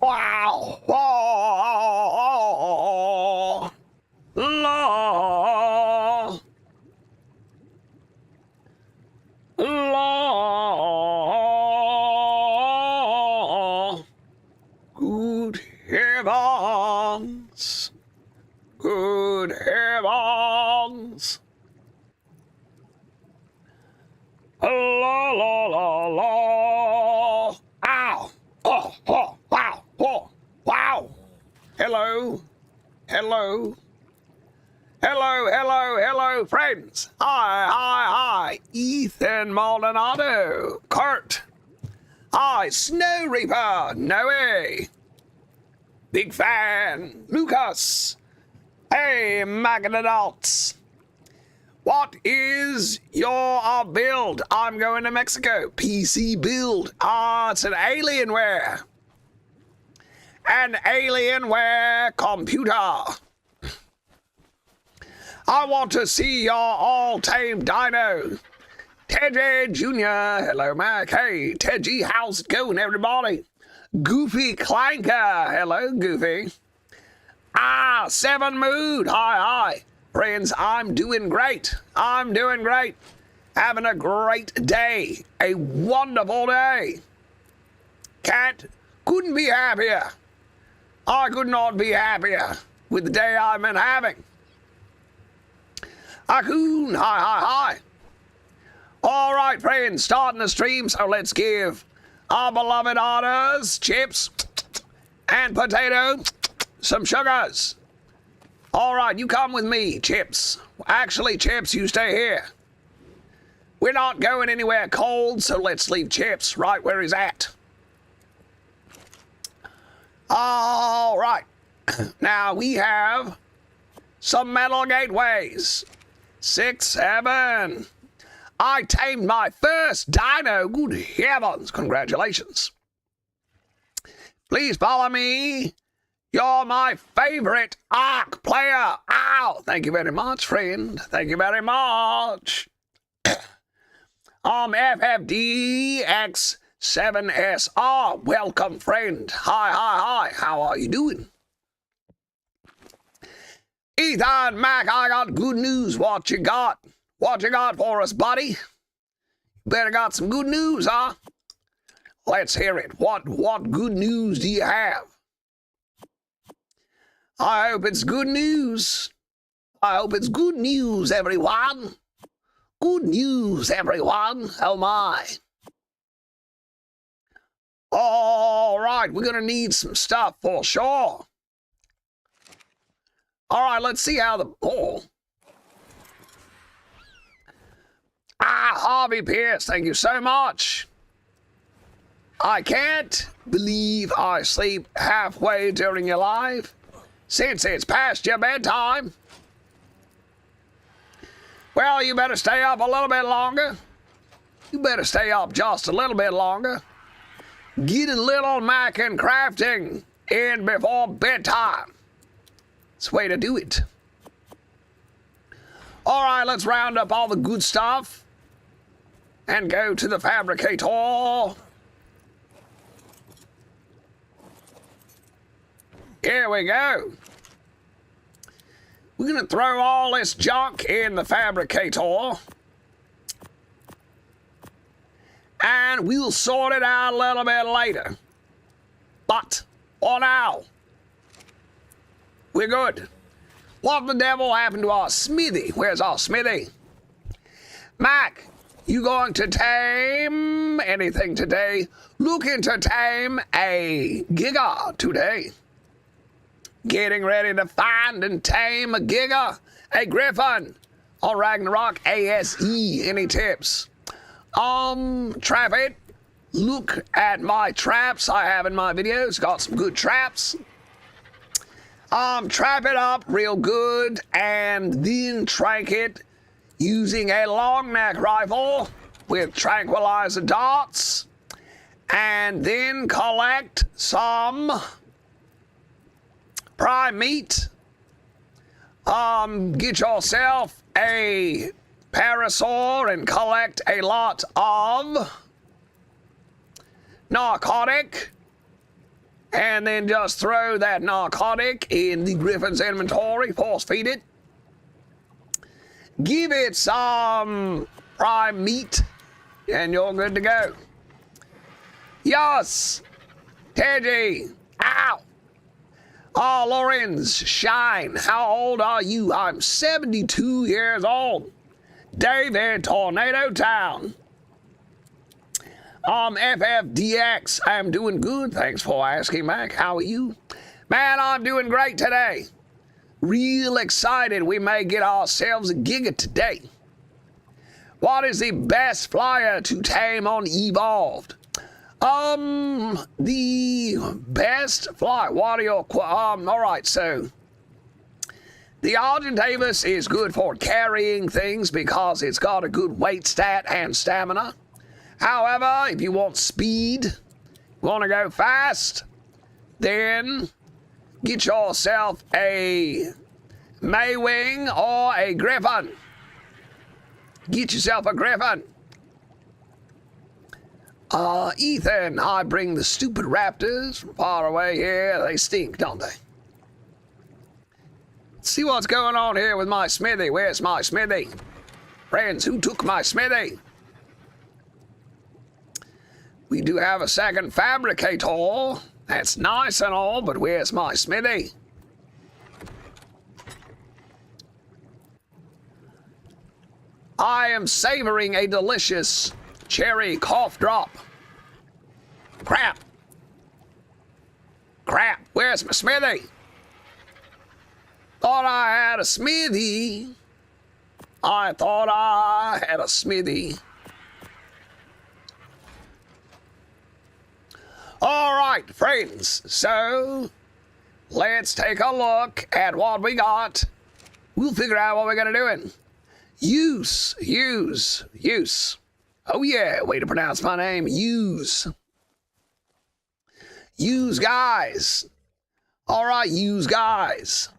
Wow! Oh, la, la. Good heavens! Good heavens! La la la la! Ow! Oh, oh, wow! Oh, wow! Hello! Hello! Hello, hello, hello, friends! Hi, hi, hi! Ethan Maldonado! Kurt! Hi, Snow Reaper! Noe! Big fan! Lucas! Hey, Magadadults! What is your build? I'm going to Mexico. PC build. It's an Alienware. An Alienware computer. I want to see your all-tame dino. Teddy Jr. Hello, Mac. Hey, Teddy, how's it going, everybody? Goofy Clanker. Hello, Goofy. 7 Mood. Hi, hi. Friends, I'm doing great. I'm doing great. Having a great day. A wonderful day. Couldn't be happier. I could not be happier with the day I've been having. Akun, hi, hi, hi. All right, friends, starting the stream, so let's give our beloved otters, Chips, and Potato, some sugars. All right, you come with me, Chips. Actually, Chips, you stay here. We're not going anywhere cold, so let's leave Chips right where he's at. All right. Now, we have some metal gateways. 6, 7. I tamed my first dino. Good heavens. Congratulations. Please follow me. You're my favorite ARC player. Ow! Thank you very much, friend. Thank you very much. FFDX7SR. Welcome, friend. Hi, hi, hi. How are you doing? Ethan, Mac, I got good news. What you got? What you got for us, buddy? Better got some good news, huh? Let's hear it. What good news do you have? I hope it's good news. I hope it's good news, everyone. Good news, everyone. Oh, my. All right, we're going to need some stuff for sure. All right, let's see how the... Oh. Harvey Pierce, thank you so much. I can't believe I sleep halfway during your live. Since it's past your bedtime. Well, you better stay up a little bit longer. You better stay up just a little bit longer. Get a little Mac and crafting in before bedtime. It's the way to do it. All right, let's round up all the good stuff and go to the fabricator. Here we go. We're going to throw all this junk in the fabricator. And we'll sort it out a little bit later. But for now, we're good. What the devil happened to our smithy? Where's our smithy? Mac, you going to tame anything today? Looking to tame a Giga today. Getting ready to find and tame a Giga, a Griffin, on Ragnarok ASE. Any tips? Trap it. Look at my traps I have in my videos. Got some good traps. Trap it up real good and then trank it using a long neck rifle with tranquilizer darts, and then collect some prime meat. Get yourself a parasaur and collect a lot of narcotic and then just throw that narcotic in the Griffin's inventory, force feed it. Give it some prime meat, and you're good to go. Yes, Teddy. Ow. Oh, Lorenz, Shine, how old are you? I'm 72 years old. David, Tornado Town. FFDX, I'm doing good. Thanks for asking, Mac. How are you? Man, I'm doing great today. Real excited we may get ourselves a Giga today. What is the best flyer to tame on Evolved? The best flyer. What are your all right, so the Argentavis is good for carrying things because it's got a good weight stat and stamina. However, if you want speed, want to go fast, then get yourself a Maywing or a Griffin. Get yourself a Griffin. Ethan, I bring the stupid raptors from far away here. They stink, don't they? Let's see what's going on here with my smithy. Where's my smithy? Friends, who took my smithy? We do have a second fabricator. That's nice and all, but where's my smithy? I am savoring a delicious cherry cough drop. Crap. Crap, where's my smithy? Thought I had a smithy. I thought I had a smithy. All right, friends, so let's take a look at what we got. We'll figure out what we're gonna do. Use. Oh yeah, way to pronounce my name, Use. Use guys. All right, use guys.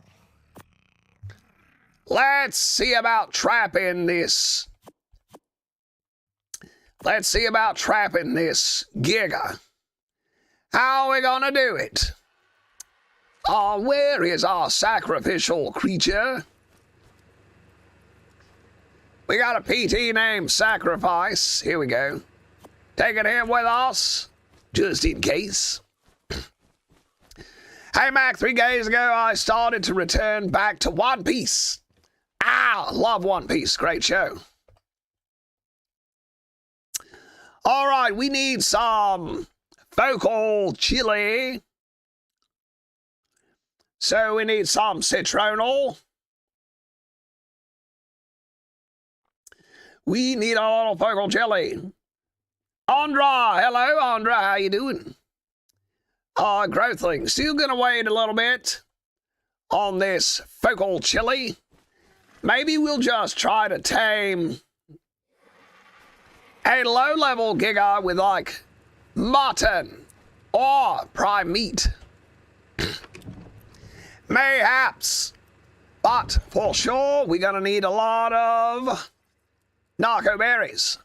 Let's see about trapping this. Let's see about trapping this Giga. How are we gonna do it? Where is our sacrificial creature? We got a PT named Sacrifice. Here we go. Taking him with us, just in case. Hey, Mac, 3 days ago, I started to return back to One Piece. Love One Piece. Great show. All right, we need some focal chili. So we need some citronal. We need a little focal chili. Andra, hello, Andra, how you doing? Growthling, still gonna wait a little bit on this focal chili. Maybe we'll just try to tame a low-level Giga with, like, mutton or prime meat. Mayhaps. But for sure, we're gonna need a lot of narco berries.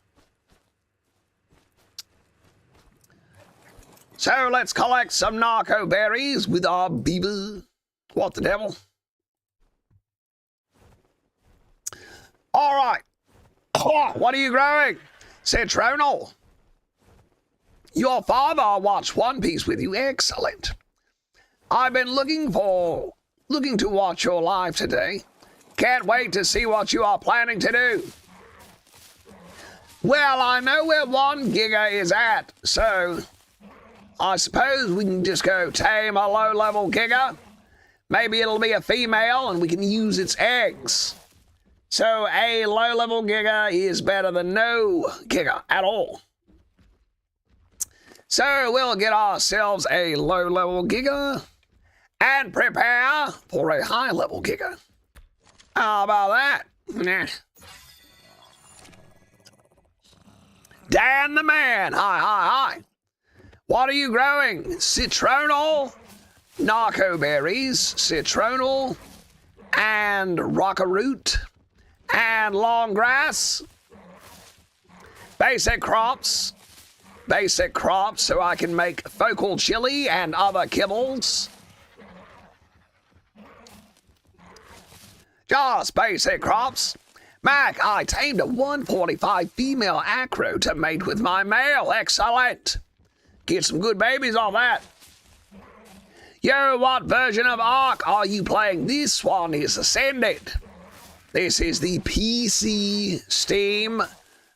So let's collect some narco berries with our beaver. What the devil? All right. What are you growing? Citronal. Your father watched One Piece with you. Excellent. I've been looking to watch your live today. Can't wait to see what you are planning to do. Well, I know where 1 Giga is at, so I suppose we can just go tame a low-level Giga. Maybe it'll be a female and we can use its eggs. So a low-level Giga is better than no Giga at all. So we'll get ourselves a low-level Giga and prepare for a high-level Giga. How about that? Nah. Dan the man, hi. What are you growing? Citronal, narco berries, citronal, and rockaroot, and long grass, basic crops, basic crops so I can make focal chili and other kibbles. Just basic crops. Mac, I tamed a 145 female acro to mate with my male. Excellent. Get some good babies off that. Yo, what version of Ark are you playing? This one is Ascended. This is the PC Steam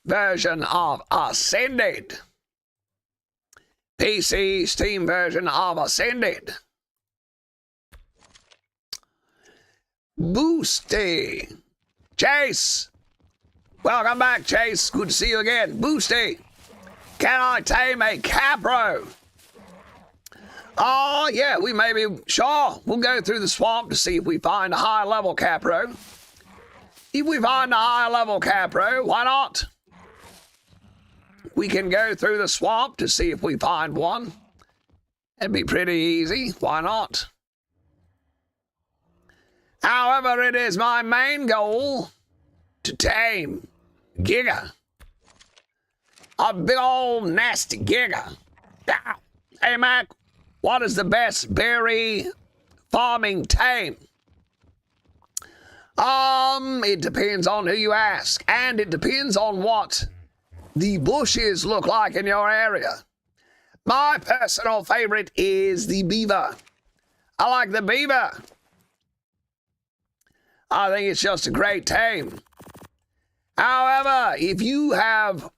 version of Ascended. PC Steam version of Ascended. Boosty. Chase. Welcome back, Chase. Good to see you again. Boosty. Can I tame a capro? Oh, yeah, we may be. Sure. We'll go through the swamp to see if we find a high-level capro. If we find a high-level capro, why not? We can go through the swamp to see if we find one. It'd be pretty easy. Why not? However, it is my main goal to tame Giga. A big old nasty Giga. Hey, Mac, what is the best berry farming tame? It depends on who you ask, and it depends on what the bushes look like in your area. My personal favorite is the beaver. I like the beaver. I think it's just a great tame. However, if you have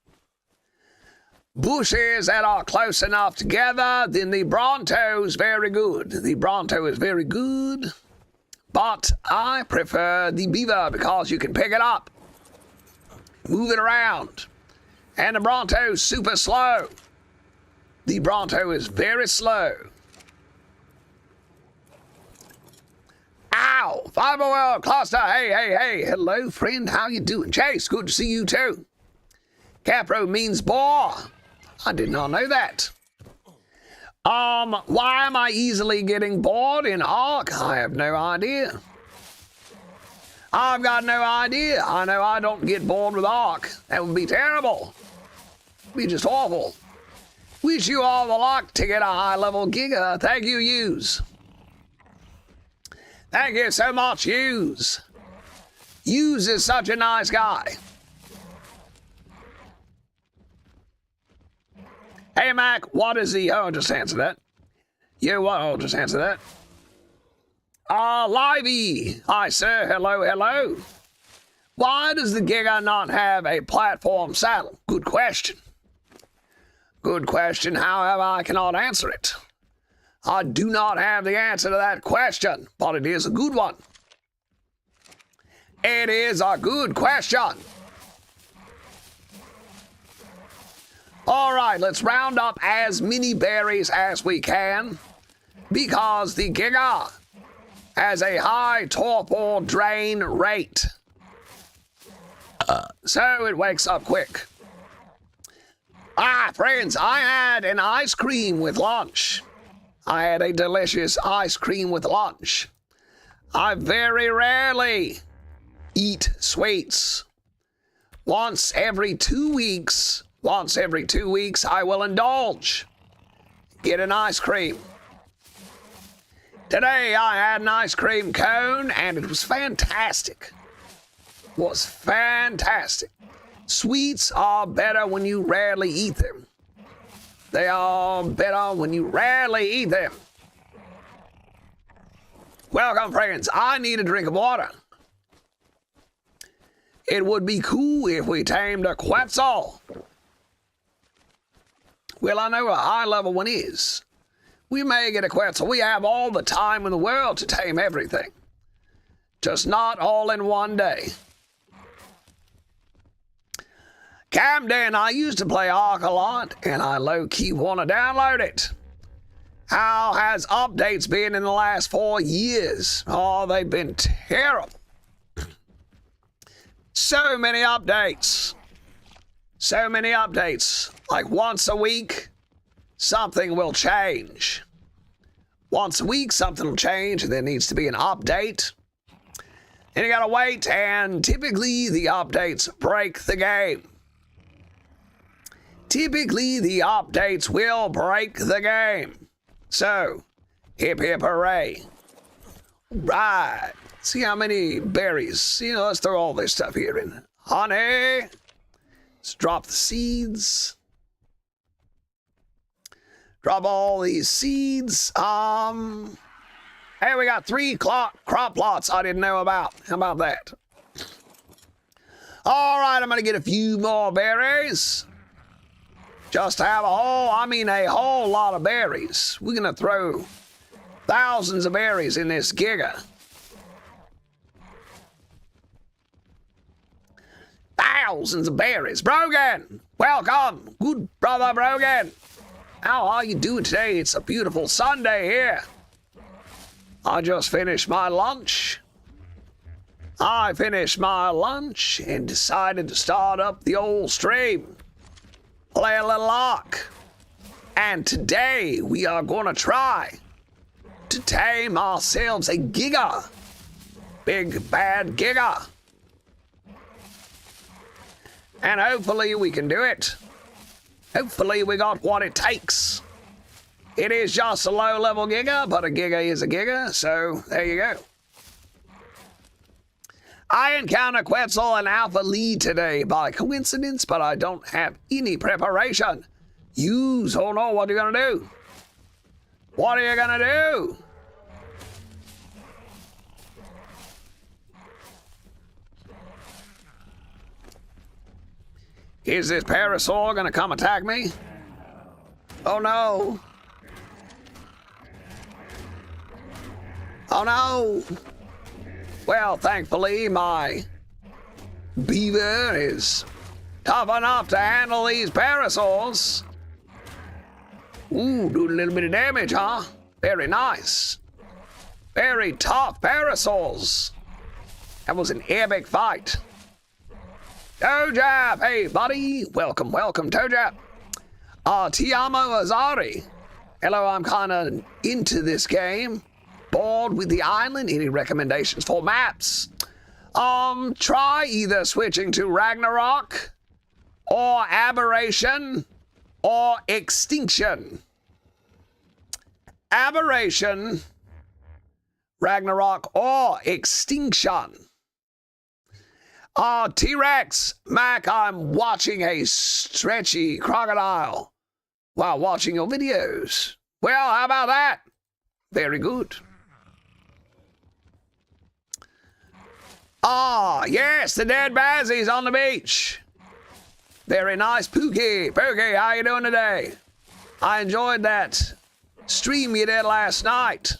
bushes that are close enough together, then the Bronto is very good. The Bronto is very good, but I prefer the beaver because you can pick it up, move it around, and the Bronto is super slow. The Bronto is very slow. Ow! Fiber World Cluster, hey. Hello, friend, how you doing? Chase, good to see you too. Capro means boar. I did not know that. Why am I easily getting bored in Ark? I have no idea. I've got no idea. I know I don't get bored with Ark. That would be terrible. It'd be just awful. Wish you all the luck to get a high-level Giga. Thank you, Use. Thank you so much, Use. Use is such a nice guy. Hey, Mac, what is the... Oh, just answer that. You what? Oh, just answer that. Livey. Hi, sir. Hello. Why does the Giga not have a platform saddle? Good question. Good question. However, I cannot answer it. I do not have the answer to that question, but it is a good one. It is a good question. All right, let's round up as many berries as we can because the Giga has a high torpor drain rate. So it wakes up quick. Friends, I had an ice cream with lunch. I had a delicious ice cream with lunch. I very rarely eat sweets. Once every 2 weeks, I will indulge. Get an ice cream. Today I had an ice cream cone and it was fantastic. Sweets are better when you rarely eat them. They are better when you rarely eat them. Welcome, friends. I need a drink of water. It would be cool if we tamed a Quetzal. Well, I know a high-level one is. We may get a Quetzal. We have all the time in the world to tame everything. Just not all in one day. Camden, I used to play Ark a lot, and I low-key want to download it. How has updates been in the last 4 years? Oh, they've been terrible. So many updates. Like once a week, something will change. Once a week, something will change, and there needs to be an update. And you gotta wait, and typically the updates break the game. typically the updates will break the game. So, hip hip hooray. Right. See how many berries. You know, let's throw all this stuff here in. Honey. Let's drop the seeds. Drop all these seeds. Hey, we got 3 crop plots I didn't know about. How about that? All right, I'm gonna get a few more berries. Just to have a whole lot of berries. We're gonna throw thousands of berries in this Giga. Thousands of berries. Brogan, welcome. Good brother Brogan. How are you doing today? It's a beautiful Sunday here. I just finished my lunch. I finished my lunch and decided to start up the old stream. Play a little lock. And today we are going to try to tame ourselves a Giga. Big bad Giga. And hopefully we can do it. Hopefully we got what it takes. It is just a low-level Giga, but a Giga is a Giga, so there you go. I encounter Quetzal and Alpha Lee today by coincidence, but I don't have any preparation. Use, oh no, what are you gonna do? What are you gonna do? Is this Parasaur gonna come attack me? Oh no. Oh no. Well, thankfully, my beaver is tough enough to handle these Parasaurs. Ooh, doing a little bit of damage, huh? Very nice. Very tough Parasaurs. That was an epic fight. Tojap, hey buddy. Welcome, welcome, Tojap. Tiamo Azari. Hello, I'm kinda into this game. Bored with the island. Any recommendations for maps? Try either switching to Ragnarok or Aberration or Extinction. Aberration, Ragnarok, or Extinction. T-Rex, Mac, I'm watching a stretchy crocodile while watching your videos. Well, how about that? Very good. Yes, the dead Bazzies on the beach. Very nice. Pookie, Pookie, how you doing today? I enjoyed that stream you did last night.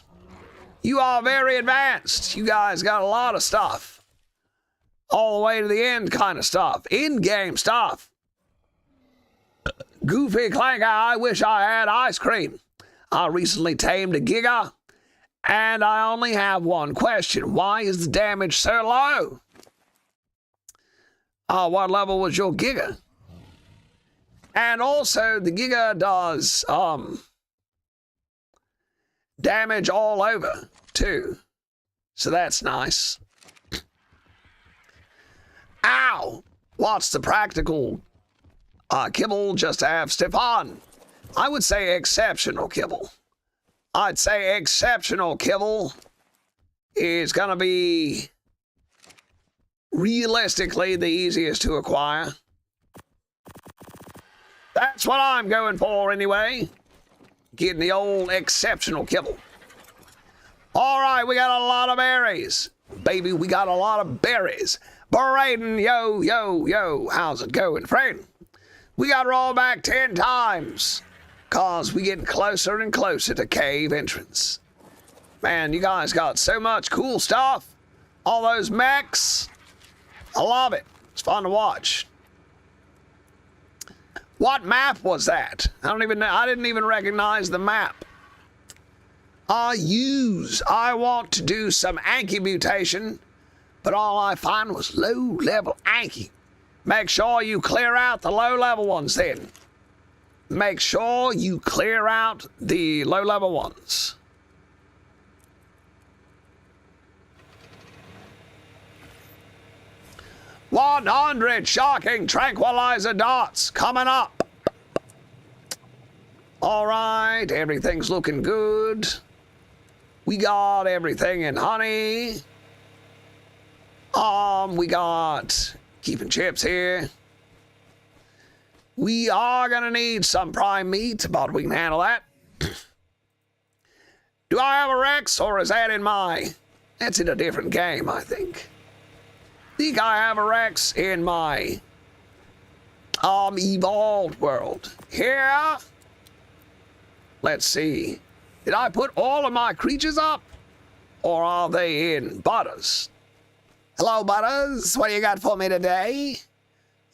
You are very advanced. You guys got a lot of stuff. All the way to the end kind of stuff. In-game stuff. Goofy Clanker, I wish I had ice cream. I recently tamed a Giga, and I only have one question. Why is the damage so low? What level was your Giga? And also, the Giga does damage all over, too. So that's nice. Ow! What's the practical kibble just to have Stefan? I would say exceptional kibble. I'd say exceptional kibble is gonna be realistically the easiest to acquire. That's what I'm going for anyway. Getting the old exceptional kibble. All right, we got a lot of berries. Baby, we got a lot of berries. Braden, yo, yo, yo, how's it going, friend? We got to roll back 10 times, cause we getting closer and closer to cave entrance. Man, you guys got so much cool stuff. All those mechs. I love it. It's fun to watch. What map was that? I don't even know. I didn't even recognize the map. I want to do some Anki mutation, but all I find was low-level Anki. Make sure you clear out the low-level ones then. Make sure you clear out the low-level ones. $100 shocking tranquilizer dots coming up. All right, everything's looking good. We got everything in honey. We got keeping chips here. We are gonna need some prime meat, but we can handle that. Do I have a Rex, or is that in my... That's in a different game, I think. I think I have a Rex in my evolved world. Here. Let's see. Did I put all of my creatures up? Or are they in Butters? Hello, Butters. What do you got for me today?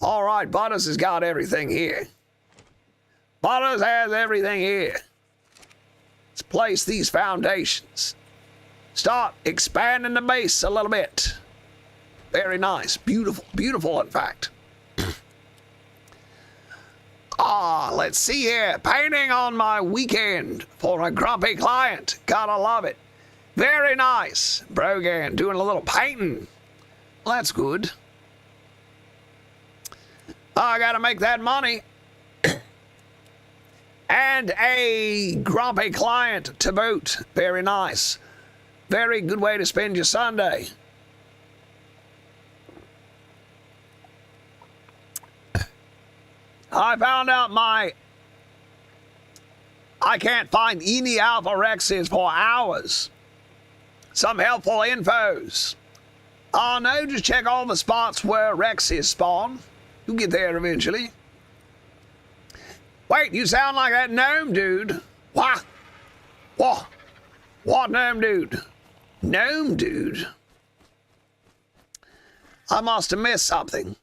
All right, Butters has got everything here. Butters has everything here. Let's place these foundations. Start expanding the base a little bit. Very nice. Beautiful. Beautiful, in fact. Let's see here. Painting on my weekend for a grumpy client. Gotta love it. Very nice. Brogan doing a little painting. Well, that's good. I gotta make that money. And a grumpy client to boot. Very nice. Very good way to spend your Sunday. I found out I can't find any Alpha Rexes for hours. Some helpful infos. Oh no, just check all the spots where Rexes spawn. You'll get there eventually. Wait, you sound like that gnome dude. What? What? What gnome dude? Gnome dude? I must have missed something.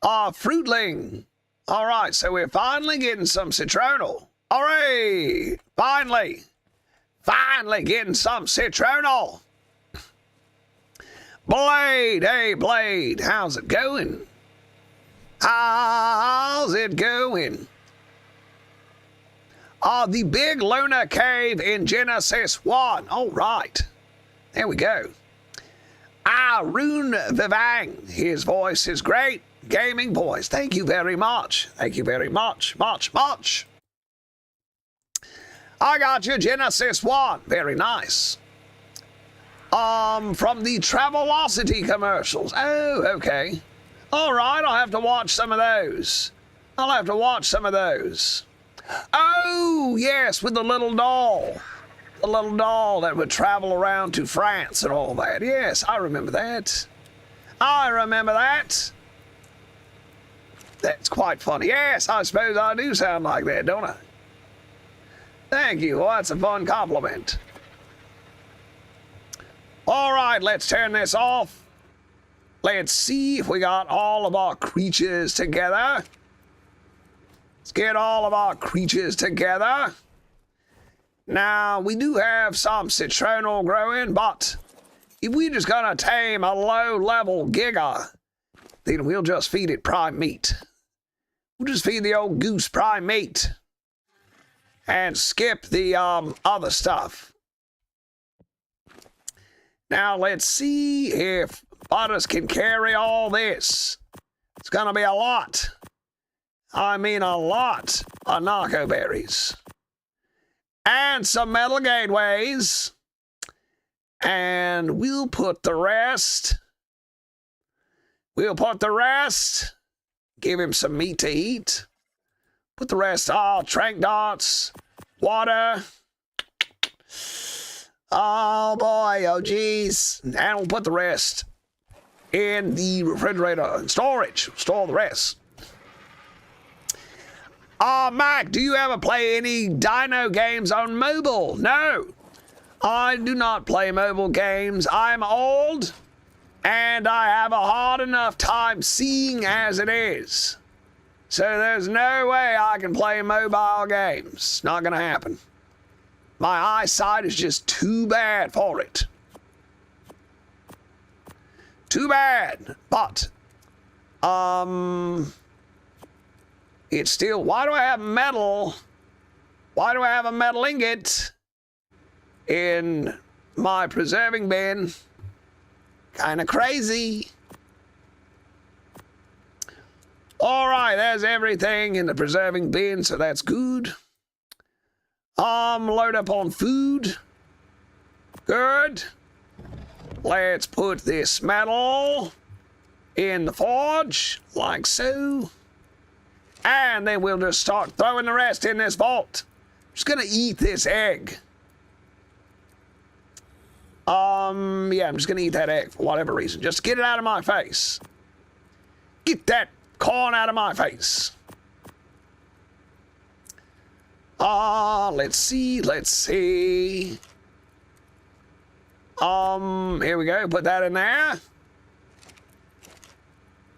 Fruitling. All right, so we're finally getting some citronal. Hooray! Finally getting some citronal. Blade, hey Blade, how's it going? How's it going? The big lunar cave in Genesis 1. All right, there we go. Arun Vivang, his voice is great. Gaming voice. Thank you very much. Thank you very much. Much. I got you, Genesis 1. Very nice. From the Travelocity commercials. Oh, okay. All right, I'll have to watch some of those. Oh, yes, with the little doll. The little doll that would travel around to France and all that. Yes, I remember that. That's quite funny. Yes, I suppose I do sound like that, don't I? Thank you. Well, that's a fun compliment. All right, let's turn this off. Let's see if we got all of our creatures together. Let's get all of our creatures together. Now, we do have some citronal growing, but if we're just gonna tame a low-level Giga, then we'll just feed it prime meat. We'll just feed the old goose prime meat and skip the other stuff. Now let's see if Butters can carry all this. It's gonna be a lot. I mean a lot of narco berries. And some metal gateways. And we'll put the rest. Give him some meat to eat. Put the rest, trank dots, water. Oh boy, oh geez. And we'll put the rest in the refrigerator and storage. Store the rest. Mac, do you ever play any dino games on mobile? No, I do not play mobile games. I'm old. And I have a hard enough time seeing as it is. So there's no way I can play mobile games. It's not gonna happen. My eyesight is just too bad for it. Too bad. But, it's still, why do I have metal? Why do I have a metal ingot in my preserving bin? Kind of crazy. All right, there's everything in the preserving bin, so that's good. Load up on food. Good. Let's put this metal in the forge, like so. And then we'll just start throwing the rest in this vault. I'm just gonna eat this egg. Yeah, I'm just gonna eat that egg for whatever reason. Just get it out of my face. Get that corn out of my face. Let's see. Here we go. Put that in there.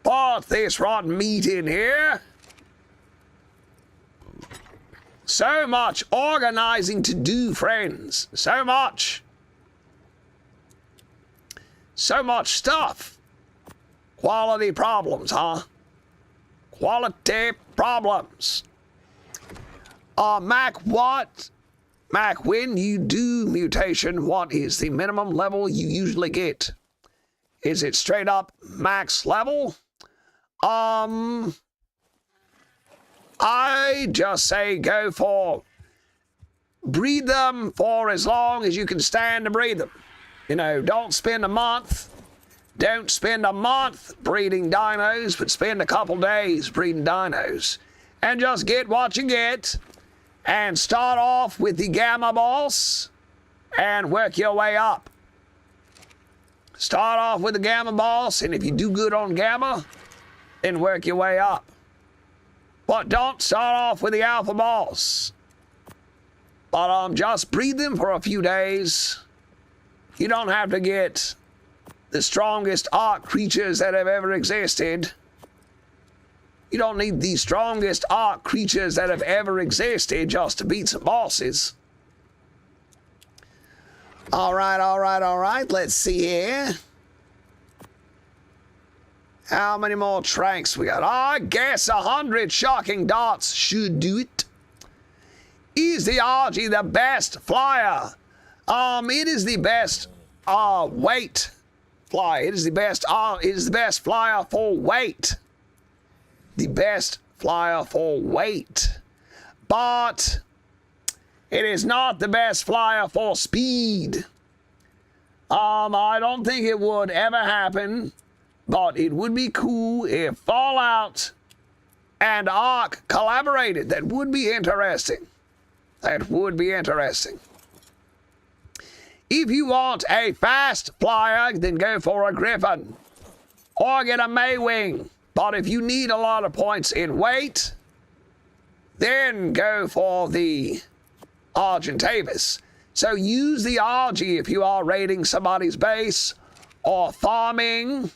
Put this rotten meat in here. So much organizing to do, friends. So much. So much stuff. Quality problems, huh? Quality problems. Mac, when you do mutation, what is the minimum level you usually get? Is it straight up max level? I just say go for breed them for as long as you can stand to breed them. You know, don't spend a month. Don't spend a month breeding dinos, but spend a couple days breeding dinos. And just get what you get. And start off with the Gamma boss and work your way up. Start off with the Gamma boss, and if you do good on Gamma, then work your way up. But don't start off with the Alpha boss. But just breed them for a few days. You don't have to get the strongest Ark creatures that have ever existed. You don't need the strongest Ark creatures that have ever existed just to beat some bosses. All right. Let's see here. How many more tranks we got? I guess 100 shocking darts should do it. Is the RG the best flyer? It is the best weight flyer. It is the best flyer for weight. The best flyer for weight. But it is not the best flyer for speed. I don't think it would ever happen, but it would be cool if Fallout and Ark collaborated. That would be interesting. That would be interesting. If you want a fast flyer, then go for a Griffin or get a Maywing. But if you need a lot of points in weight, then go for the Argentavis. So use the RG if you are raiding somebody's base or farming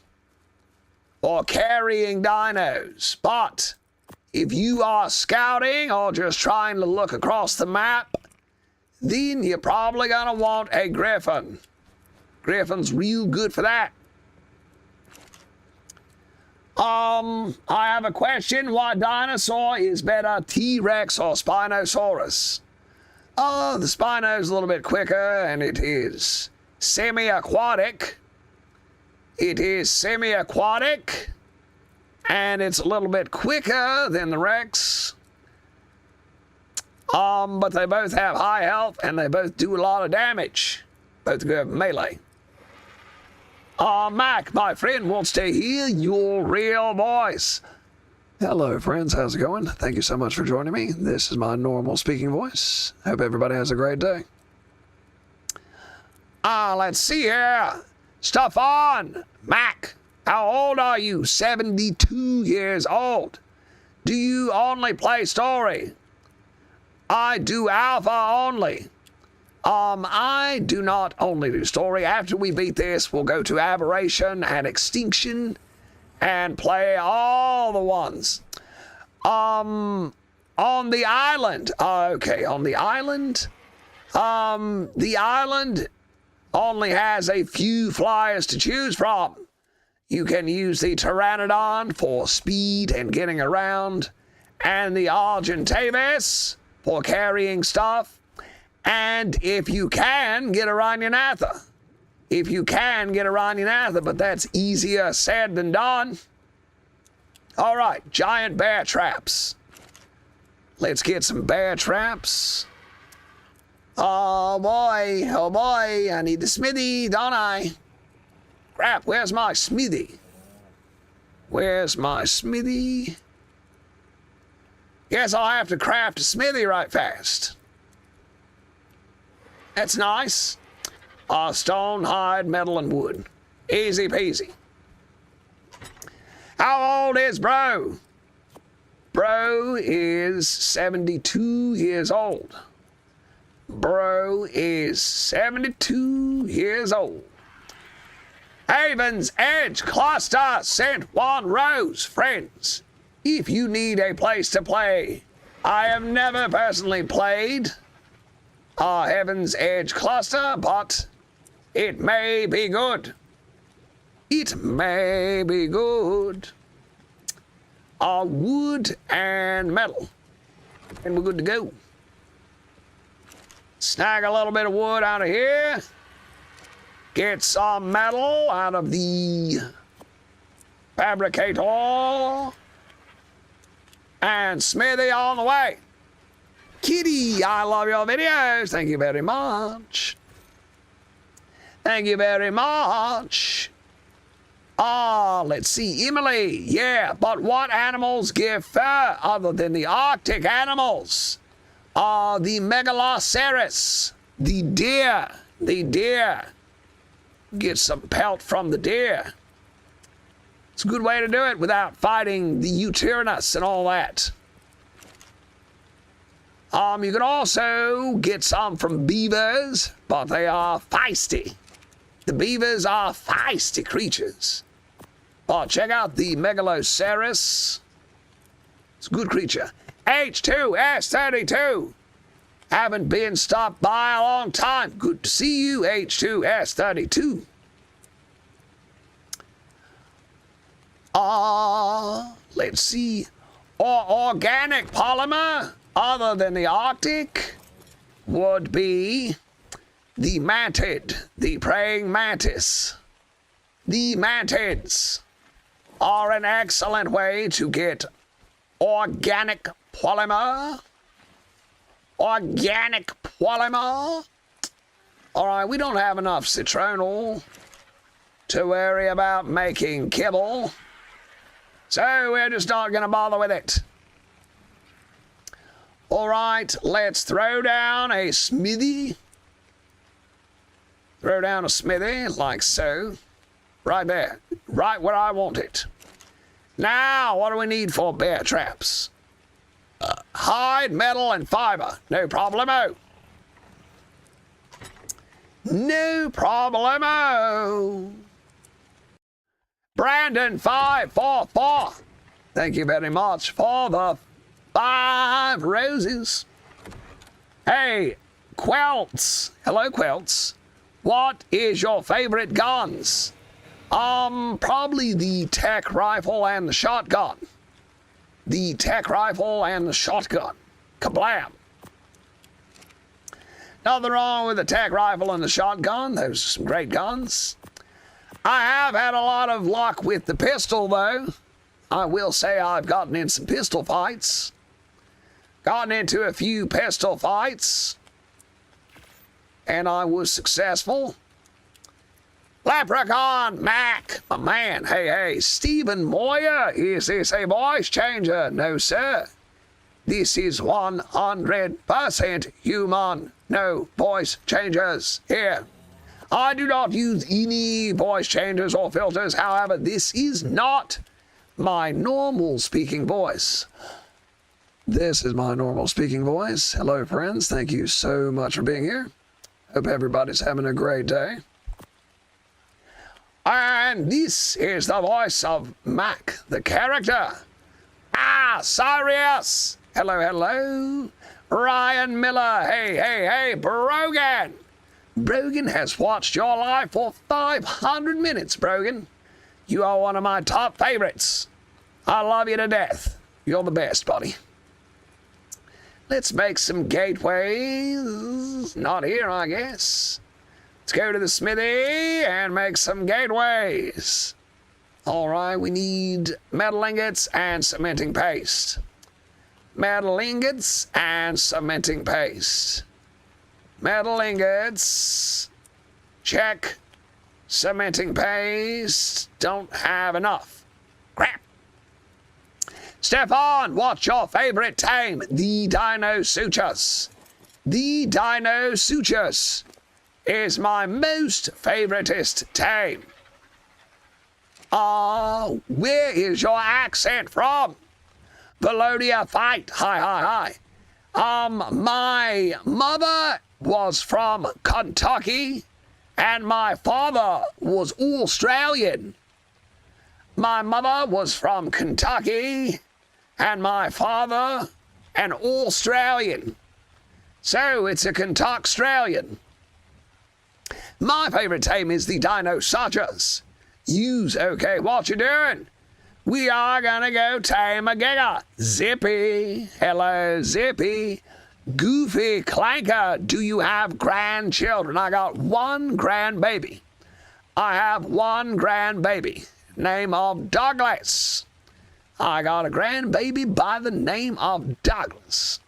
or carrying dinos. But if you are scouting or just trying to look across the map, then you're probably gonna want a Griffin. Griffin's real good for that. I have a question. What dinosaur is better, T-Rex or Spinosaurus? The Spino's a little bit quicker, and it is semi-aquatic. And it's a little bit quicker than the Rex. But they both have high health, and they both do a lot of damage. Both go melee. Mac, my friend, wants to hear your real voice. Hello, friends. How's it going? Thank you so much for joining me. This is my normal speaking voice. Hope everybody has a great day. Let's see here. Stefan, Mac, how old are you? 72 years old. Do you only play story? I do alpha only. I do not only do story. After we beat this, we'll go to Aberration and Extinction and play all the ones. On the island. Okay, on the island. The island only has a few flyers to choose from. You can use the Pteranodon for speed and getting around, and the Argentavis for carrying stuff. And if you can, get a Rhynionatha. But that's easier said than done. All right, giant bear traps. Let's get some bear traps. Oh boy, I need the smithy, don't I? Crap, where's my smithy? Where's my smithy? Guess I'll have to craft a smithy right fast. That's nice. Stone, hide, metal, and wood. Easy peasy. How old is bro? Bro is 72 years old. Bro is 72 years old. Haven's Edge Cluster sent 1 rose. Friends, if you need a place to play, I have never personally played Heaven's Edge Cluster, but it may be good. It may be good. Wood and metal. And we're good to go. Snag a little bit of wood out of here. Get some metal out of the fabricator. And smithy on the way. Kitty, I love your videos. Thank you very much. Thank you very much. Let's see. Emily, yeah, but what animals give fur other than the Arctic animals? The megaloceros, the deer. Get some pelt from the deer. It's a good way to do it without fighting the Utyrannus and all that. You can also get some from beavers, but they are feisty. The beavers are feisty creatures. But check out the megaloceros. It's a good creature. H2S32. Haven't been stopped by a long time. Good to see you, H2S32. Let's see. Organic polymer, other than the Arctic, would be the mantid, the praying mantis. The mantids are an excellent way to get organic polymer. Organic polymer. All right, we don't have enough citronal to worry about making kibble, so we're just not going to bother with it. All right, let's throw down a smithy. Throw down a smithy like so. Right there. Right where I want it. Now, what do we need for bear traps? Hide, metal, and fiber. No problemo. No problemo. Brandon 544. Thank you very much for the 5 roses. Hey, Quelts. Hello, Quelts. What is your favorite guns? Probably the tech rifle and the shotgun. The tech rifle and the shotgun. Kablam. Nothing wrong with the tech rifle and the shotgun. Those are some great guns. I have had a lot of luck with the pistol, though. I will say I've gotten in some pistol fights. Gotten into a few pistol fights. And I was successful. Leprechaun Mac, my man. Hey, Stephen Moyer, is this a voice changer? No, sir. This is 100% human. No voice changers here. I do not use any voice changers or filters. However, this is not my normal speaking voice. This is my normal speaking voice. Hello, friends. Thank you so much for being here. Hope everybody's having a great day. And this is the voice of Mac, the character. Sirius. Hello. Ryan Miller. Hey, Brogan. Brogan has watched your live for 500 minutes, Brogan. You are one of my top favorites. I love you to death. You're the best, buddy. Let's make some gateways. Not here, I guess. Let's go to the smithy and make some gateways. All right, we need metal ingots and cementing paste. Metal ingots and cementing paste. Metal ingots. Check. Cementing paste. Don't have enough. Crap. Stefan, what's your favorite tame? The Dino Sutures. The Dino Sutures is my most favoritist tame. Where is your accent from? Velodia Fight. Hi. My mother was from Kentucky and my father was Australian. My mother was from Kentucky and my father an Australian. So it's a Kentuck-Australian. My favorite tame is the Dino Sutures. Use okay, what you doing? We are gonna go tame a Giga. Zippy, hello Zippy. Goofy Clanker, do you have grandchildren? I got one grandbaby. I have one grandbaby, name of Douglas. I got a grandbaby by the name of Douglas.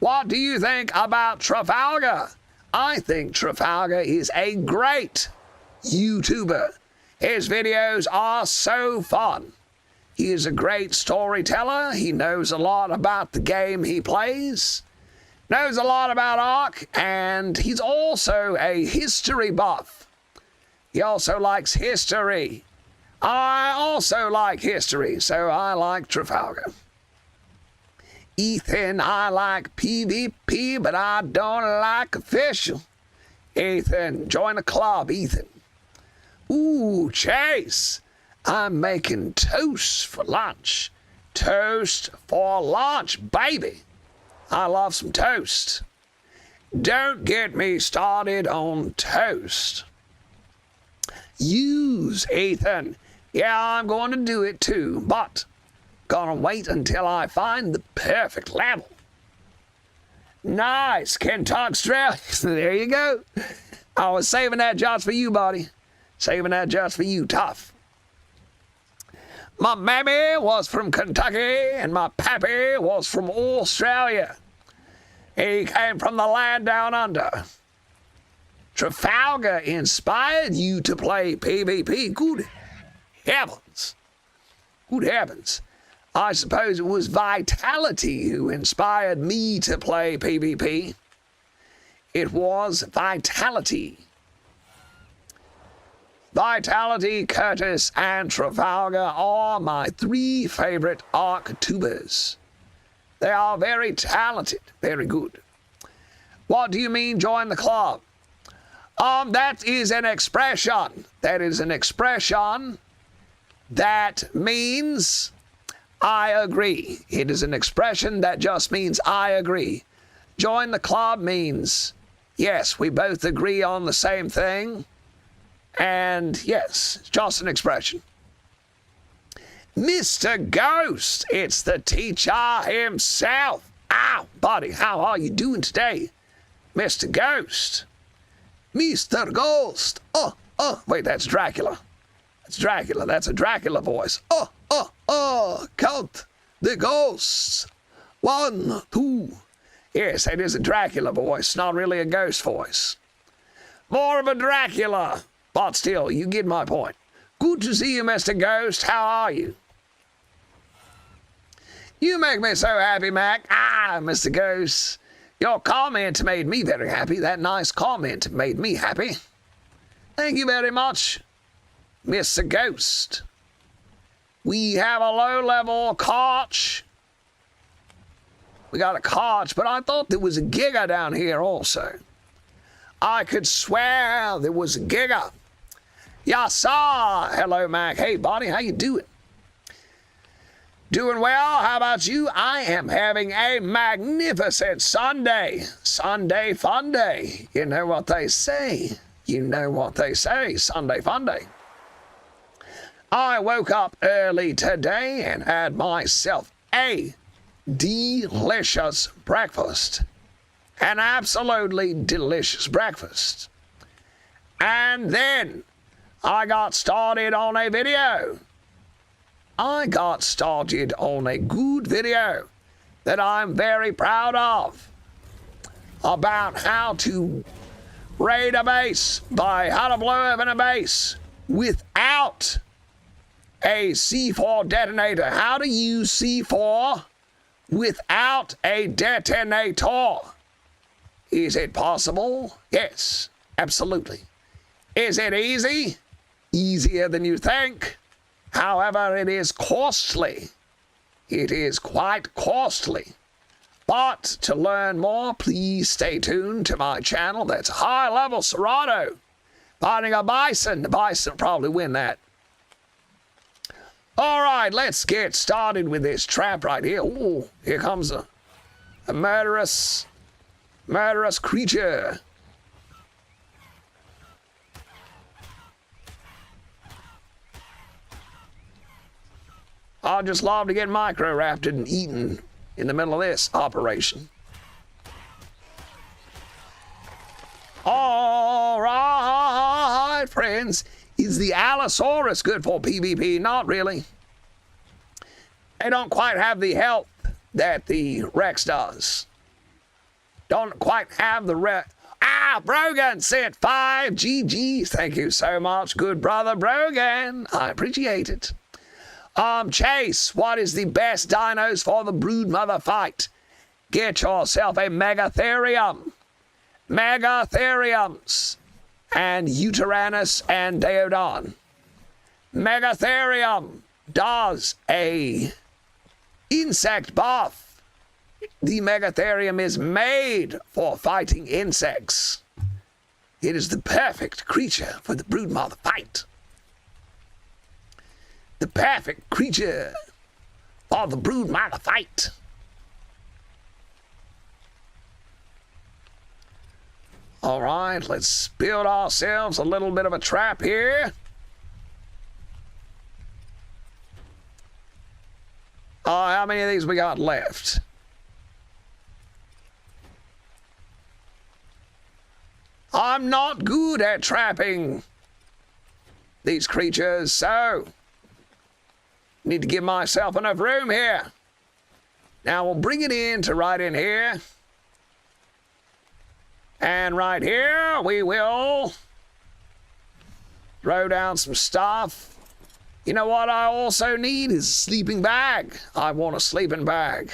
What do you think about Trafalgar? I think Trafalgar is a great YouTuber. His videos are so fun. He is a great storyteller. He knows a lot about the game he plays, knows a lot about Ark, and he's also a history buff. He also likes history. I also like history, so I like Trafalgar. Ethan, I like PvP, but I don't like official. Ethan, join the club, Ethan. Ooh, Chase, I'm making toast for lunch. Toast for lunch, baby. I love some toast. Don't get me started on toast. Use, Ethan. Yeah, I'm going to do it too, but gonna wait until I find the perfect level. Nice, Kentucky, Australia. There you go. I was saving that just for you, buddy. Saving that just for you, tough. My mammy was from Kentucky and my pappy was from Australia. He came from the land down under. Trafalgar inspired you to play PvP. Good heavens. Good heavens. I suppose it was Vitality who inspired me to play PvP. It was Vitality. Vitality, Curtis, and Trafalgar are my three favorite Ark tubers. They are very talented, very good. What do you mean join the club? That is an expression. That is an expression that means I agree. It is an expression that just means I agree. Join the club means, yes, we both agree on the same thing. And yes, it's just an expression. Mr. Ghost, it's the teacher himself. Ow, buddy, how are you doing today? Mr. Ghost. Mr. Ghost. Wait, that's Dracula. That's Dracula. That's a Dracula voice. Count the ghosts. 1, 2. Yes, that is a Dracula voice, not really a ghost voice. More of a Dracula. But still, you get my point. Good to see you, Mr. Ghost. How are you? You make me so happy, Mac. Mr. Ghost. Your comment made me very happy. That nice comment made me happy. Thank you very much, Mr. Ghost. We have a low-level Koch. We got a Koch, but I thought there was a Giga down here also. I could swear there was a Giga. Yes, sir. Hello, Mac. Hey, buddy, how you doing? Doing well. How about you? I am having a magnificent Sunday. Sunday fun day. You know what they say. You know what they say. Sunday fun day. I woke up early today and had myself a delicious breakfast. An absolutely delicious breakfast. And then I got started on a video. I got started on a good video that I'm very proud of about how to raid a base by how to blow up in a base without a C4 detonator. How to use C4 without a detonator. Is it possible? Yes, absolutely. Is it easy? Easier than you think. However, it is costly. It is quite costly. But to learn more, please stay tuned to my channel. That's High Level Serato. Finding a bison. The bison will probably win that. All right, let's get started with this trap right here. Ooh, here comes a murderous creature. I'd just love to get micro-rapted and eaten in the middle of this operation. All right, friends. Is the Allosaurus good for PvP? Not really. They don't quite have the health that the Rex does. Don't quite have the Brogan sent 5 GGs. Thank you so much, good brother Brogan. I appreciate it. Chase, what is the best dinos for the brood mother fight? Get yourself a Megatherium. Megatheriums. And Uteranus and Deodon. Megatherium does a insect buff. The Megatherium is made for fighting insects. It is the perfect creature for the brood mother fight. The perfect creature for the brood mother fight. All right, let's build ourselves a little bit of a trap here. How many of these we got left? I'm not good at trapping these creatures, so need to give myself enough room here. Now we'll bring it in to right in here. And right here, we will throw down some stuff. You know what I also need is a sleeping bag. I want a sleeping bag.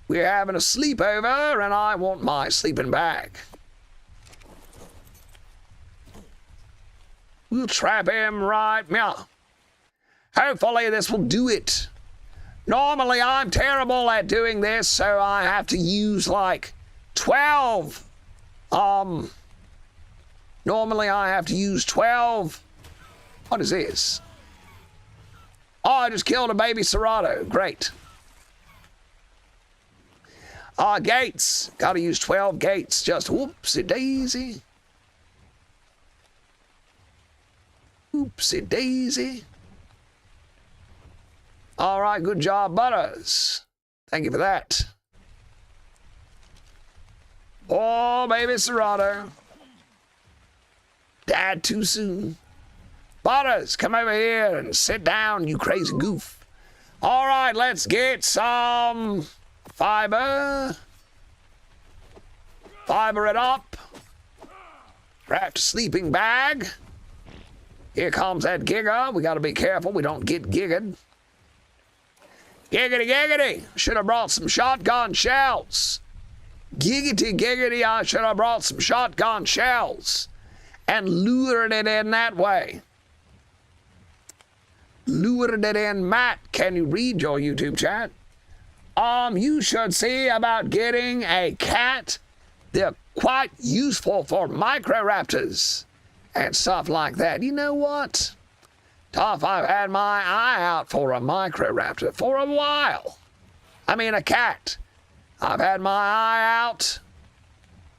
We're having a sleepover, and I want my sleeping bag. We'll trap him right now. Hopefully this will do it. Normally I'm terrible at doing this, so I have to use like 12. Normally I have to use 12. What is this? Oh, I just killed a baby Serato. Great. Gates. Gotta use 12 gates. Just whoopsie daisy. Oopsie daisy. All right, good job, Butters. Thank you for that. Oh, baby Serato. Died too soon. Butters, come over here and sit down, you crazy goof. All right, let's get some fiber. Fiber it up. Craft a sleeping bag. Here comes that Giga. We got to be careful we don't get gigged. Giggity, giggity. Should have brought some shotgun shells. Giggity, giggity, I should have brought some shotgun shells and lured it in that way. Lured it in. Matt, can you read your YouTube chat? You should see about getting a cat. They're quite useful for microraptors and stuff like that. You know what? Tough, I've had my eye out for a microraptor for a while. I mean, a cat. I've had my eye out.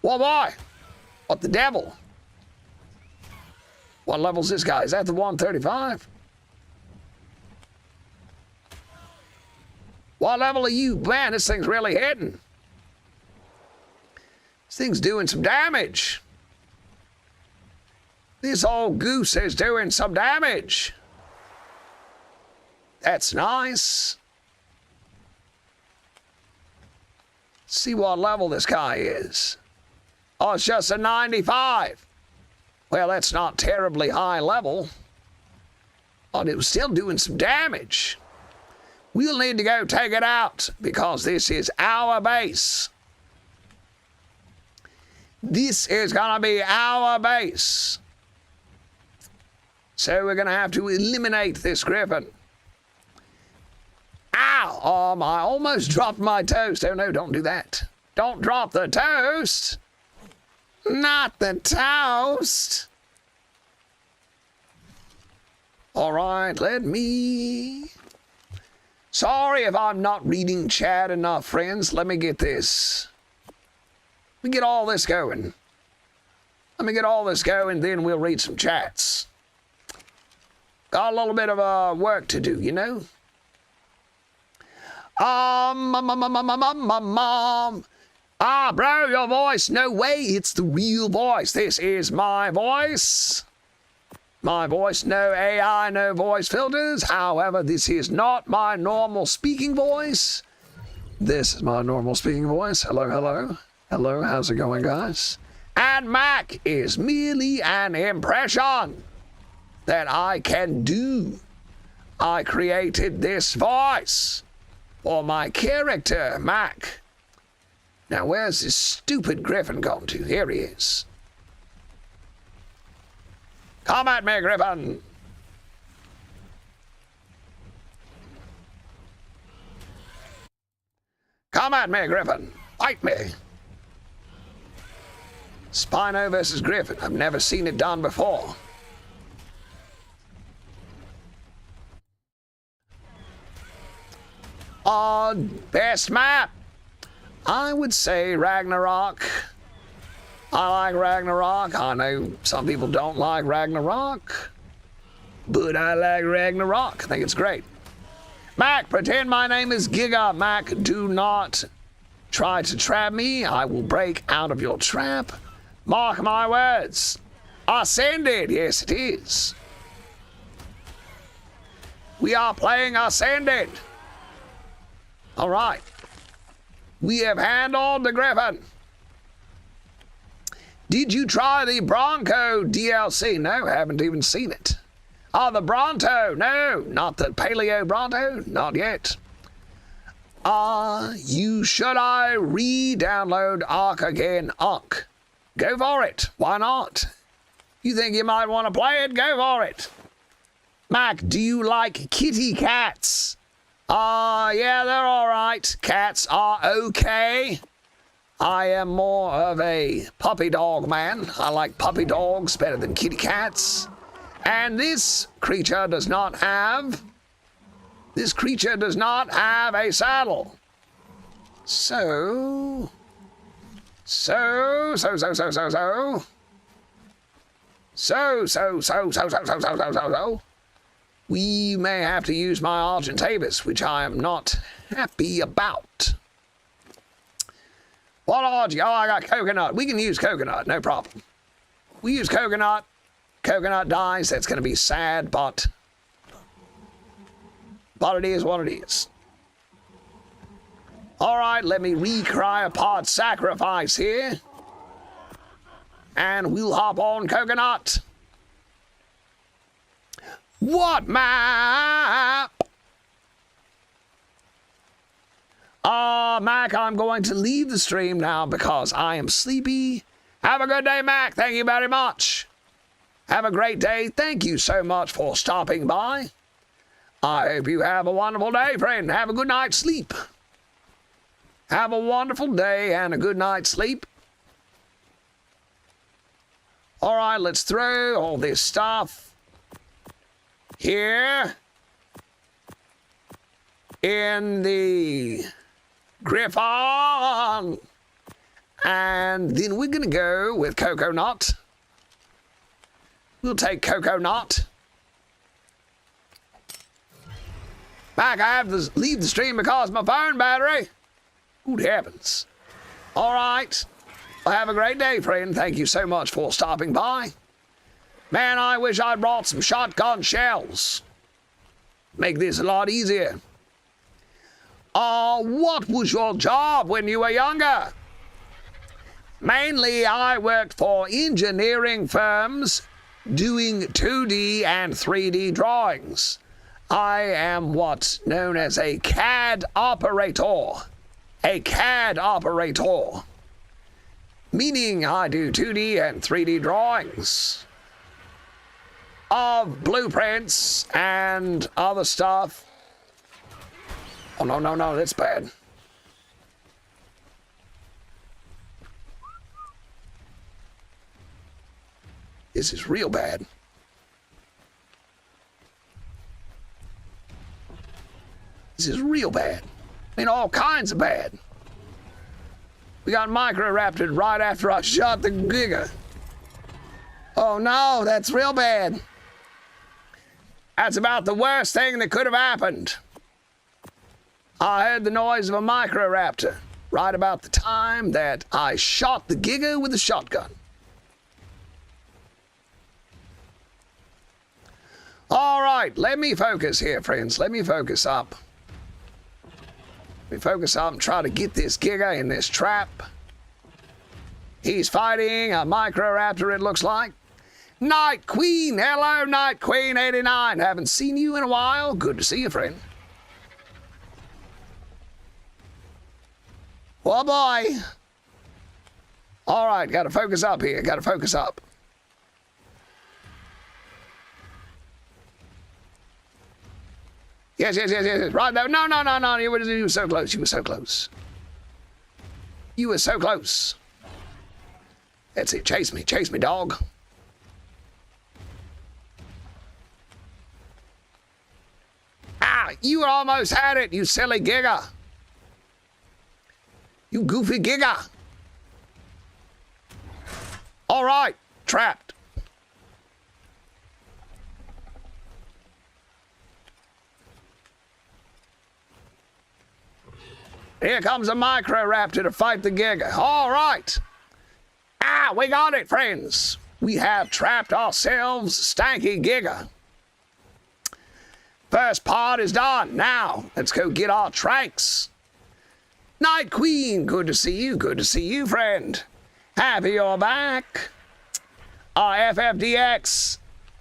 Well, boy, what the devil? What level's this guy? Is that the 135? What level are you? Man, this thing's really hitting. This thing's doing some damage. This old goose is doing some damage. That's nice. See what level this guy is. Oh, it's just a 95. Well, that's not terribly high level. But it was still doing some damage. We'll need to go take it out because this is our base. This is gonna be our base. So we're gonna have to eliminate this griffin. Ow! I almost dropped my toast. Oh no, don't do that. Don't drop the toast. Not the toast. All right, let me... Sorry if I'm not reading chat enough, friends. Let me get this. Let me get all this going. Let me get all this going, then we'll read some chats. Got a little bit of work to do, you know? Mom. Ah, bro, your voice. No way, it's the real voice. This is my voice. My voice, no AI, no voice filters. However, this is not my normal speaking voice. This is my normal speaking voice. Hello, hello. Hello, how's it going, guys? And Mac is merely an impression that I can do. I created this voice for my character, Mac. Now, where's this stupid griffin gone to? Here he is. Come at me, griffin. Come at me, griffin. Fight me. Spino versus griffin. I've never seen it done before. Best map. I would say Ragnarok. I like Ragnarok. I know some people don't like Ragnarok, but I like Ragnarok. I think it's great. Mac, pretend my name is Giga. Mac, do not try to trap me. I will break out of your trap. Mark my words. Ascended. Yes, it is. We are playing Ascended. All right. We have handled the griffin. Did you try the Bronco DLC? No, haven't even seen it. Oh, the Bronto. No, not the Paleo Bronto. Not yet. Should I re-download Ark again? Ark. Go for it. Why not? You think you might want to play it? Go for it. Mac, do you like kitty cats? Yeah, they're all right. Cats are okay. I am more of a puppy dog man. I like puppy dogs better than kitty cats. And this creature does not have a saddle. So we may have to use my Argentavis, which I am not happy about. What Argy? Oh, I got coconut. We can use coconut, no problem. We use coconut. Coconut dies. That's going to be sad, but it is what it is. All right, let me re-cryopod sacrifice here. And we'll hop on coconut. What map? Mac, I'm going to leave the stream now because I am sleepy. Have a good day, Mac. Thank you very much. Have a great day. Thank you so much for stopping by. I hope you have a wonderful day, friend. Have a good night's sleep. Have a wonderful day and a good night's sleep. All right, let's throw all this stuff here in the Griffon. And then we're going to go with Coconut. We'll take Coconut. Mac, I have to leave the stream because of my phone battery. Good heavens. All right. Well, have a great day, friend. Thank you so much for stopping by. Man, I wish I'd brought some shotgun shells. Make this a lot easier. What was your job when you were younger? Mainly, I worked for engineering firms doing 2D and 3D drawings. I am what's known as a CAD operator. A CAD operator. Meaning I do 2D and 3D drawings of blueprints and other stuff. Oh, no, that's bad. This is real bad. This is real bad. I mean, all kinds of bad. We got micro-raptored right after I shot the Giga. Oh no, that's real bad. That's about the worst thing that could have happened. I heard the noise of a micro-raptor right about the time that I shot the Giga with a shotgun. All right, let me focus here, friends. Let me focus up. Let me focus up and try to get this Giga in this trap. He's fighting a micro-raptor, it looks like. Night Queen, hello, Night Queen 89. Haven't seen you in a while. Good to see you, friend. Oh boy. All right, got to focus up here. Got to focus up. Yes. Right there. No. You were so close. You were so close. You were so close. That's it. Chase me, dog. Ah, you almost had it, you silly Giga. You goofy Giga. All right, trapped. Here comes a micro-raptor to fight the Giga. All right. Ah, we got it, friends. We have trapped ourselves stanky Giga. First part is done. Now, let's go get our tranks. Night Queen, good to see you. Good to see you, friend. Happy you're back. FFDX.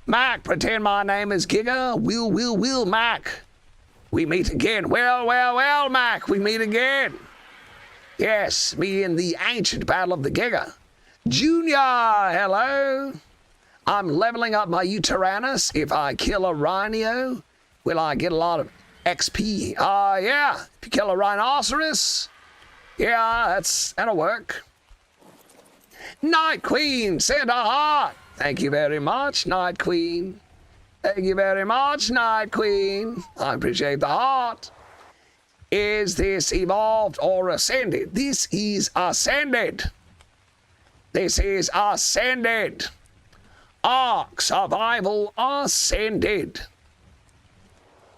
Mac, pretend my name is Giga. Will, Mac. We meet again. Well, Mac, we meet again. Yes, me in the ancient battle of the Giga. Junior, hello. I'm leveling up my Uranus. If I kill a rhino, will I get a lot of XP? Yeah. If you kill a rhinoceros, yeah, that'll work. Night Queen, send a heart. Thank you very much, Night Queen. Thank you very much, Night Queen. I appreciate the heart. Is this evolved or ascended? This is ascended. This is ascended. Ark Survival Ascended.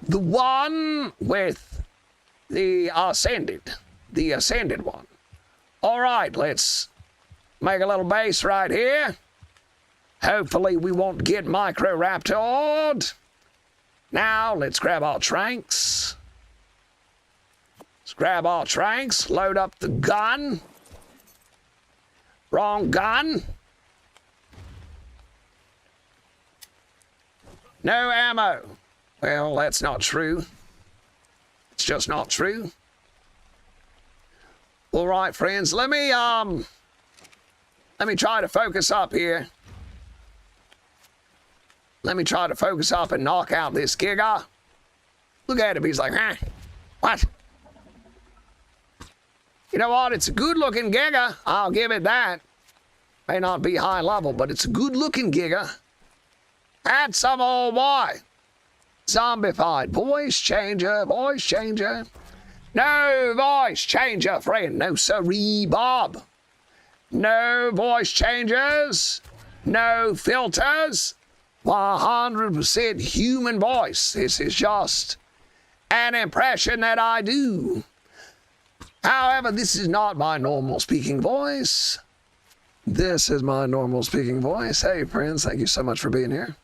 The one with the ascended one. All right, let's make a little base right here. Hopefully we won't get micro-raptored. Now, let's grab our tranks. Let's grab our tranks, load up the gun. Wrong gun. No ammo. Well, that's not true. It's just not true. All right, friends, let me try to focus up here. Let me try to focus up and knock out this Giga. Look at him, he's like, huh? What? You know what? It's a good-looking Giga. I'll give it that. May not be high level, but it's a good-looking Giga. And some old boy. Zombified. Voice changer. No voice changer, friend. No siree, Bob. No voice changers. No filters. 100% human voice. This is just an impression that I do. However, this is not my normal speaking voice. This is my normal speaking voice. Hey, friends, thank you so much for being here.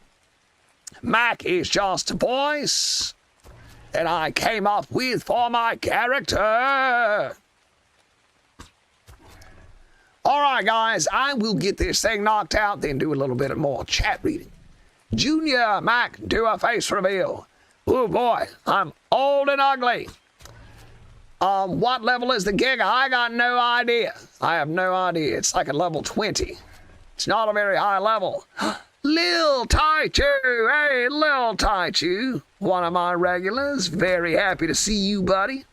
Mac is just a voice that I came up with for my character. All right, guys, I will get this thing knocked out, then do a little bit more chat reading. Junior, Mac, do a face reveal. Oh, boy, I'm old and ugly. What level is the Giga? I got no idea. I have no idea. It's like a level 20. It's not a very high level. Lil Taichu, hey, Lil Taichu, one of my regulars. Very happy to see you, buddy.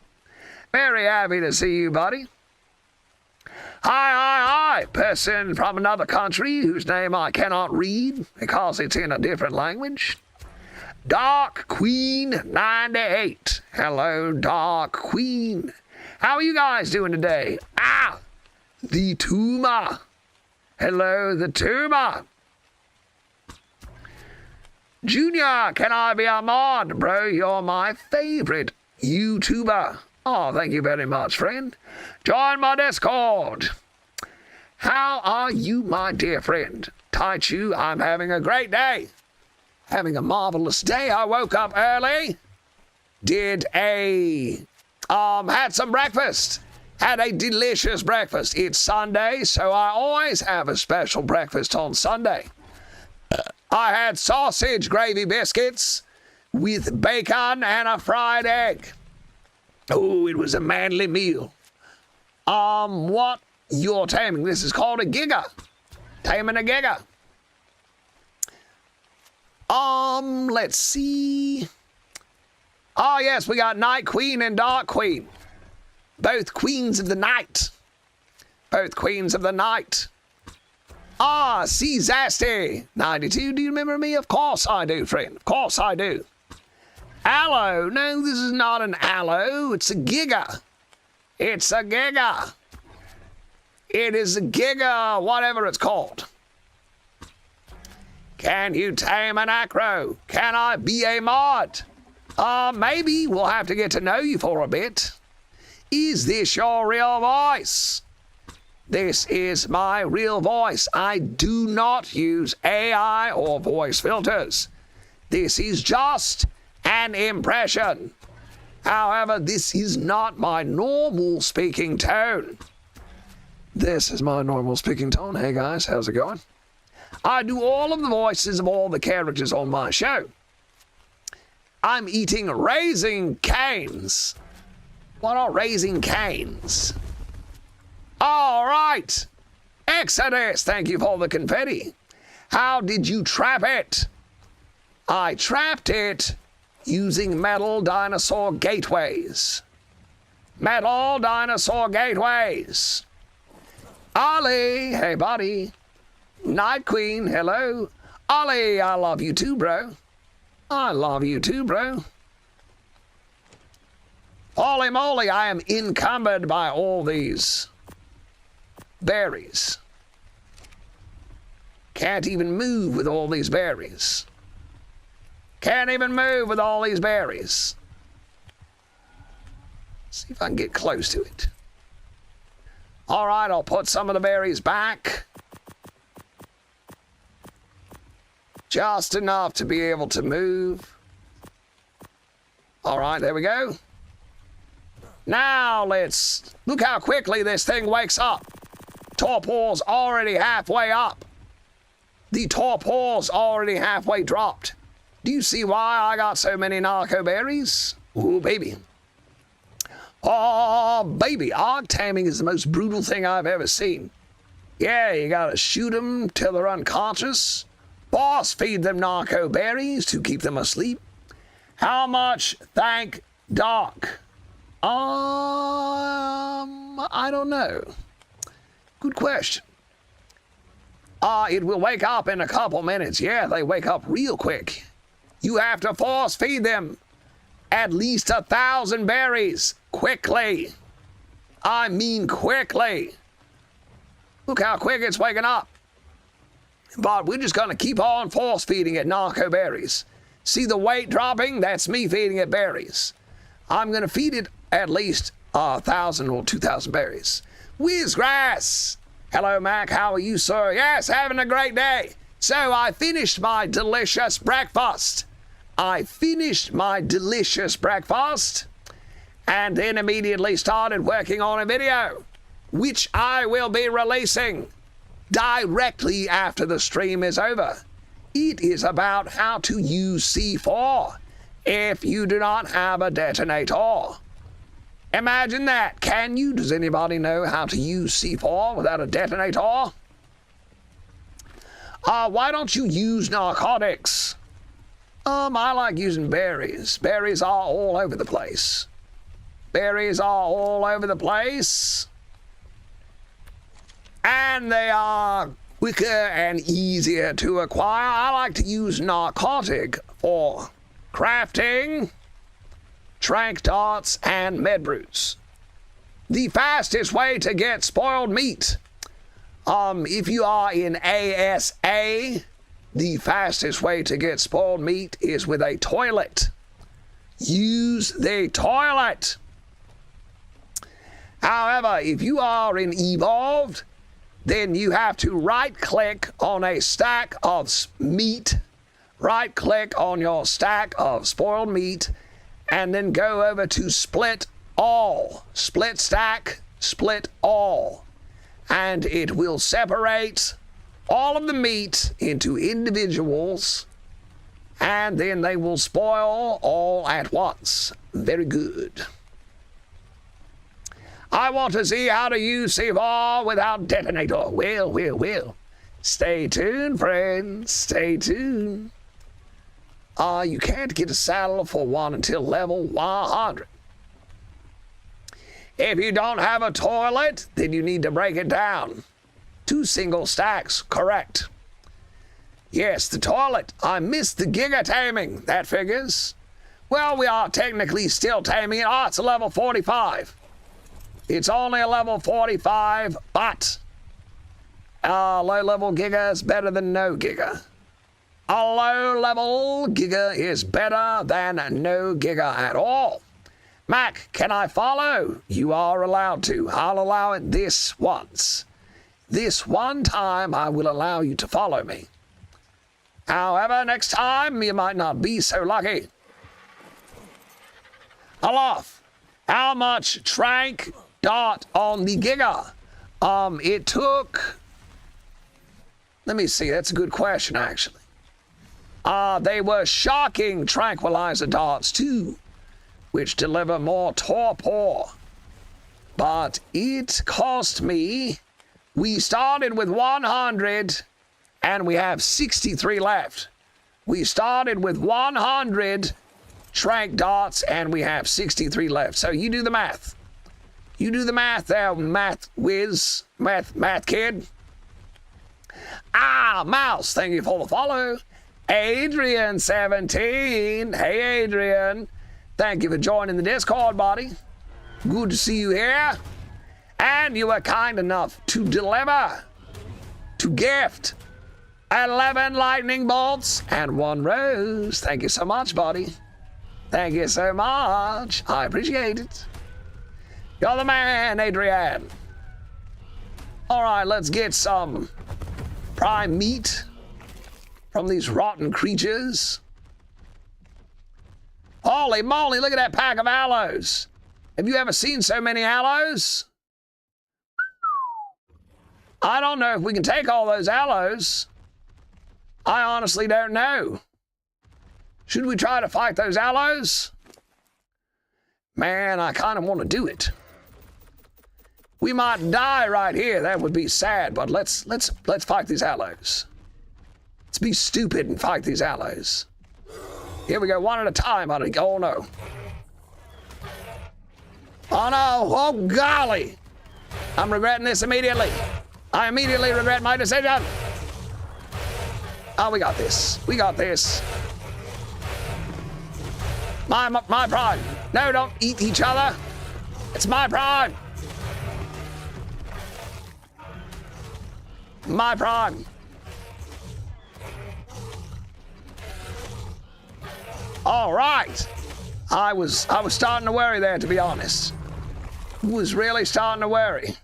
Very happy to see you, buddy. Hi, person from another country whose name I cannot read because it's in a different language. Dark Queen 98. Hello, Dark Queen. How are you guys doing today? Ah, the Tuma. Hello, the Tuma. Junior, can I be a mod? Bro, you're my favorite YouTuber. Oh, thank you very much, friend. Join my Discord. How are you, my dear friend? Taichu, I'm having a great day. Having a marvelous day. I woke up early. Had some breakfast. Had a delicious breakfast. It's Sunday, so I always have a special breakfast on Sunday. I had sausage gravy biscuits with bacon and a fried egg. Oh, it was a manly meal. What you're taming? This is called a Giga. Taming a Giga. Let's see. Oh, yes, we got Night Queen and Dark Queen. Both queens of the night. Both queens of the night. Ah, see Zasty. 92, do you remember me? Of course I do, friend. Of course I do. Aloe. No, this is not an aloe. It's a Giga. It's a Giga. It is a Giga, whatever it's called. Can you tame an acro? Can I be a mod? Maybe we'll have to get to know you for a bit. Is this your real voice? This is my real voice. I do not use AI or voice filters. This is just an impression. However, this is not my normal speaking tone. This is my normal speaking tone. Hey guys, how's it going? I do all of the voices of all the characters on my show. I'm eating Raising Canes. What are Raising Canes? All right. Exodus, thank you for the confetti. How did you trap it? I trapped it using metal dinosaur gateways. Metal dinosaur gateways. Ollie, hey buddy. Night Queen, hello. Ollie, I love you too, bro. I love you too, bro. Holy moly, I am encumbered by all these berries. Can't even move with all these berries. Can't even move with all these berries. See if I can get close to it. All right, I'll put some of the berries back. Just enough to be able to move. All right, there we go. Now let's look how quickly this thing wakes up. Torpor's already halfway up. The torpor's already halfway dropped. Do you see why I got so many narco berries? Ooh, baby. Oh, baby, og taming is the most brutal thing I've ever seen. Yeah, you gotta shoot them till they're unconscious. Boss, feed them narco berries to keep them asleep. How much? Thank Doc. I don't know. Good question. It will wake up in a couple minutes. Yeah, they wake up real quick. You have to force feed them at least 1,000 berries quickly. I mean quickly. Look how quick it's waking up. But we're just going to keep on force feeding it narco berries. See the weight dropping? That's me feeding it berries. I'm going to feed it at least 1,000 or 2,000 berries. Whizgrass! Hello, Mac. How are you, sir? Yes, having a great day. So I finished my delicious breakfast. And then immediately started working on a video, which I will be releasing directly after the stream is over. It is about how to use C4 if you do not have a detonator. Imagine that. Can you? Does anybody know how to use C4 without a detonator? Why don't you use narcotics? I like using berries. Berries are all over the place. Berries are all over the place. And they are quicker and easier to acquire. I like to use narcotic for crafting, trank darts, and med brews. The fastest way to get spoiled meat. If you are in ASA, the fastest way to get spoiled meat is with a toilet. Use the toilet. However, if you are in Evolved, then you have to right-click on a stack of meat, right-click on your stack of spoiled meat, and then go over to split all. Split stack, split all. And it will separate all of the meat into individuals, and then they will spoil all at once. Very good. I want to see how to use C4 without detonator. Well. Stay tuned, friends. Stay tuned. You can't get a saddle for one until level 100. If you don't have a toilet, then you need to break it down. 2 single stacks, correct. Yes, the toilet. I missed the Giga taming. That figures. Well, we are technically still taming it. Oh, it's a level 45. It's only a level 45, but low-level Giga is better than no Giga. A low-level Giga is better than no Giga at all. Mac, can I follow? You are allowed to. I'll allow it this once. This one time, I will allow you to follow me. However, next time, you might not be so lucky. Alof, how much trank dart on the Giga? It took... Let me see, that's a good question, actually. They were shocking tranquilizer darts, too, which deliver more torpor. But it cost me... We started with 100, and we have 63 left. We started with 100 trank darts, and we have 63 left. So you do the math. You do the math there, math whiz, math kid. Mouse, thank you for the follow. Adrian17, hey Adrian. Thank you for joining the Discord, buddy. Good to see you here. And you were kind enough to deliver, to gift 11 lightning bolts and 1 rose. Thank you so much, buddy. Thank you so much. I appreciate it. You're the man, Adrian. All right, let's get some prime meat from these rotten creatures. Holy moly, look at that pack of aloes. Have you ever seen so many aloes? I don't know if we can take all those aloes. I honestly don't know. Should we try to fight those aloes? Man, I kind of want to do it. We might die right here. That would be sad, but let's fight these aloes. Let's be stupid and fight these aloes. Here we go, one at a time, buddy. Oh no. Oh no, oh golly. I'm regretting this immediately. I immediately regret my decision. Oh, we got this. We got this. My pride. No, don't eat each other. It's my pride. My pride. All right. I was starting to worry there, to be honest. I was really starting to worry.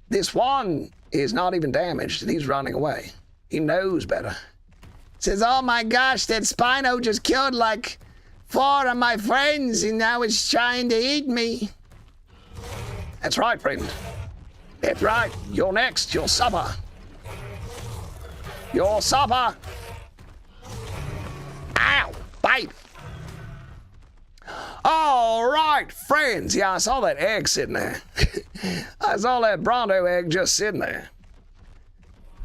This one is not even damaged, and he's running away. He knows better. Says, oh my gosh, that Spino just killed like 4 of my friends, and now it's trying to eat me. That's right, friend. That's right. You're next. You'll suffer. You'll suffer. Ow! Bite! All right, friends. Yeah, I saw that egg sitting there. I saw that Bronto egg just sitting there.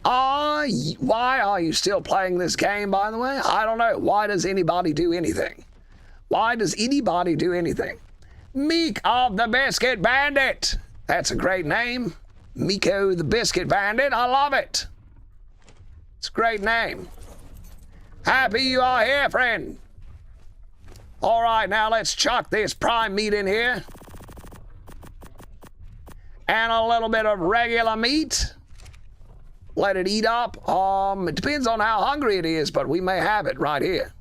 Why are you still playing this game, by the way? I don't know. Why does anybody do anything? Why does anybody do anything? Meek of the Biscuit Bandit. That's a great name. Miko the Biscuit Bandit. I love it. It's a great name. Happy you are here, friend. All right, now let's chuck this prime meat in here. And a little bit of regular meat. Let it eat up. It depends on how hungry it is, but we may have it right here.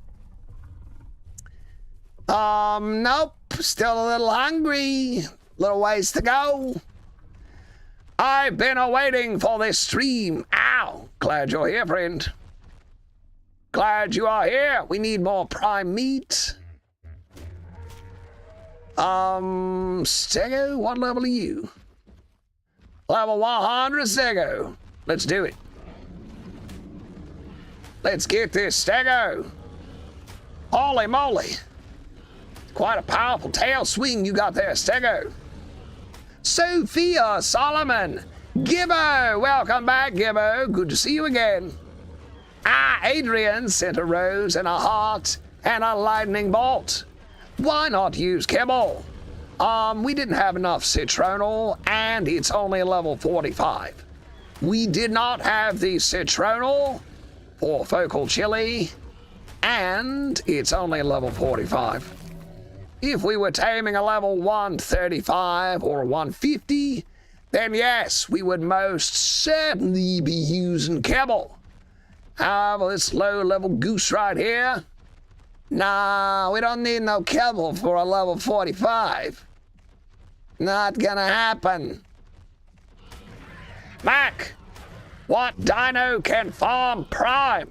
Nope. Still a little hungry. Little ways to go. I've been awaiting for this stream. Ow. Glad you're here, friend. Glad you are here. We need more prime meat. Stego, what level are you? Level 100, Stego. Let's do it. Let's get this Stego. Holy moly. Quite a powerful tail swing you got there, Stego. Sophia Solomon. Gibbo. Welcome back, Gibbo. Good to see you again. Adrian sent a rose and a heart and a lightning bolt. Why not use kibble? We didn't have enough citronal, and it's only level 45. We did not have the citronal for focal chili, and it's only level 45. If we were taming a level 135 or 150, then yes, we would most certainly be using kibble. However, this low-level goose right here, nah, we don't need no kibble for a level 45. Not gonna happen. Mac, what dino can farm prime?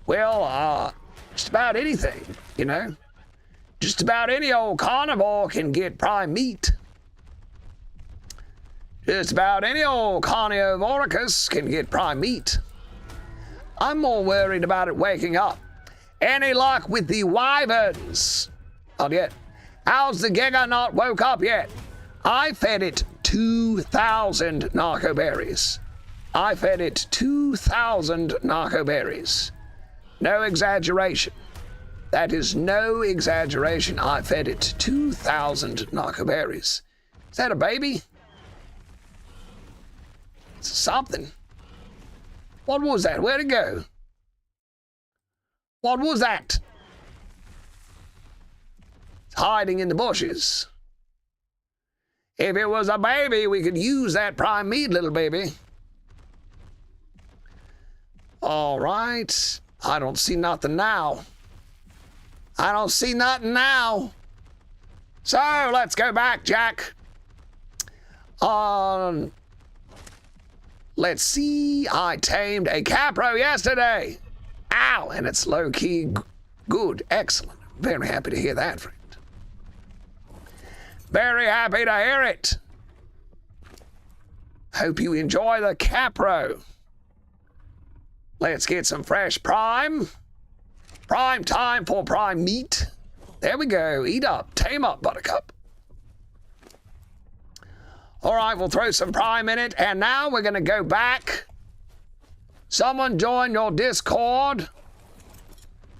Well, just about anything, you know? Just about any old carnivore can get prime meat. Just about any old Carniovoricus can get prime meat. I'm more worried about it waking up. Any luck with the wyverns? Not yet. How's the Giga not woke up yet? I fed it 2,000 narco berries. I fed it 2,000 narco berries. No exaggeration. That is no exaggeration. I fed it 2,000 narco berries. Is that a baby? It's something. What was that? Where'd it go? What was that? It's hiding in the bushes. If it was a baby, we could use that prime meat, little baby. All right. I don't see nothing now. I don't see nothing now. So let's go back, Jack. Let's see. I tamed a capro yesterday. Ow, and it's low-key good. Excellent. Very happy to hear that, friend. Very happy to hear it. Hope you enjoy the capro. Let's get some fresh prime. Prime time for prime meat. There we go. Eat up. Tame up, Buttercup. All right, we'll throw some prime in it. And now we're going to go back. Someone join your Discord.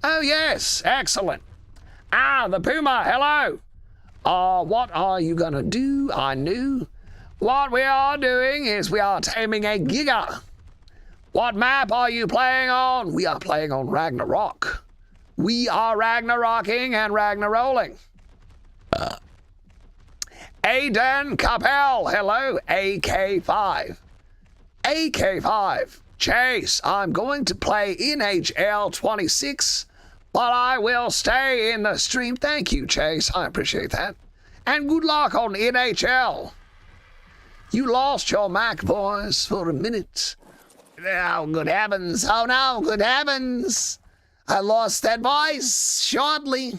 Oh, yes. Excellent. The Puma. Hello. What are you going to do? I knew. What we are doing is we are taming a Giga. What map are you playing on? We are playing on Ragnarok. We are Ragnarocking and Ragnarolling. Aiden Capel, hello, AK5. AK5, Chase, I'm going to play NHL 26, but I will stay in the stream. Thank you, Chase, I appreciate that. And good luck on NHL. You lost your Mac voice for a minute. Oh, good heavens. Oh, no, good heavens. I lost that voice shortly.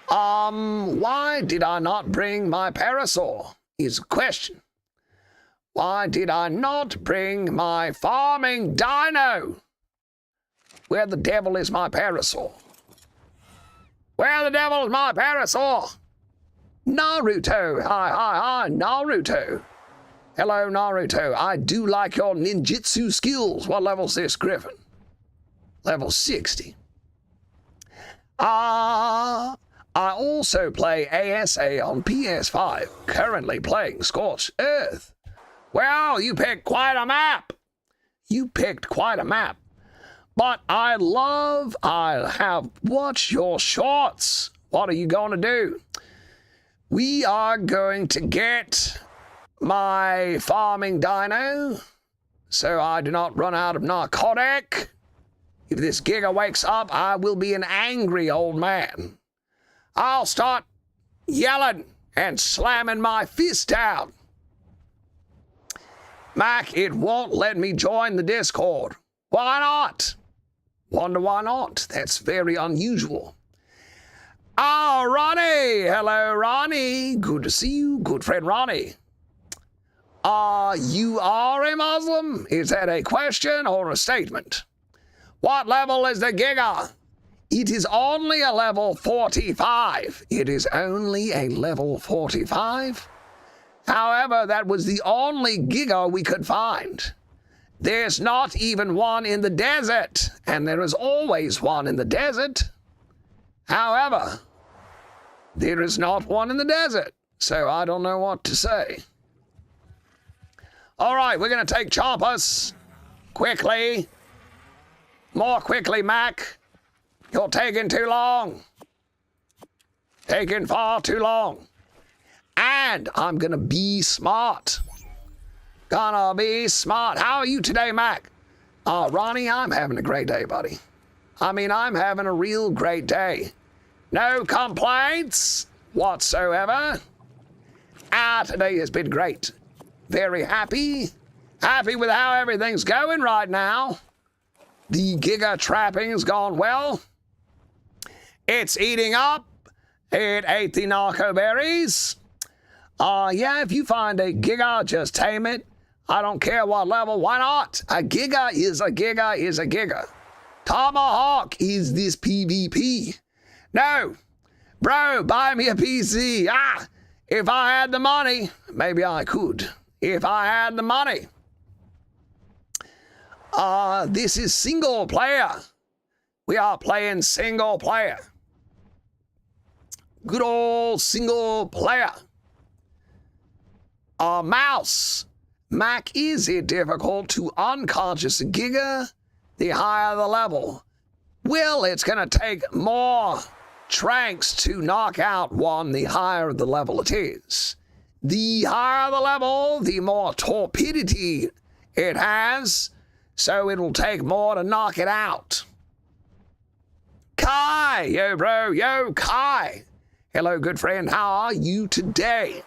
Why did I not bring my parasol? Is a question. Why did I not bring my farming dino? Where the devil is my parasol? Where the devil is my parasol? Naruto. Hi, Naruto. Hello, Naruto. I do like your ninjutsu skills. What level's this, Griffin? Level 60. I also play ASA on PS5. Currently playing Scorched Earth. Well, you picked quite a map. You picked quite a map. But I have watched your shorts. What are you going to do? We are going to get my farming dino so I do not run out of narcotic. If this Giga wakes up, I will be an angry old man. I'll start yelling and slamming my fist down. Mac, it won't let me join the Discord. Why not? Wonder why not? That's very unusual. Oh, Ronnie! Hello, Ronnie. Good to see you, good friend Ronnie. You are a Muslim? Is that a question or a statement? What level is the Giga? It is only a level 45. It is only a level 45. However, that was the only Giga we could find. There's not even one in the desert, and there is always one in the desert. However, there is not one in the desert, so I don't know what to say. All right, we're going to take choppers. Quickly. More quickly, Mac. You're taking too long. Taking far too long. And I'm gonna be smart. Gonna be smart. How are you today, Mac? Ronnie, I'm having a great day, buddy. I mean, I'm having a real great day. No complaints whatsoever. Today has been great. Very happy. Happy with how everything's going right now. The Giga trapping has gone well. It's eating up. It ate the narco berries. Yeah, if you find a Giga, just tame it. I don't care what level. Why not? A Giga is a Giga is a Giga. Tomahawk is this PvP. No. Bro, buy me a PC. If I had the money, maybe I could. If I had the money. This is single player. We are playing single player. Good old single player. Mouse. Mac, is it difficult to unconscious a Giga the higher the level? Well, it's going to take more tranks to knock out one the higher the level it is. The higher the level, the more torpidity it has, so it'll take more to knock it out. Kai! Yo, bro. Yo, Kai. Hello, good friend. How are you today?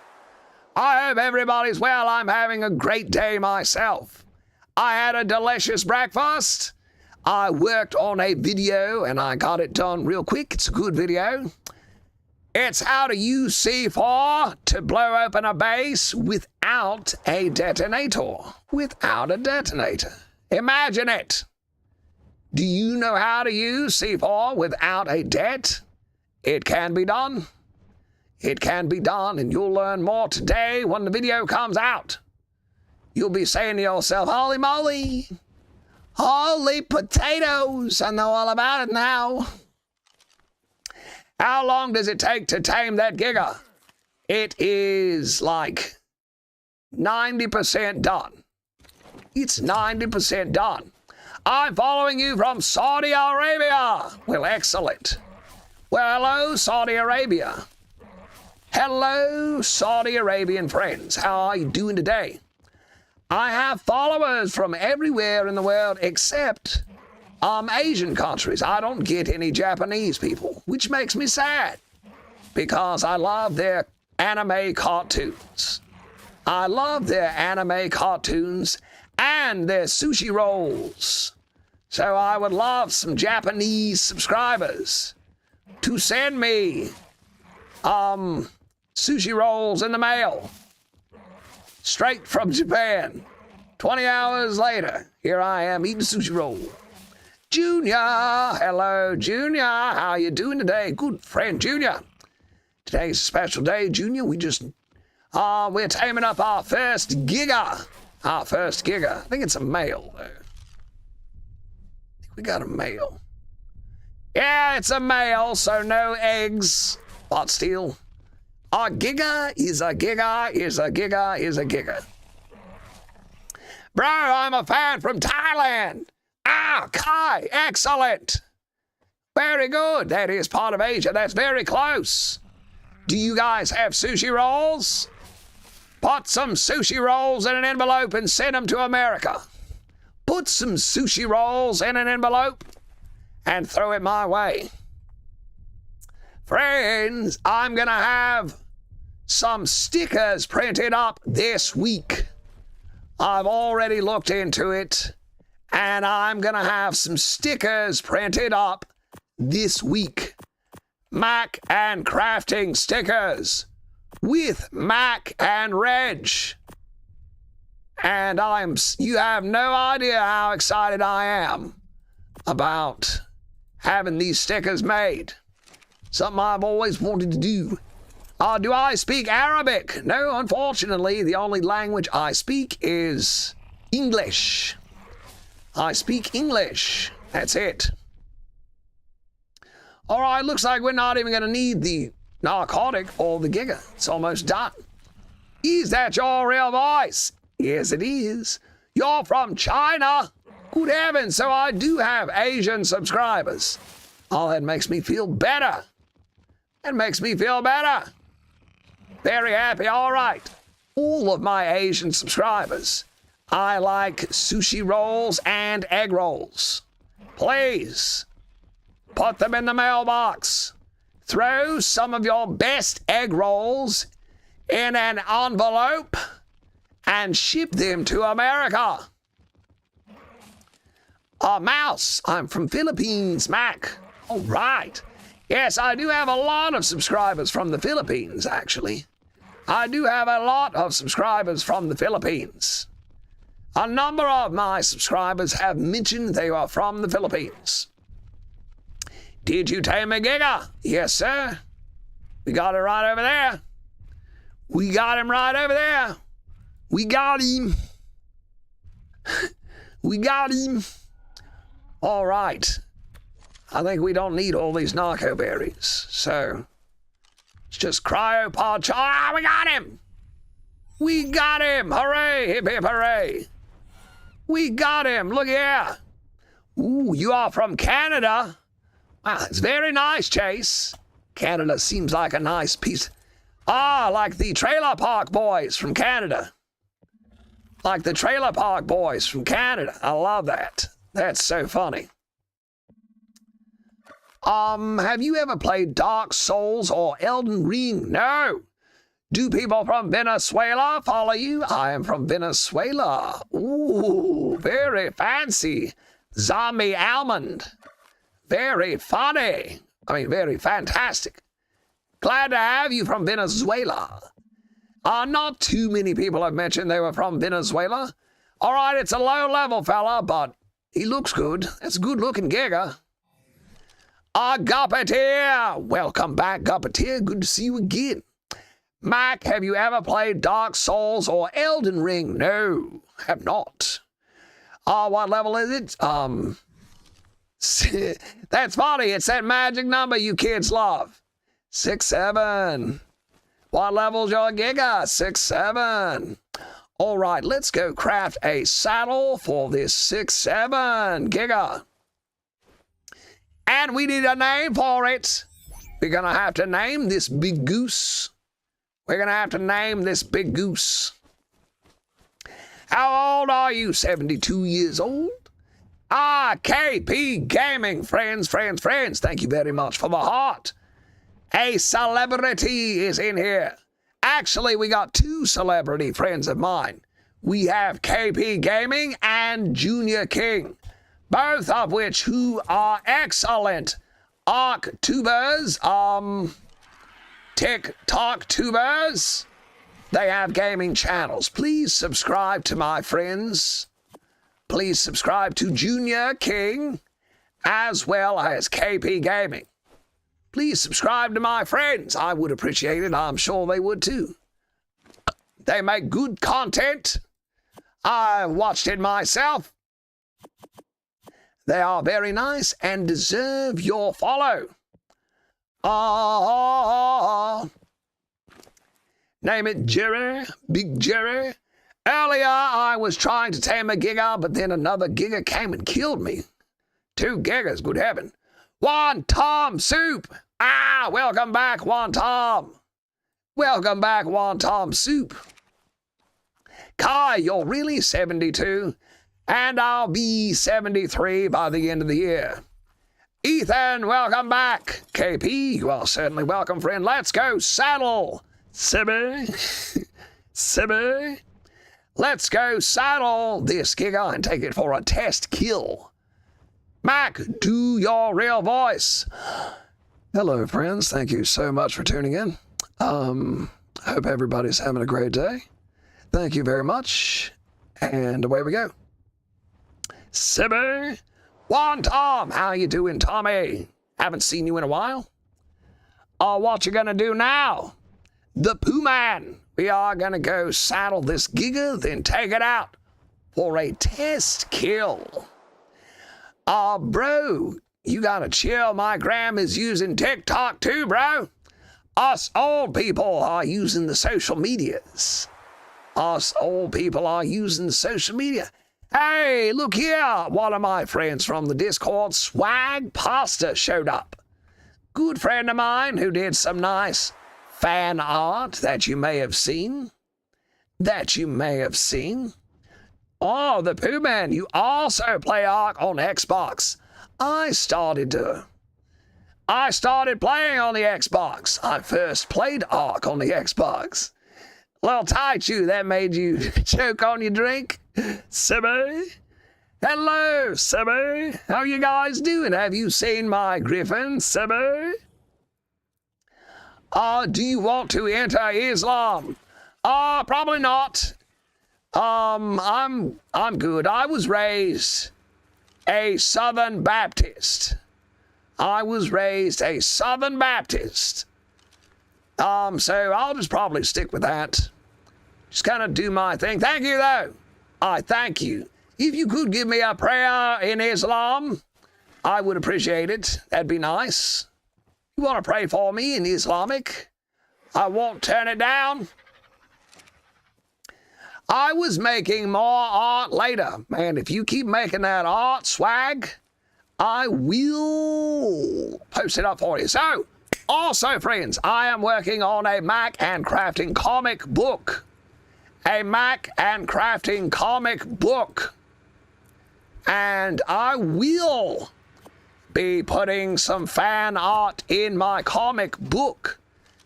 I hope everybody's well. I'm having a great day myself. I had a delicious breakfast. I worked on a video and I got it done real quick. It's a good video. It's how to use C4 to blow open a base without a detonator. Without a detonator. Imagine it. Do you know how to use C4 without a det? It can be done. It can be done, and you'll learn more today when the video comes out. You'll be saying to yourself, holy moly, holy potatoes, I know all about it now. How long does it take to tame that Giga? It is like 90% done. It's 90% done. I'm following you from Saudi Arabia. Well, excellent. Well, hello, Saudi Arabia. Hello, Saudi Arabian friends. How are you doing today? I have followers from everywhere in the world except Asian countries. I don't get any Japanese people, which makes me sad. because I love their anime cartoons. I love their anime cartoons and their sushi rolls. So I would love some Japanese subscribers to send me sushi rolls in the mail straight from Japan. 20 hours later, here I am eating sushi roll. Junior, hello, Junior. How you doing today? Good friend, Junior. Today's a special day, Junior. We're taming up our first Giga. Our first Giga. I think it's a male, though. I think we got a male. Yeah, it's a male, so no eggs. But still, a Giga is a Giga is a Giga is a Giga. Bro, I'm a fan from Thailand. Ah, Kai, excellent. Very good. That is part of Asia. That's very close. Do you guys have sushi rolls? Put some sushi rolls in an envelope and send them to America. Put some sushi rolls in an envelope and throw it my way. Friends, I'm going to have some stickers printed up this week. I've already looked into it, and I'm going to have some stickers printed up this week. Mac and crafting stickers with Mac and Reg. And you have no idea how excited I am about having these stickers made. Something I've always wanted to do. Do I speak Arabic? No, unfortunately, the only language I speak is English. I speak English. That's it. All right, looks like we're not even going to need the narcotic or the Giga. It's almost done. Is that your real voice? Yes, it is. You're from China? Good heavens, so I do have Asian subscribers. Oh, that makes me feel better. That makes me feel better. Very happy. All right. All of my Asian subscribers, I like sushi rolls and egg rolls. Please, put them in the mailbox. Throw some of your best egg rolls in an envelope and ship them to America. Mouse, I'm from Philippines, Mac. All right. Yes, I do have a lot of subscribers from the Philippines, actually. I do have a lot of subscribers from the Philippines. A number of my subscribers have mentioned they are from the Philippines. Did you tame a Giga? Yes, sir. We got it right over there. We got him right over there. We got him. We got him. All right. I think we don't need all these narco berries. So it's just cryopod. Ah, we got him. We got him. Hooray. Hip, hip, hooray. We got him. Look here. Ooh, you are from Canada. Wow, it's very nice, Chase. Canada seems like a nice piece. Like the Trailer Park Boys from Canada. Like the Trailer Park Boys from Canada. I love that. That's so funny. Have you ever played Dark Souls or Elden Ring? No. Do people from Venezuela follow you? I am from Venezuela. Ooh, very fancy. Zombie almond. Very funny. I mean, very fantastic. Glad to have you from Venezuela. Not too many people have mentioned they were from Venezuela. All right, it's a low-level fella, but he looks good. That's a good-looking Giga. Guppeteer! Welcome back, Guppeteer. Good to see you again. Mac, have you ever played Dark Souls or Elden Ring? No, have not. What level is it? That's funny. It's that magic number you kids love. 6-7. What level's your Giga? 6-7. All right, let's go craft a saddle for this 6-7 Giga. And we need a name for it. We're going to have to name this big goose. We're going to have to name this big goose. How old are you? 72 years old? KP Gaming. Friends. Thank you very much for the heart. A celebrity is in here. Actually, we got two celebrity friends of mine. We have KP Gaming and Junior King, both of which who are excellent ArcTubers, TikTok tubers. They have gaming channels. Please subscribe to my friends. Please subscribe to Junior King as well as KP Gaming. Please subscribe to my friends. I would appreciate it. I'm sure they would too. They make good content. I watched it myself. They are very nice and deserve your follow. Name it Jerry, Big Jerry. Earlier, I was trying to tame a Giga, but then another Giga came and killed me. 2 Gigas, good heaven. One Tom Soup. Welcome back, One Tom. Welcome back, One Tom Soup. Kai, you're really 72, and I'll be 73 by the end of the year. Ethan, welcome back. KP, you are certainly welcome, friend. Let's go saddle. Sibby. Sibby. Let's go saddle this Giga and take it for a test kill. Mac, do your real voice. Hello, friends. Thank you so much for tuning in. Hope everybody's having a great day. Thank you very much. And away we go. Sibby. One Tom, how you doing, Tommy? Haven't seen you in a while. What you gonna do now? The Pooh Man. We are gonna go saddle this Giga, then take it out for a test kill. Bro, you gotta chill. My gram is using TikTok too, bro. Us old people are using the social medias. Us old people are using the social media. Hey, look here. One of my friends from the Discord, Swag Pasta, showed up. Good friend of mine who did some nice fan art that you may have seen. Oh, the Pooh Man, you also play Ark on Xbox. I started playing on the Xbox. I first played Ark on the Xbox. Little Taichu, that made you choke on your drink? Sibby? Hello, Sibby. How you guys doing? Have you seen my griffin, Sibby? Do you want to enter Islam? Probably not. I'm good. I was raised a Southern Baptist. So I'll just probably stick with that. Just kind of do my thing. Thank you, though. I thank you. If you could give me a prayer in Islam, I would appreciate it. That'd be nice. You want to pray for me in Islamic? I won't turn it down. I was making more art later. Man, if you keep making that art, Swag, I will post it up for you. So, also, friends, I am working on a Mac and crafting comic book. And I will be putting some fan art in my comic book.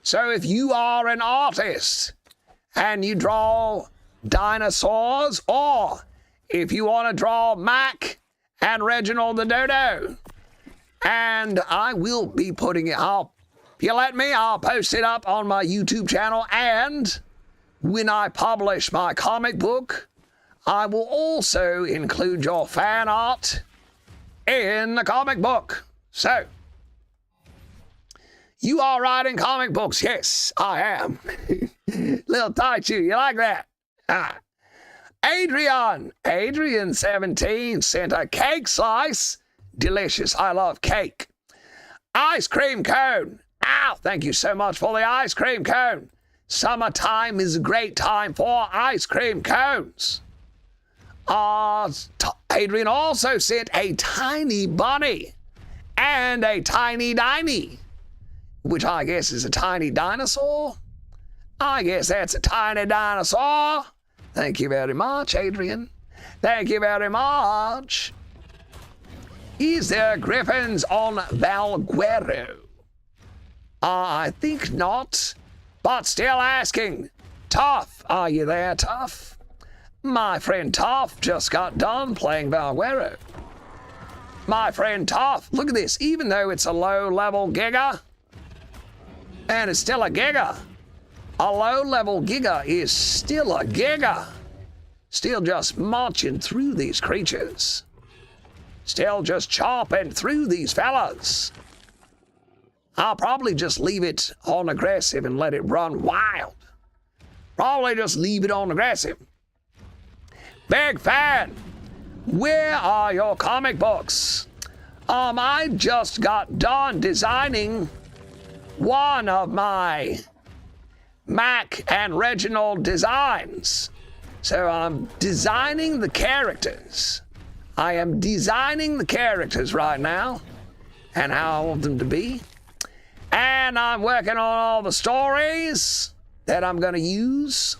So if you are an artist and you draw dinosaurs, or if you want to draw Mac and Reginald the Dodo, and I will be putting it up. If you let me, I'll post it up on my YouTube channel, and when I publish my comic book, I will also include your fan art in the comic book. So, you are writing comic books? Yes, I am. Little Taichu, you like that? Adrian17 sent a cake slice. Delicious. I love cake. Ice cream cone. Ow, thank you so much for the ice cream cone. Summertime is a great time for ice cream cones. Adrian also sent a tiny bunny and a tiny diny, which I guess is a tiny dinosaur. I guess that's a tiny dinosaur. Thank you very much, Adrian. Thank you very much. Is there griffins on Valguero? I think not, but still asking. Tough, are you there, Tough? My friend Tough just got done playing Valguero. My friend Tough, look at this, even though it's a low-level Giga, and it's still a Giga, a low-level Giga is still a Giga. Still just marching through these creatures. Still just chopping through these fellas. I'll probably just leave it on aggressive and let it run wild. Probably just leave it on aggressive. Big fan, where are your comic books? I just got done designing one of my Mac and Reginald designs. So I'm designing the characters. I am designing the characters right now and how I want them to be. And I'm working on all the stories that I'm going to use.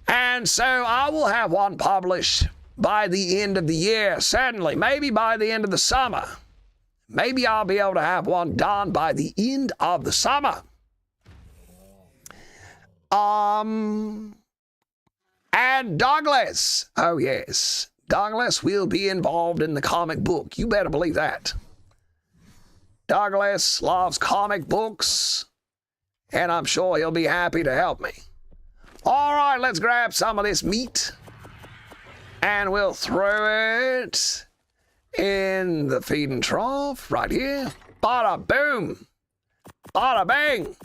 And so I will have one published by the end of the year, certainly. Maybe by the end of the summer. Maybe I'll be able to have one done by the end of the summer. And Douglas. Oh, yes. Douglas will be involved in the comic book. You better believe that. Douglas loves comic books, and I'm sure he'll be happy to help me. All right, let's grab some of this meat, and we'll throw it in the feeding trough right here. Bada boom. Bada bang.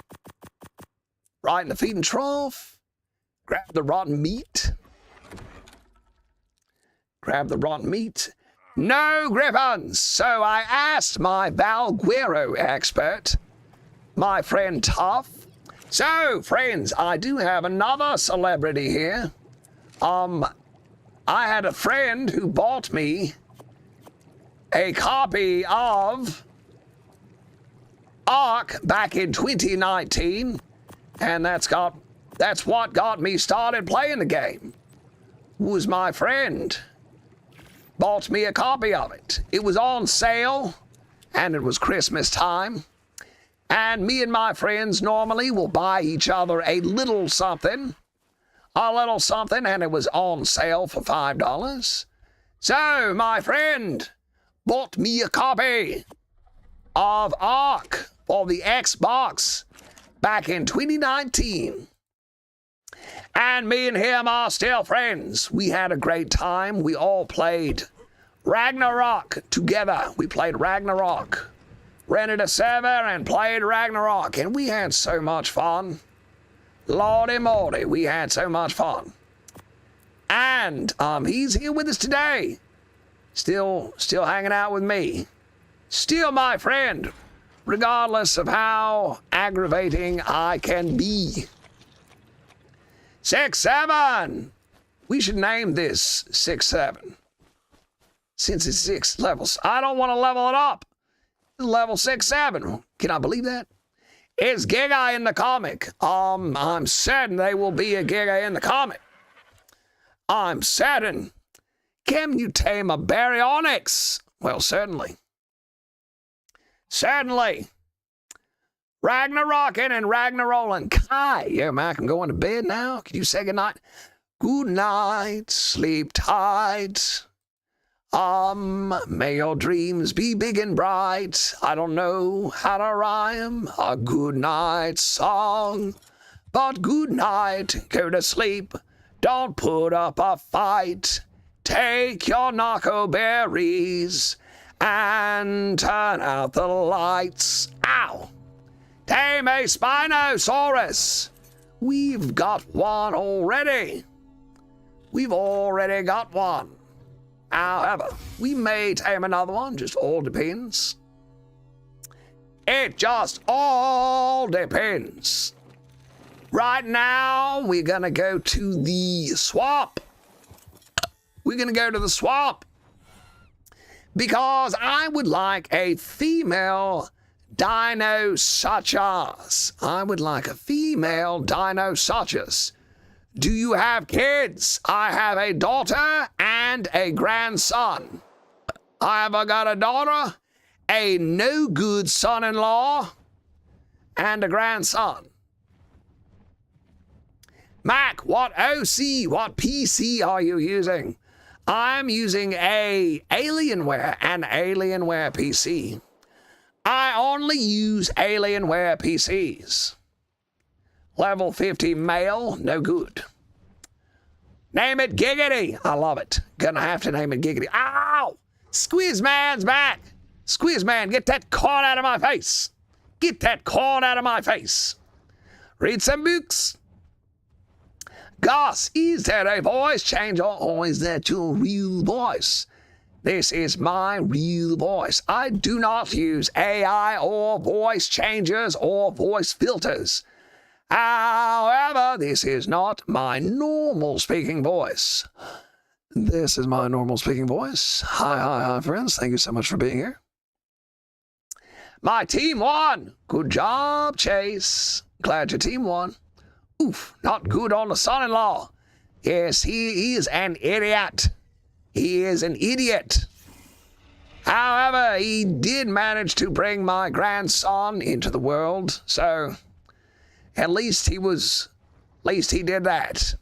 Right in the feeding trough. Grab the rotten meat. Grab the rotten meat. No griffins! So I asked my Valguero expert, my friend Tough. So, friends, I do have another celebrity here. I had a friend who bought me a copy of Ark back in 2019, and that's what got me started playing the game. Was my friend. Bought me a copy of it. It was on sale, and it was Christmas time. And me and my friends normally will buy each other a little something, and it was on sale for $5. So my friend bought me a copy of Ark for the Xbox back in 2019. And me and him are still friends. We had a great time. We all played Ragnarok together. We played Ragnarok. Rented a server and played Ragnarok. And we had so much fun. Lordy morty, we had so much fun. And he's here with us today. Still hanging out with me. Still my friend, regardless of how aggravating I can be. 6-7. We should name this 6-7. Since it's 6 levels. I don't want to level it up. Level 6-7. Can I believe that? Is Giga in the comic? I'm certain they will be a Giga in the comic. I'm certain. Can you tame a Baryonyx? Well, certainly. Certainly. Ragnarocking and Ragnarolling. Kai, yeah, Mac, I'm going to bed now. Can you say goodnight? Good night, sleep tight. May your dreams be big and bright. I don't know how to rhyme a good night song, but good night, go to sleep. Don't put up a fight. Take your narco berries and turn out the lights. Ow! Tame a Spinosaurus. We've got one already. We've already got one. However, we may tame another one, just all depends. It just all depends. Right now, we're gonna go to the swamp. We're gonna go to the swamp because I would like a female Dinosuchus. I would like a female Dinosuchus. Do you have kids? I have a daughter and a grandson. I have got a daughter, a no-good son-in-law, and a grandson. Mac, what OC, what PC are you using? I'm using an Alienware PC. I only use Alienware PCs. Level 50 male, no good. Name it Giggity. I love it. Gonna have to name it Giggity. Ow! Squizman's back. Squizman, get that corn out of my face. Get that corn out of my face. Read some books. Goss, is that a voice change or is that your real voice? This is my real voice. I do not use AI or voice changers or voice filters. However, this is not my normal speaking voice. This is my normal speaking voice. Hi, friends. Thank you so much for being here. My team won. Good job, Chase. Glad your team won. Oof, not good on the son-in-law. Yes, he is an idiot. He is an idiot. However, he did manage to bring my grandson into the world, so at least he did that.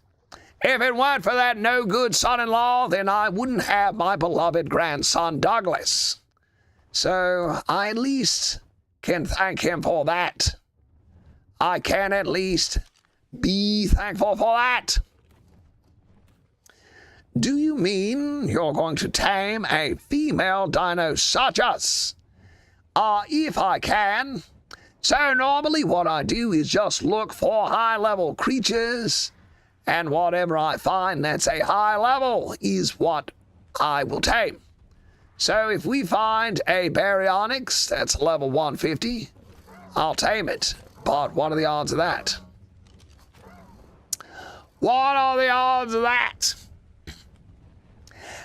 If it weren't for that no-good son-in-law, then I wouldn't have my beloved grandson, Douglas. So I at least can thank him for that. I can at least be thankful for that. Do you mean you're going to tame a female dino such as? If I can. So normally what I do is just look for high-level creatures, and whatever I find that's a high level is what I will tame. So if we find a Baryonyx that's level 150, I'll tame it. But what are the odds of that? What are the odds of that?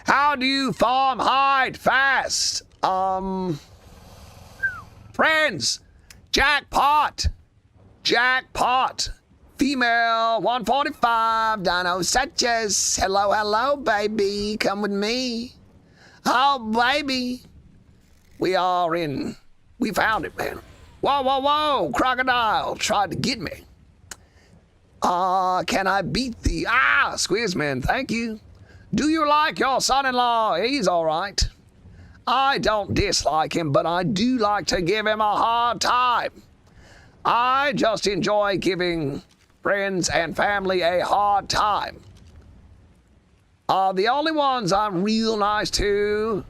How do you farm hide fast? Friends, jackpot. Female 145, dino such as. Hello, baby, come with me. Oh, baby. We found it, man. Whoa, crocodile tried to get me. Can I beat the, Squizman, thank you. Do you like your son-in-law? He's all right. I don't dislike him, but I do like to give him a hard time. I just enjoy giving friends and family a hard time. The only ones I'm real nice to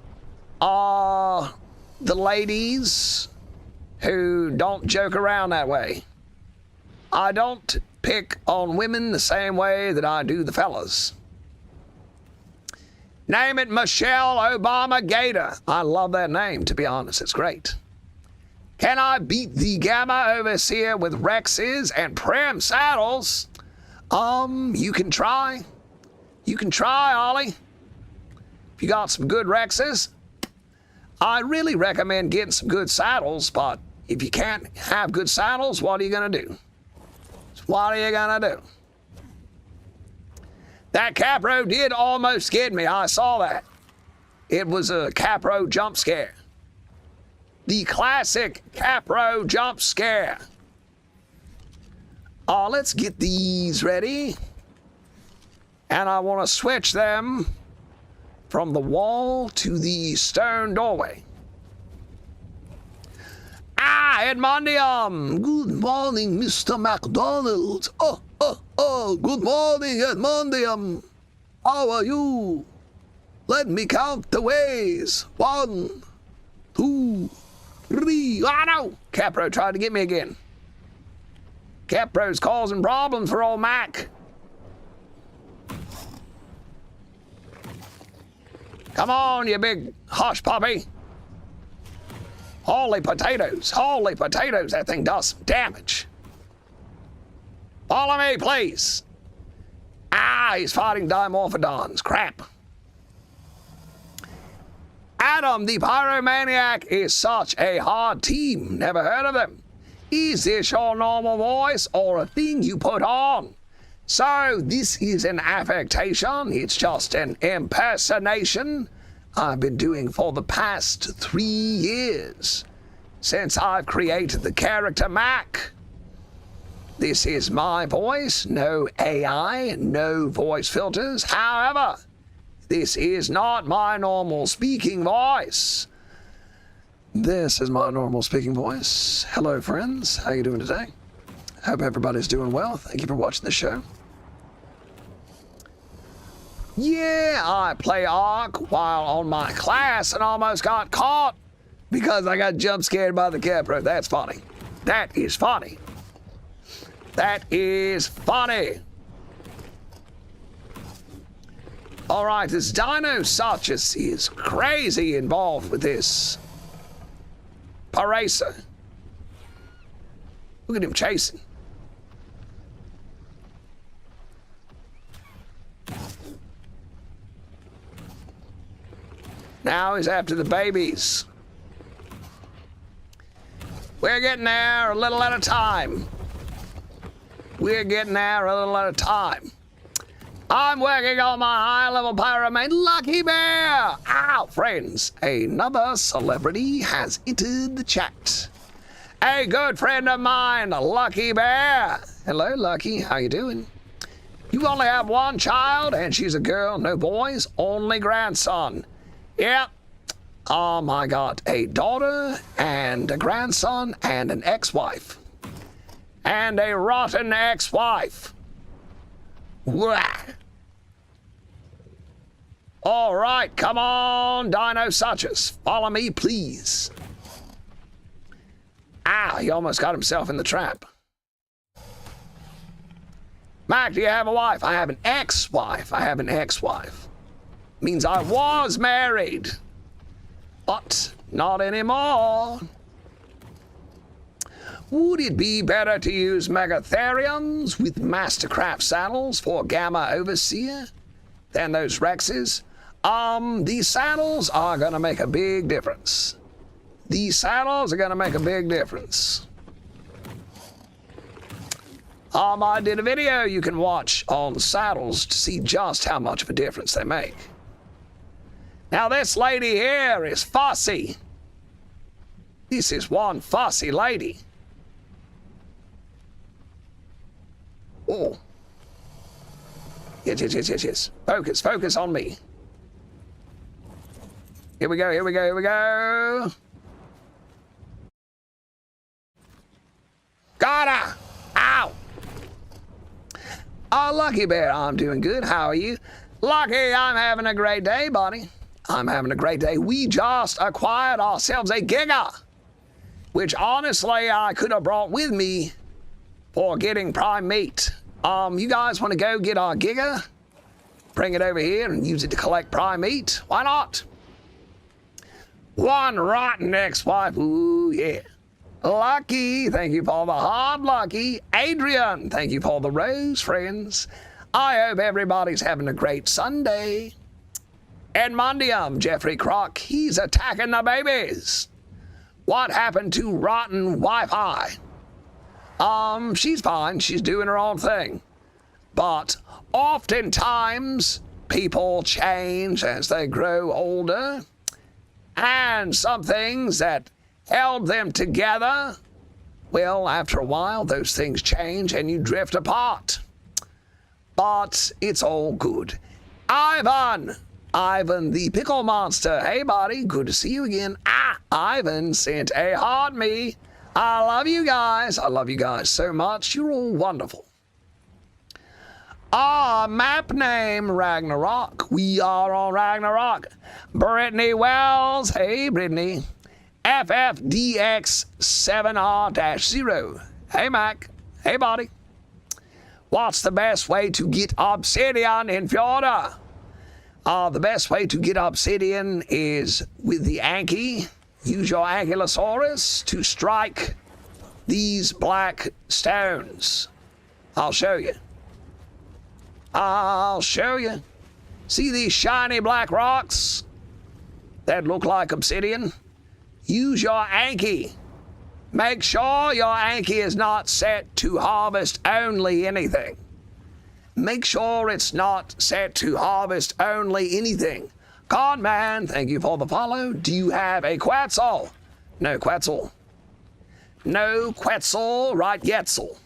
are the ladies who don't joke around that way. I don't pick on women the same way that I do the fellas. Name it Michelle Obama Gator. I love that name, to be honest. It's great. Can I beat the Gamma Overseer with Rexes and Prem saddles? You can try. You can try, Ollie. If you got some good Rexes. I really recommend getting some good saddles, but if you can't have good saddles, what are you going to do? What are you going to do? That Capro did almost get me. I saw that. It was a Capro jump scare. The classic Capro jump scare. Let's get these ready. And I want to switch them from the wall to the stone doorway. Edmondium. Good morning, Mr. McDonald. Good morning, Edmondium. How are you? Let me count the ways. 1, 2, 3. No! Capro tried to get me again. Capro's causing problems for old Mac. Come on, you big hush puppy. Holy potatoes, that thing does some damage. Follow me, please. He's fighting Dimorphodons, crap. Adam, the Pyromaniac, is such a hard team, never heard of them. Is this your normal voice or a thing you put on? So this is an affectation, it's just an impersonation I've been doing for the past 3 years. since I've created the character Mac. This is my voice, no AI, no voice filters. However, this is not my normal speaking voice. This is my normal speaking voice. Hello, friends. How you doing today? Hope everybody's doing well. Thank you for watching the show. Yeah, I play Ark while on my class and almost got caught because I got jump scared by the capro. That's funny. That is funny. That is funny. All right, this Baryonyx is crazy involved with this Paracer. Look at him chasing. Now he's after the babies. We're getting there a little at a time. We're getting there a little at a time. I'm working on my high-level pyramid, Lucky Bear! Ow, friends, another celebrity has entered the chat. A good friend of mine, Lucky Bear. Hello, Lucky, how you doing? You only have one child, and she's a girl, no boys, only grandson. Yep. Oh my God, a daughter and a grandson and an ex-wife. And a rotten ex-wife. Wah. All right, come on, Baryonyx. Follow me, please. Ah, he almost got himself in the trap. Mac, do you have a wife? I have an ex-wife. I have an ex-wife. Means I was married, but not anymore. Would it be better to use Megatheriums with Mastercraft saddles for Gamma Overseer than those Rexes? These saddles are gonna make a big difference. These saddles are gonna make a big difference. I did a video you can watch on saddles to see just how much of a difference they make. Now this lady here is fussy. This is one fussy lady. Oh. Yes. Focus on me. Here we go. Got her! Ow! Oh, Lucky Bear, I'm doing good. How are you? Lucky, I'm having a great day, buddy. I'm having a great day. We just acquired ourselves a Giga, which honestly I could have brought with me for getting prime meat. You guys want to go get our Giga? Bring it over here and use it to collect prime meat? Why not? One rotten ex-wife. Ooh, yeah. Lucky, thank you for the hard lucky. Adrian, thank you for the rose, friends. I hope everybody's having a great Sunday. Edmondium, Jeffrey Croc, he's attacking the babies. What happened to rotten Wi-Fi? She's fine. She's doing her own thing. But oftentimes, people change as they grow older. And some things that held them together, well, after a while, those things change and you drift apart. But it's all good. Ivan the Pickle Monster. Hey, buddy, good to see you again. Ivan sent a heart me. I love you guys. I love you guys so much. You're all wonderful. Map name Ragnarok. We are on Ragnarok. Brittany Wells. Hey, Brittany. FFDX7R-0. Hey, Mac. Hey, buddy. What's the best way to get obsidian in Florida? The best way to get obsidian is with the Anki. Use your Ankylosaurus to strike these black stones. I'll show you. See these shiny black rocks that look like obsidian? Use your Anki. Make sure your Anki is not set to harvest only anything. Make sure it's not set to harvest only anything. Conman, thank you for the follow. Do you have a Quetzal? No, Quetzal. No Quetzal, right, Yetzel.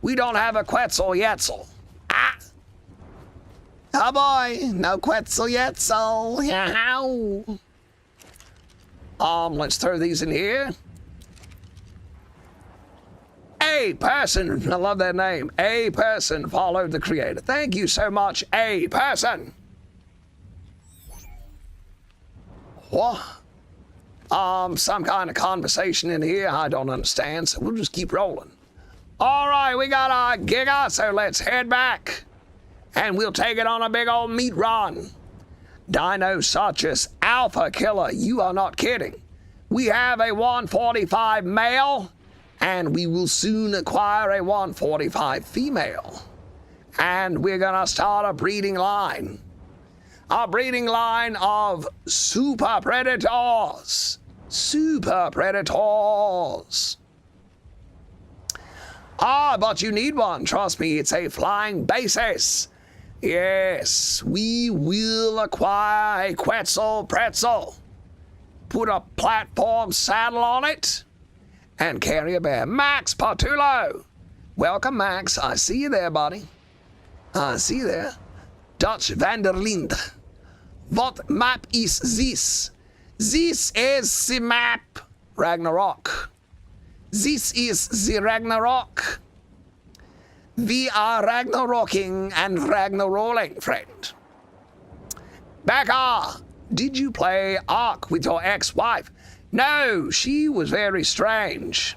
We don't have a Quetzal Yetzel. Ah! Oh boy, no Quetzal Yetzel. Yow. Let's throw these in here. A person, I love that name. A person followed the creator. Thank you so much, A person. What? Some kind of conversation in here I don't understand, so we'll just keep rolling. All right, we got our Giga, so let's head back. And we'll take it on a big old meat run. Dinosaurus Alpha Killer, you are not kidding. We have a 145 male, and we will soon acquire a 145 female. And we're gonna start a breeding line. A breeding line of super predators. Super predators. Ah, but you need one. Trust me, it's a flying basis. Yes, we will acquire a Quetzal Pretzel. Put a platform saddle on it and carry a bear. Max Partullo. Welcome, Max. I see you there, buddy. I see you there. Dutch Vanderlinde. What map is this? This is the map, Ragnarok. This is the Ragnarok. We are Ragnaroking and Ragnarolling, friend. Becca, did you play Ark with your ex-wife? No, she was very strange.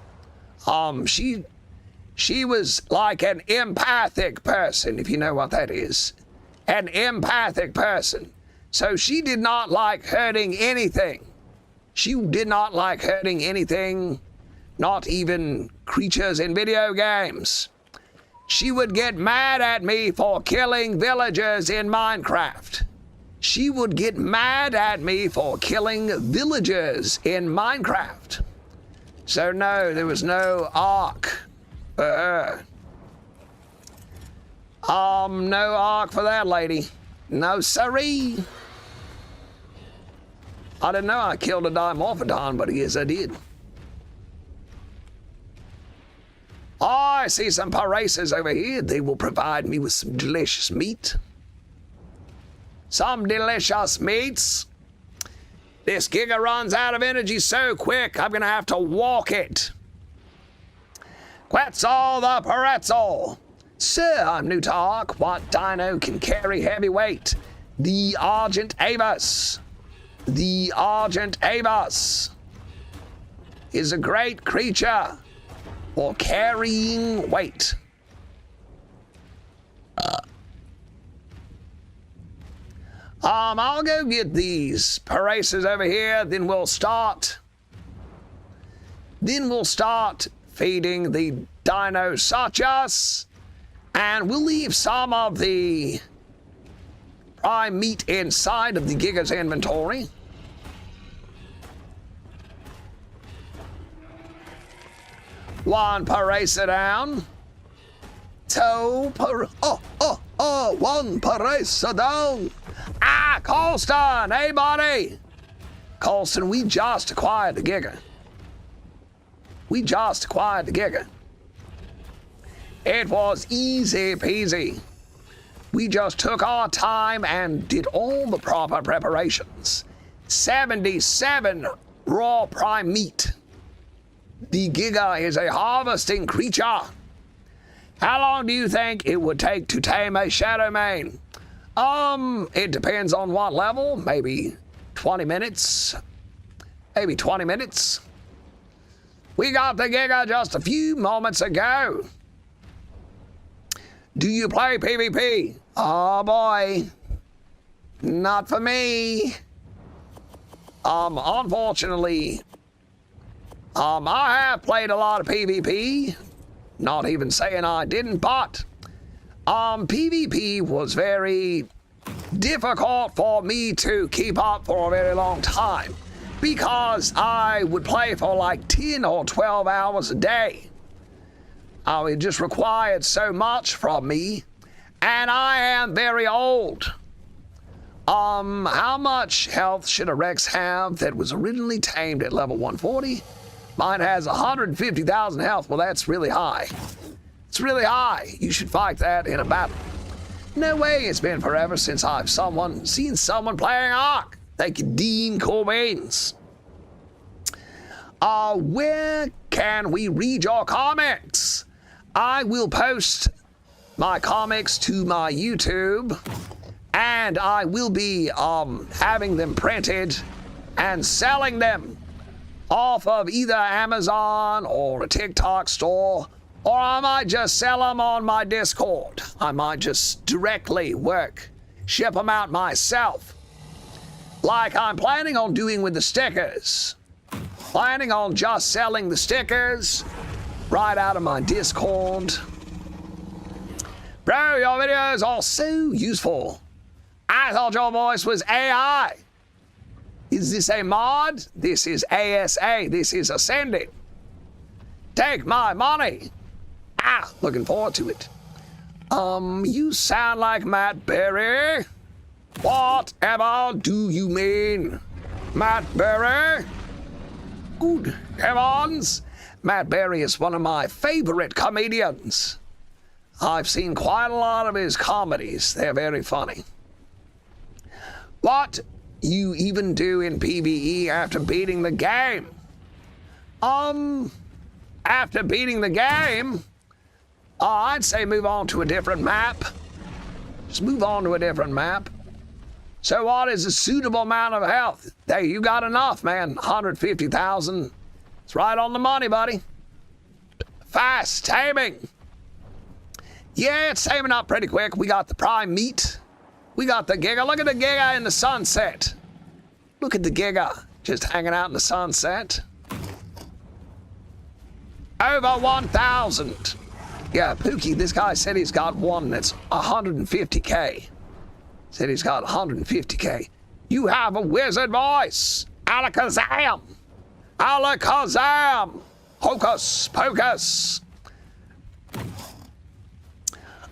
She was like an empathic person, if you know what that is. An empathic person. So she did not like hurting anything. She did not like hurting anything, not even creatures in video games. She would get mad at me for killing villagers in Minecraft. She would get mad at me for killing villagers in Minecraft. So no, there was no Ark for her. No Ark for that lady. No siree. I didn't know I killed a Dimorphodon, but yes, I did. Oh, I see some Paraces over here. They will provide me with some delicious meat. Some delicious meats. This Giga runs out of energy so quick, I'm gonna have to walk it. Quetzal the Pretzel. Sir, I'm new to Ark. What dino can carry heavy weight? The Argent Avus. The Argent Avus is a great creature for carrying weight. I'll go get these Paraces over here, then we'll start feeding the Dinosaurus, and we'll leave some of the prime meat inside of the Giga's inventory. One Parase down. One Parase down. Ah, Colston, hey buddy. Colston, we just acquired the Giga. It was easy peasy. We just took our time and did all the proper preparations. 77 raw prime meat. The Giga is a harvesting creature. How long do you think it would take to tame a Shadowmane? It depends on what level. Maybe 20 minutes. We got the Giga just a few moments ago. Do you play PvP? Oh boy. Not for me. Unfortunately, I have played a lot of PvP. Not even saying I didn't, but PvP was very difficult for me to keep up for a very long time because I would play for like 10 or 12 hours a day. It just required so much from me, and I am very old. How much health should a Rex have that was originally tamed at level 140? Mine has 150,000 health. Well, that's really high. It's really high. You should fight that in a battle. No way, it's been forever since I've seen someone playing Ark. Thank you, Dean Corbins. Where can we read your comics? I will post my comics to my YouTube, and I will be having them printed and selling them off of either Amazon or a TikTok store, or I might just sell them on my Discord. I might just directly ship them out myself, like I'm planning on doing with the stickers. Planning on just selling the stickers right out of my Discord. Bro, your videos are so useful. I thought your voice was AI. Is this a mod? This is ASA. This is Ascending. Take my money. Looking forward to it. You sound like Matt Berry. Whatever do you mean, Matt Berry? Good heavens. Matt Berry is one of my favorite comedians. I've seen quite a lot of his comedies. They're very funny. What you even do in PvE after beating the game? After beating the game, I'd say move on to a different map. Just move on to a different map. So what is a suitable amount of health? Hey, you got enough, man. 150,000. It's right on the money, buddy. Fast taming. Yeah, it's taming up pretty quick. We got the prime meat. We got the Giga. Look at the Giga in the sunset. Look at the Giga just hanging out in the sunset. Over 1,000. Yeah, Pookie, this guy said he's got one that's 150K. Said he's got 150K. You have a wizard voice. Alakazam. Alakazam. Hocus pocus.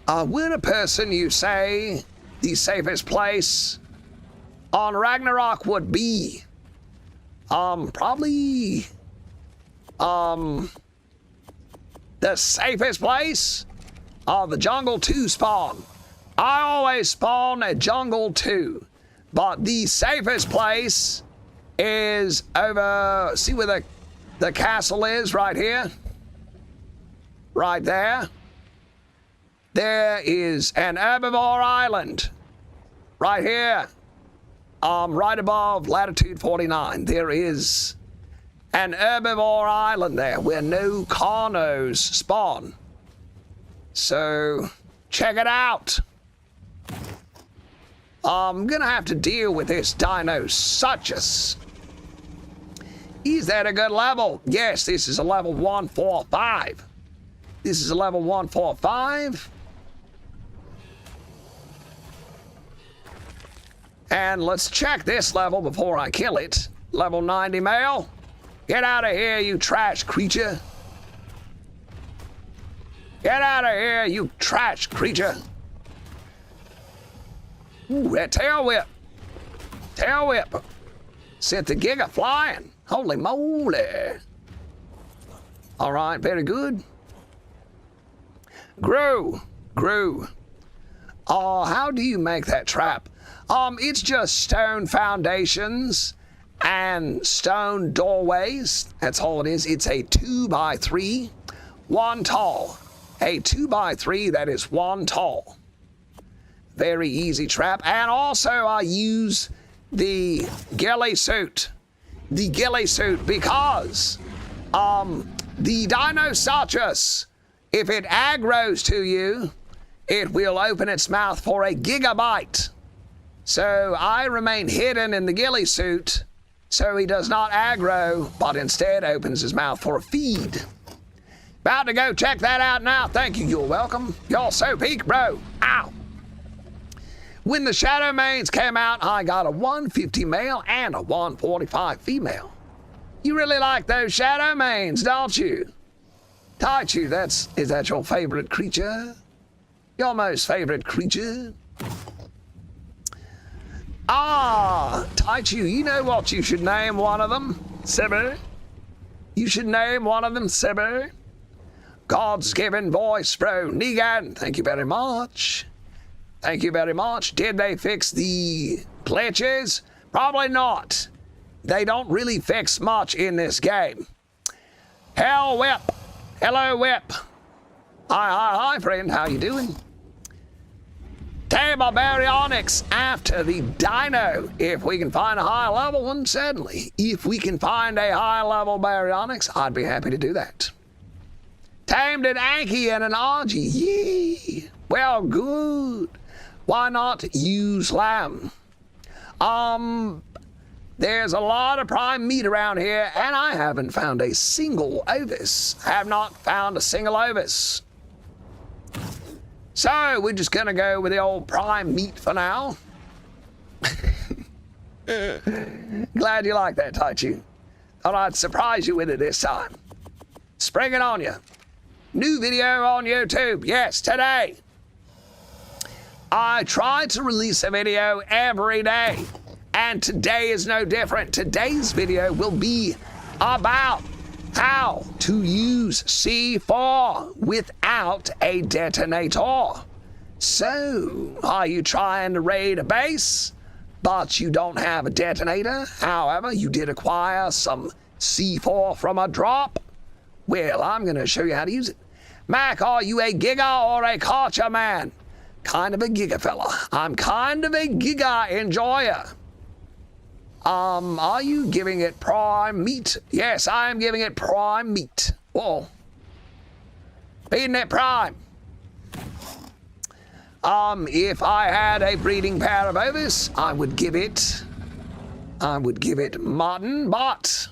Would a person, you say, the safest place on Ragnarok would be? Probably, the safest place? The Jungle 2 spawn. I always spawn at Jungle 2, but the safest place is over, see where the castle is, right here? Right there. There is an herbivore island, right here, right above latitude 49. There is an herbivore island there where no carnos spawn. So, check it out. I'm gonna have to deal with this Dinosuchus. Is that a good level? Yes, this is a level 145. This is a level 145. And let's check this level before I kill it. Level 90 male. Get out of here, you trash creature. Get out of here, you trash creature. Ooh, that tail whip. Tail whip. Sent the Giga flying. Holy moly. All right, very good. Grow. How do you make that trap? It's just stone foundations and stone doorways. That's all it is. It's a 2x3, one tall. A 2x3 that is one tall. Very easy trap. And also I use the ghillie suit. The ghillie suit because the Dinosuchus, if it aggroes to you, it will open its mouth for a gigabyte. So I remain hidden in the ghillie suit so he does not aggro, but instead opens his mouth for a feed. About to go check that out now. Thank you, you're welcome. You're so peak, bro. Ow. When the Shadow Mains came out, I got a 150 male and a 145 female. You really like those Shadow Mains, don't you? Taichu, is that your favorite creature? Your most favorite creature? Taichu, you know what you should name one of them? Simi? You should name one of them, Sibby. God's given voice, bro. Negan, thank you very much. Thank you very much. Did they fix the glitches? Probably not. They don't really fix much in this game. Hell Whip. Hello, Whip. Hi, friend. How you doing? Tame a Baryonyx after the dino. If we can find a high level one, certainly. If we can find a high level Baryonyx, I'd be happy to do that. Tamed an Anki and an Argy. Yee. Well, good. Why not use lamb? There's a lot of prime meat around here, and I haven't found a single ovis. Have not found a single ovis. So we're just gonna go with the old prime meat for now. Glad you like that, Taichi. Thought I'd surprise you with it this time. Spring it on you. New video on YouTube. Yes, today. I try to release a video every day, and today is no different. Today's video will be about how to use C4 without a detonator. So, are you trying to raid a base, but you don't have a detonator? However, you did acquire some C4 from a drop? Well, I'm going to show you how to use it. Mac, are you a Giga or a Karcher man? Kind of a Giga fella. I'm kind of a Giga enjoyer. Are you giving it prime meat? Yes, I am giving it prime meat. Whoa. Feeding it prime. If I had a breeding pair of ovis, I would give it mutton, but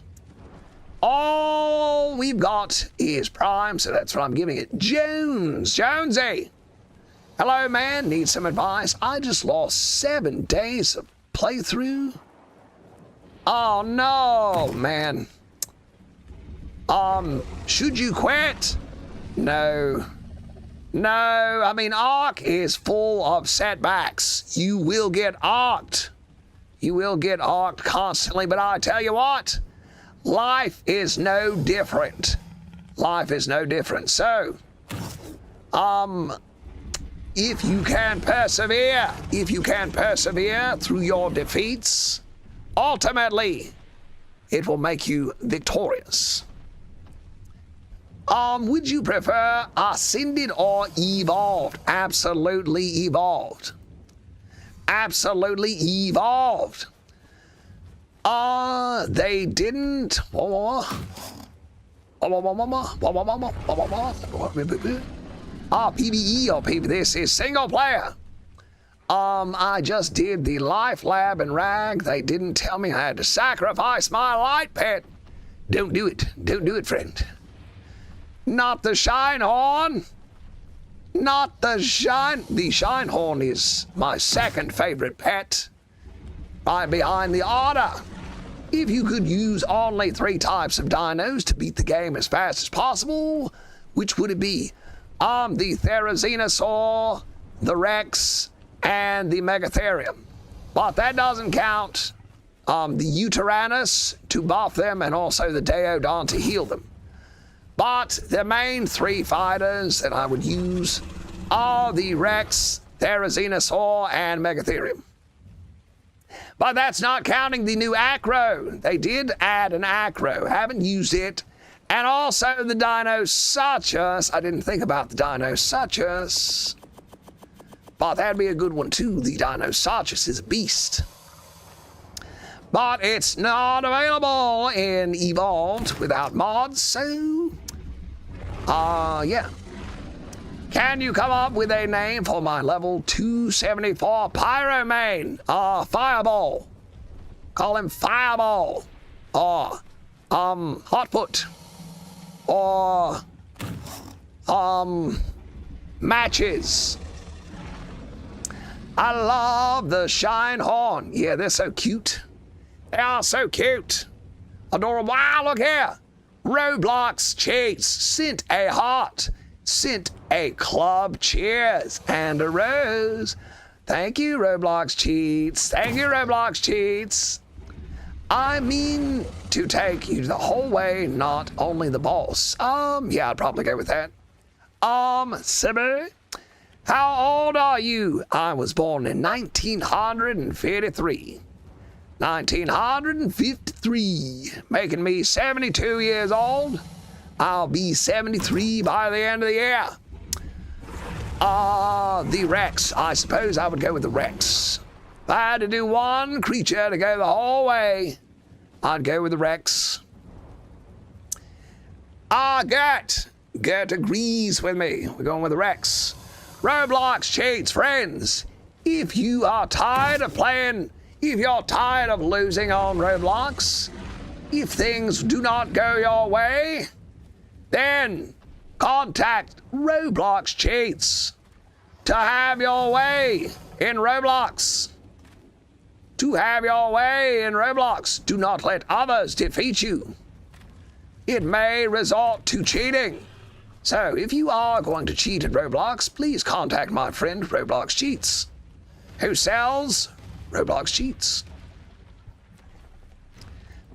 all we've got is prime, so that's what I'm giving it. Jonesy. Hello, man. Need some advice? I just lost 7 days of playthrough. Oh, no, man. Should you quit? No. I mean, Ark is full of setbacks. You will get arced. You will get arced constantly, but I tell you what, life is no different. Life is no different. So, if you can persevere through your defeats, ultimately, it will make you victorious. Would you prefer ascended or evolved? Absolutely evolved. Absolutely evolved. They didn't. PvE or PvP. This is single player. I just did the life lab in Rag. They didn't tell me I had to sacrifice my light pet. Don't do it. Don't do it, friend. Not the shine horn. Not the shine. The shine horn is my second favorite pet. Right behind the otter. If you could use only 3 types of dinos to beat the game as fast as possible, which would it be? The Therizinosaur, the Rex, and the Megatherium. But that doesn't count the Uteranus to buff them and also the Deodon to heal them. But the main 3 fighters that I would use are the Rex, Therizinosaur, and Megatherium. But that's not counting the new Acro. They did add an Acro. Haven't used it. And also the Dinosuchus. I didn't think about the Dinosuchus. But that'd be a good one too. The Dinosuchus is a beast. But it's not available in Evolved without mods, so... yeah. Can you come up with a name for my level 274 Pyromane? Fireball. Call him Fireball. Or, Hotfoot. Or, Matches. I love the shine horn. Yeah, they're so cute. They are so cute. Adorable. Wow, look here. Roblox cheats. Sent a heart. Sent a club. Cheers. And a rose. Thank you, Roblox cheats. Thank you, Roblox cheats. I mean to take you the whole way, not only the boss. Yeah, I'd probably go with that. Sibby, how old are you? I was born in 1953. 1953, making me 72 years old. I'll be 73 by the end of the year. The Rex. I suppose I would go with the Rex. If I had to do one creature to go the whole way, I'd go with the Rex. Gert agrees with me. We're going with the Rex. Roblox cheats, friends. If you are tired of playing, if you're tired of losing on Roblox, if things do not go your way, then contact Roblox cheats to have your way in Roblox. To have your way in Roblox. Do not let others defeat you. It may resort to cheating. So if you are going to cheat at Roblox, please contact my friend Roblox Cheats, who sells Roblox Cheats.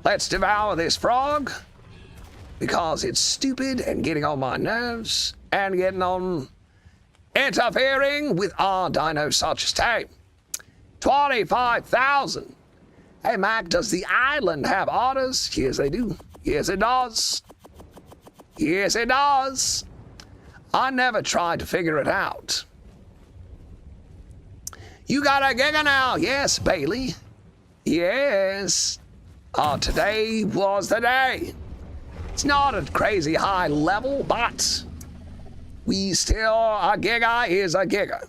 Let's devour this frog, because it's stupid and getting on my nerves and interfering with our dino such as Tame. 25,000. Hey Mac, does the island have otters? Yes, they do. Yes, it does. Yes, it does. I never tried to figure it out. You got a Giga now. Yes, Bailey. Yes. Today was the day. It's not a crazy high level, but we still, a Giga is a Giga.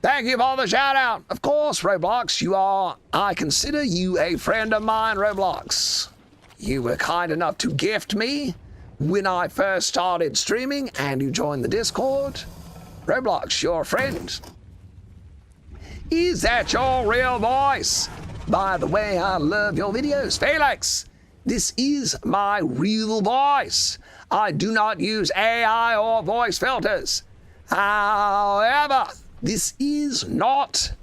Thank you for the shout out. Of course, Roblox, I consider you a friend of mine, Roblox. You were kind enough to gift me when I first started streaming, and you joined the Discord. Roblox, your friend. Is that your real voice? By the way, I love your videos. Felix, this is my real voice. I do not use AI or voice filters. However, this is not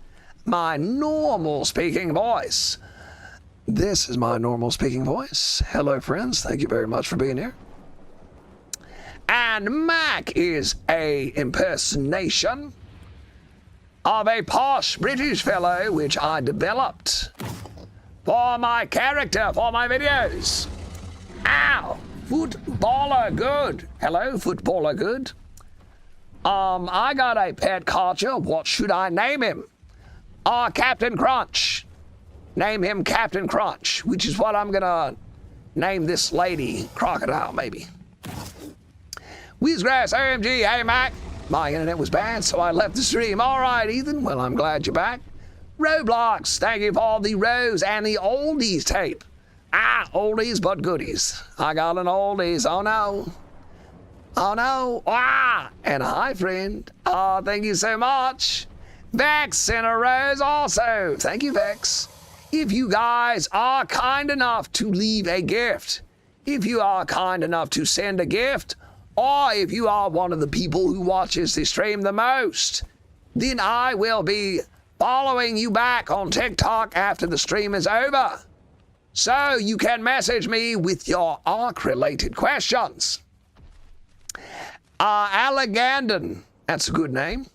my normal speaking voice. This is my normal speaking voice. Hello, friends. Thank you very much for being here. And Mac is a impersonation of a posh British fellow which I developed for my character, for my videos. Ow! Footballer good. Hello, footballer good. I got a pet culture. What should I name him? Captain Crunch. Name him Captain Crunch, which is what I'm gonna name this lady. Crocodile, maybe. Whizgrass OMG, hey Mac. My internet was bad, so I left the stream. All right, Ethan. Well, I'm glad you're back. Roblox, thank you for the Rose and the Oldies tape. Oldies but goodies. I got an oldies. Oh no. Oh no. And hi, friend. Thank you so much. Vex sent a rose also. Thank you, Vex. If you guys are kind enough to leave a gift, if you are kind enough to send a gift, or if you are one of the people who watches the stream the most, then I will be following you back on TikTok after the stream is over. So you can message me with your ARK-related questions. Allegandon, that's a good name.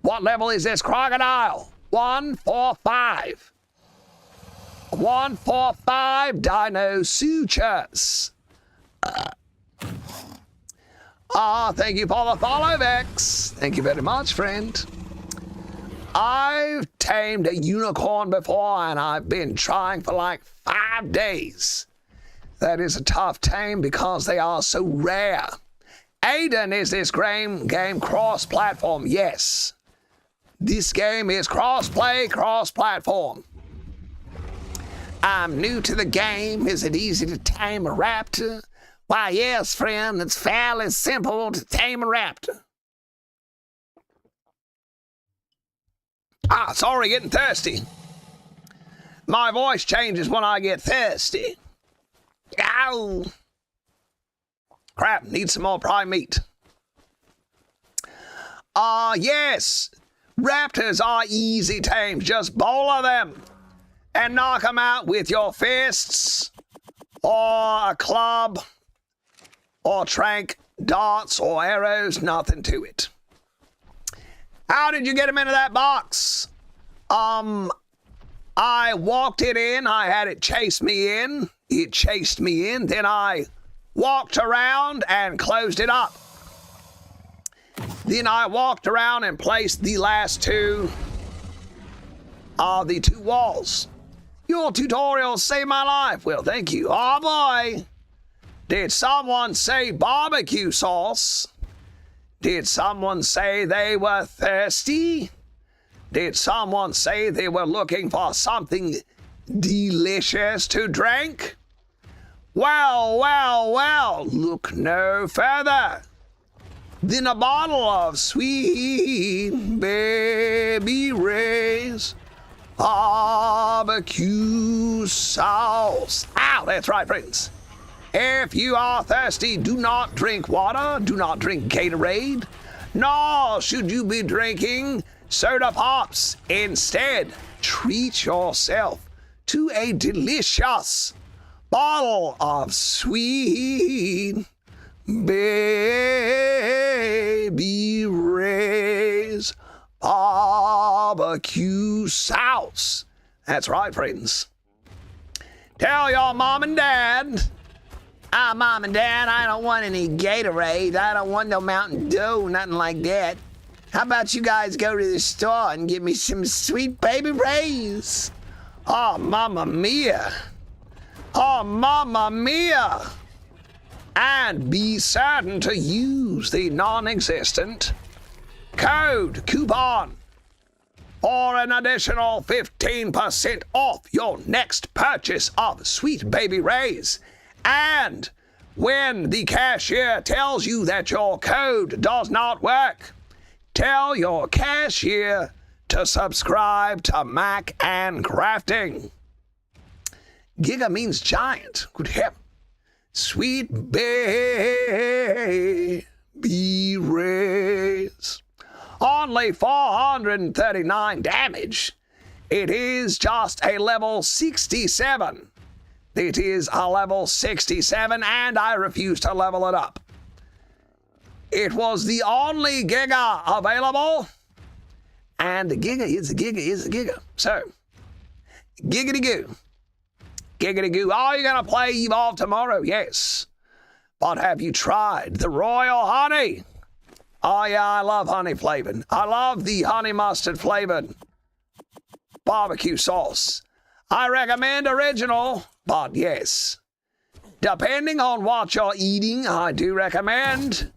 What level is this crocodile? 145. 145 Dino Sutures. Thank you for the follow, Vex. Thank you very much, friend. I've tamed a unicorn before, and I've been trying for like 5 days. That is a tough tame because they are so rare. Aiden, is this game cross-platform? Yes. This game is cross-play, cross-platform. I'm new to the game. Is it easy to tame a raptor? Why, yes, friend. It's fairly simple to tame a raptor. Sorry, getting thirsty. My voice changes when I get thirsty. Ow! Crap, need some more prime meat. Yes. Raptors are easy tames. Just bowl them. and knock them out with your fists, or a club, or trank, darts, or arrows. Nothing to it. How did you get them into that box? I walked it in. I had it chase me in. It chased me in. Then I walked around and closed it up. Then I walked around and placed the last two of the two walls. Your tutorial saved my life. Well, thank you. Oh, boy. Did someone say barbecue sauce? Did someone say they were thirsty? Did someone say they were looking for something delicious to drink? Well, well, well, look no further than a bottle of Sweet Baby Ray's barbecue sauce. Ow, that's right, friends. If you are thirsty, do not drink water, do not drink Gatorade, nor should you be drinking soda pops. Instead, treat yourself to a delicious bottle of Sweet Baby Ray's barbecue sauce. That's right, friends. Tell your mom and dad, Mom and Dad, I don't want any Gatorade. I don't want no Mountain Dew, nothing like that. How about you guys go to the store and get me some Sweet Baby Ray's? Oh, Mamma Mia. Oh, Mamma Mia. And be certain to use the non-existent code coupon for an additional 15% off your next purchase of Sweet Baby Ray's. And when the cashier tells you that your code does not work, tell your cashier to subscribe to Mac and Crafting. Giga means giant. Good heaven. Sweet Baby Ray's. Only 439 damage. It is just a level 67. It is a level 67, and I refuse to level it up. It was the only Giga available, and the Giga is a Giga is a Giga. So, giggity goo. Giggity goo. Are you going to play Evolve tomorrow? Yes. But have you tried the Royal Honey? Oh, yeah, I love honey flavored. I love the honey mustard flavored barbecue sauce. I recommend original, but yes, depending on what you're eating, I do recommend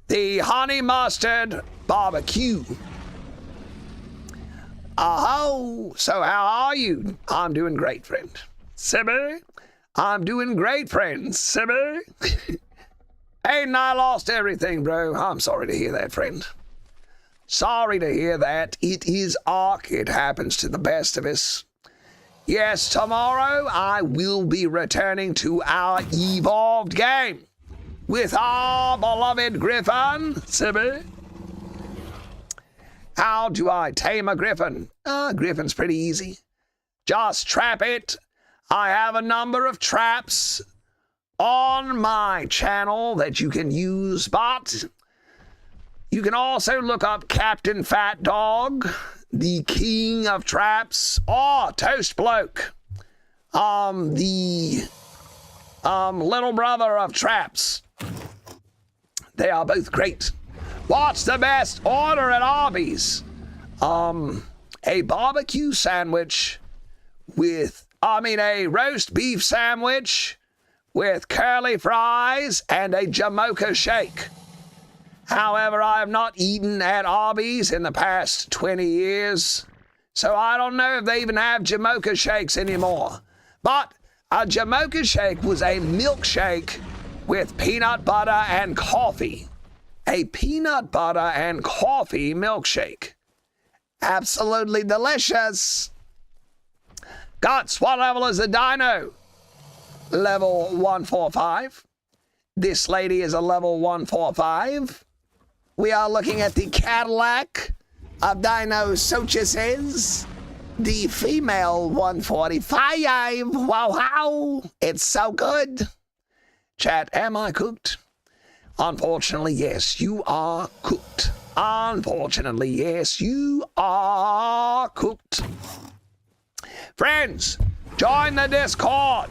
the honey mustard barbecue. Oh, so how are you? I'm doing great, friend. Sibby? I'm doing great, friend. Sibby? Ain't I lost everything, bro? I'm sorry to hear that, friend. Sorry to hear that. It is Ark. It happens to the best of us. Yes, tomorrow I will be returning to our Evolved game with our beloved Griffin. Sibby? How do I tame a Griffin? Griffin's pretty easy. Just trap it. I have a number of traps on my channel that you can use, but you can also look up Captain Fat Dog, the king of traps, or Toast Bloke, the little brother of traps. They are both great. What's the best order at Arby's? A barbecue sandwich with, a roast beef sandwich with curly fries and a Jamocha shake. However, I have not eaten at Arby's in the past 20 years, so I don't know if they even have Jamocha shakes anymore. But a Jamocha shake was a milkshake with peanut butter and coffee. A peanut butter and coffee milkshake. Absolutely delicious. Guts, what level is the dino? Level 145. This lady is a level 145. We are looking at the Cadillac of Dino Sochuses. the female 145. Wow, wow. It's so good. Chat, am I cooked? Unfortunately, yes, you are cooked. Unfortunately, yes, you are cooked. Friends, join the Discord.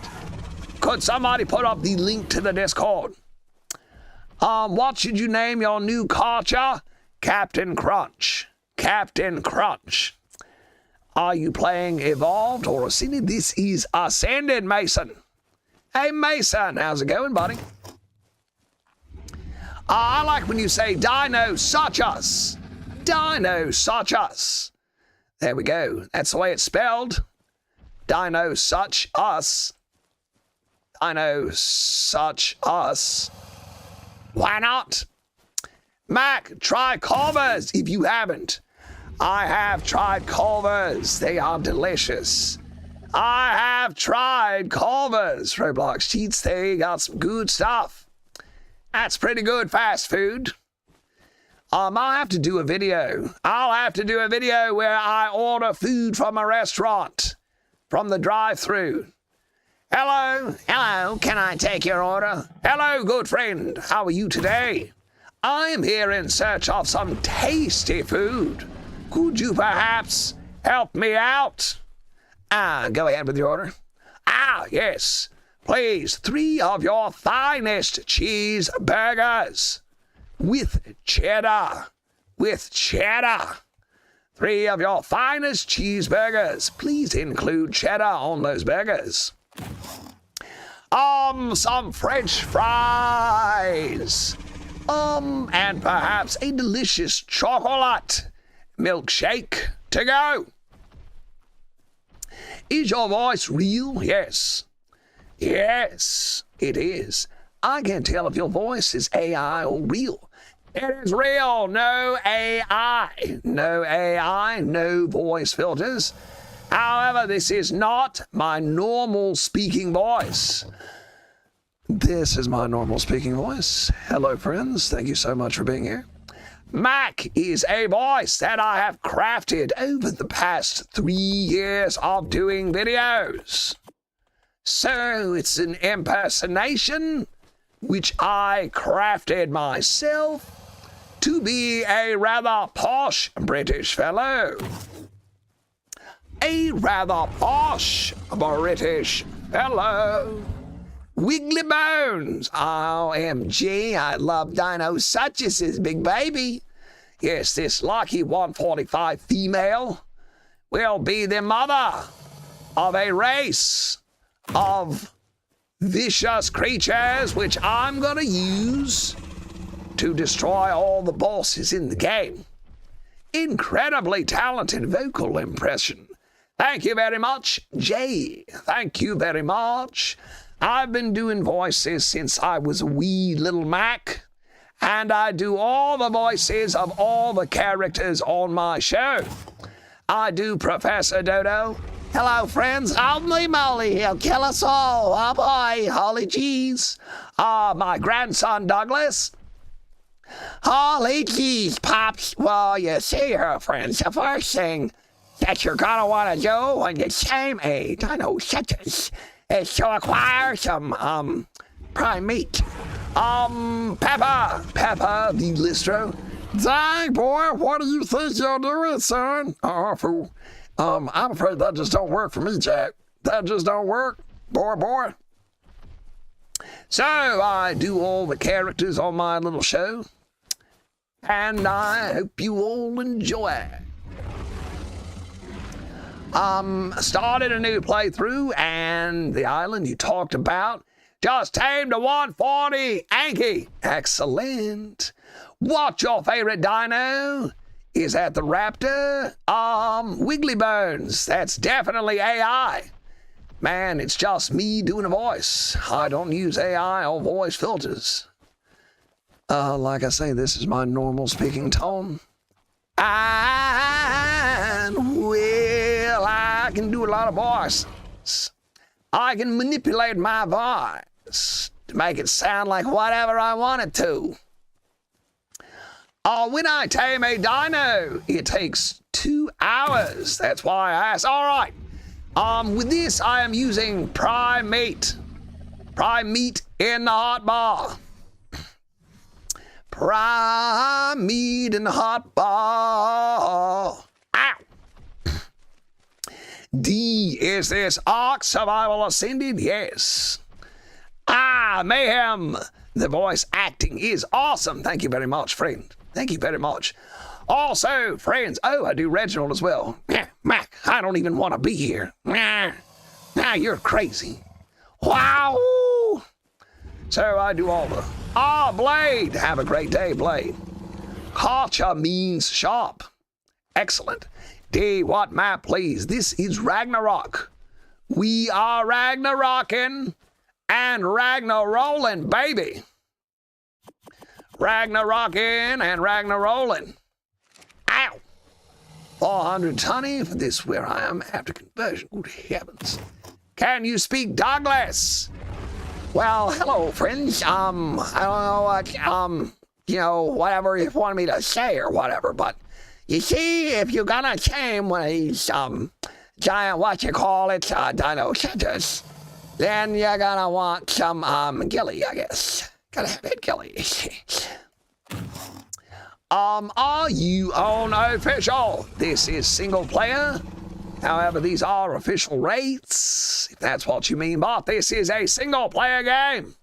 Could somebody put up the link to the Discord? What should you name your new culture? Captain Crunch. Captain Crunch. Are you playing Evolved or Ascended? This is Ascended, Mason. Hey, Mason, how's it going, buddy? I like when you say Dino such us. Dino such us. There we go. That's the way it's spelled. Dino such us. Dino such us. Why not? Mac, try Culvers if you haven't. I have tried Culvers. They are delicious. I have tried Culvers. Roblox cheats, they got some good stuff. That's pretty good fast food. I'll have to do a video. I'll have to do a video where I order food from a restaurant, from the drive-thru. Hello, hello, can I take your order? Hello, good friend, how are you today? I am here in search of some tasty food. Could you perhaps help me out? Go ahead with your order. Yes. Please, 3 of your finest cheeseburgers. With cheddar. With cheddar. 3 of your finest cheeseburgers. Please include cheddar on those burgers. Some French fries. And perhaps a delicious chocolate milkshake to go. Is your voice real? Yes. Yes, it is. I can't tell if your voice is AI or real. It is real. No AI. No AI. No voice filters. However, this is not my normal speaking voice. This is my normal speaking voice. Hello, friends. Thank you so much for being here. Mac is a voice that I have crafted over the past 3 years of doing videos. So it's an impersonation which I crafted myself to be a rather posh British fellow. A rather posh British fellow. Wiggly Bones. OMG, I love Dino such as his big baby. Yes, this lucky 145 female will be the mother of a race of vicious creatures which I'm gonna use to destroy all the bosses in the game. Incredibly talented vocal impression. Thank you very much, Jay. Thank you very much. I've been doing voices since I was a wee little Mac, and I do all the voices of all the characters on my show. I do Professor Dodo. Hello, friends. Holy moly, he'll kill us all. Oh, boy. Holy jeez. My grandson, Douglas. Holy jeez, Pops. Well, you see here, friends, the first thing that you're going to want to do when you tame a dino such as is to acquire some, prime meat. Peppa the Listro. Dang, boy, what do you think you're doing, son? Oh, fool. I'm afraid that just don't work for me, Jack. That just don't work, boy. So, I do all the characters on my little show, and I hope you all enjoy it. Started a new playthrough, and the island you talked about just tamed a 140 Anki. Excellent. What's your favorite dino? Is that the raptor? Wiggly Bones. That's definitely AI. Man, it's just me doing a voice. I don't use AI or voice filters. Like I say, this is my normal speaking tone. And, well, I can do a lot of voices. I can manipulate my voice to make it sound like whatever I want it to. When I tame a dino, it takes 2 hours. That's why I asked. All right. With this, I am using prime meat. Prime meat in the hot bar. Prime meat in the hot bar. Ow. D, is this Ark Survival Ascended? Yes. Mayhem. The voice acting is awesome. Thank you very much, friend. Thank you very much. Also, friends, I do Reginald as well. Mac, I don't even want to be here. You're crazy. Wow. So I do all the... Blade. Have a great day, Blade. Kacha means sharp. Excellent. D, what map, please? This is Ragnarok. We are Ragnarocking and Ragnarolling, baby. Ragnarocking and Ragnarolling. Ow. 420 for this where I am after conversion. Good heavens. Can you speak Douglas? Well, hello, friends. I don't know what, whatever you want me to say or whatever, but you see, if you're gonna tame one of these, giant, dino centers, then you're gonna want some, ghillie, I guess. Gotta have it, ghillie. Are you on official? This is single player. However, these are official rates, if that's what you mean, but this is a single player game.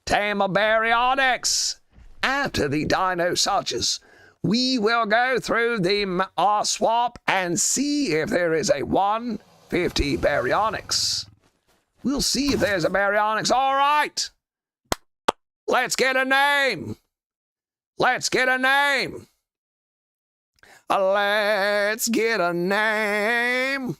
Tame a Baryonyx. After the dino searches, we will go through the swap and see if there is a 150 Baryonyx. We'll see if there's a Baryonyx. All right. Let's get a name. Let's get a name. Let's get a name.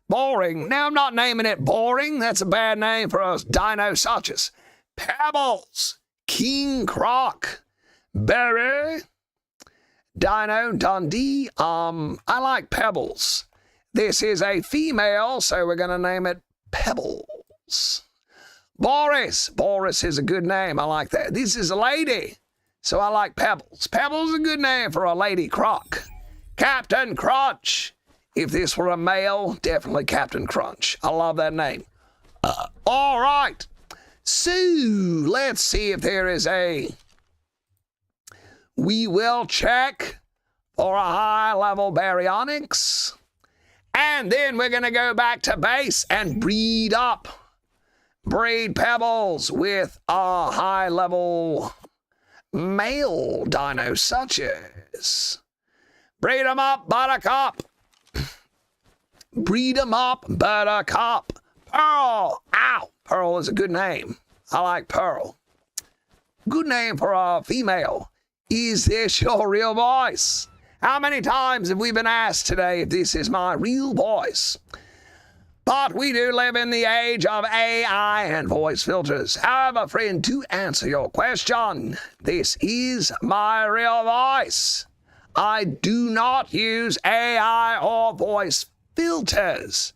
Boring. Now, I'm not naming it Boring. That's a bad name for us dino searches. Pebbles. King Croc. Berry. Dino Dundee. I like Pebbles. This is a female, so we're going to name it Pebbles. Boris. Boris is a good name. I like that. This is a lady, so I like Pebbles. Pebbles is a good name for a lady croc. Captain Crunch. If this were a male, definitely Captain Crunch. I love that name. All right. So, let's see if there is a... We will check for a high-level Baryonyx. And then we're going to go back to base and breed up. Breed Pebbles with a high-level male dino such as... Breed 'em up, Buttercup. Breed 'em up, Buttercup. Pearl. Ow. Pearl is a good name. I like Pearl. Good name for a female. Is this your real voice? How many times have we been asked today if this is my real voice? But we do live in the age of AI and voice filters. However, friend, to answer your question, this is my real voice. I do not use AI or voice filters.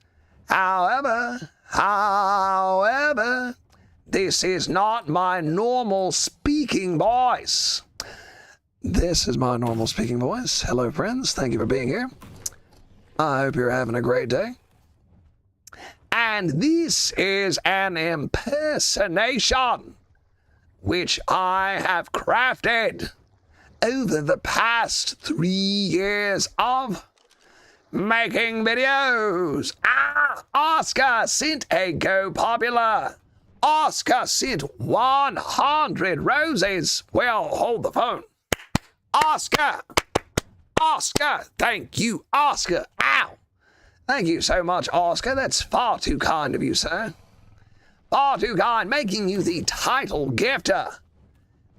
However, this is not my normal speaking voice. This is my normal speaking voice. Hello, friends. Thank you for being here. I hope you're having a great day. And this is an impersonation which I have crafted over the past 3 years of making videos. Oscar sent a go popular. Oscar sent 100 roses. Well, hold the phone. Oscar, thank you, Oscar. Ow. Thank you so much, Oscar. That's far too kind of you, sir. Far too kind, making you the title gifter.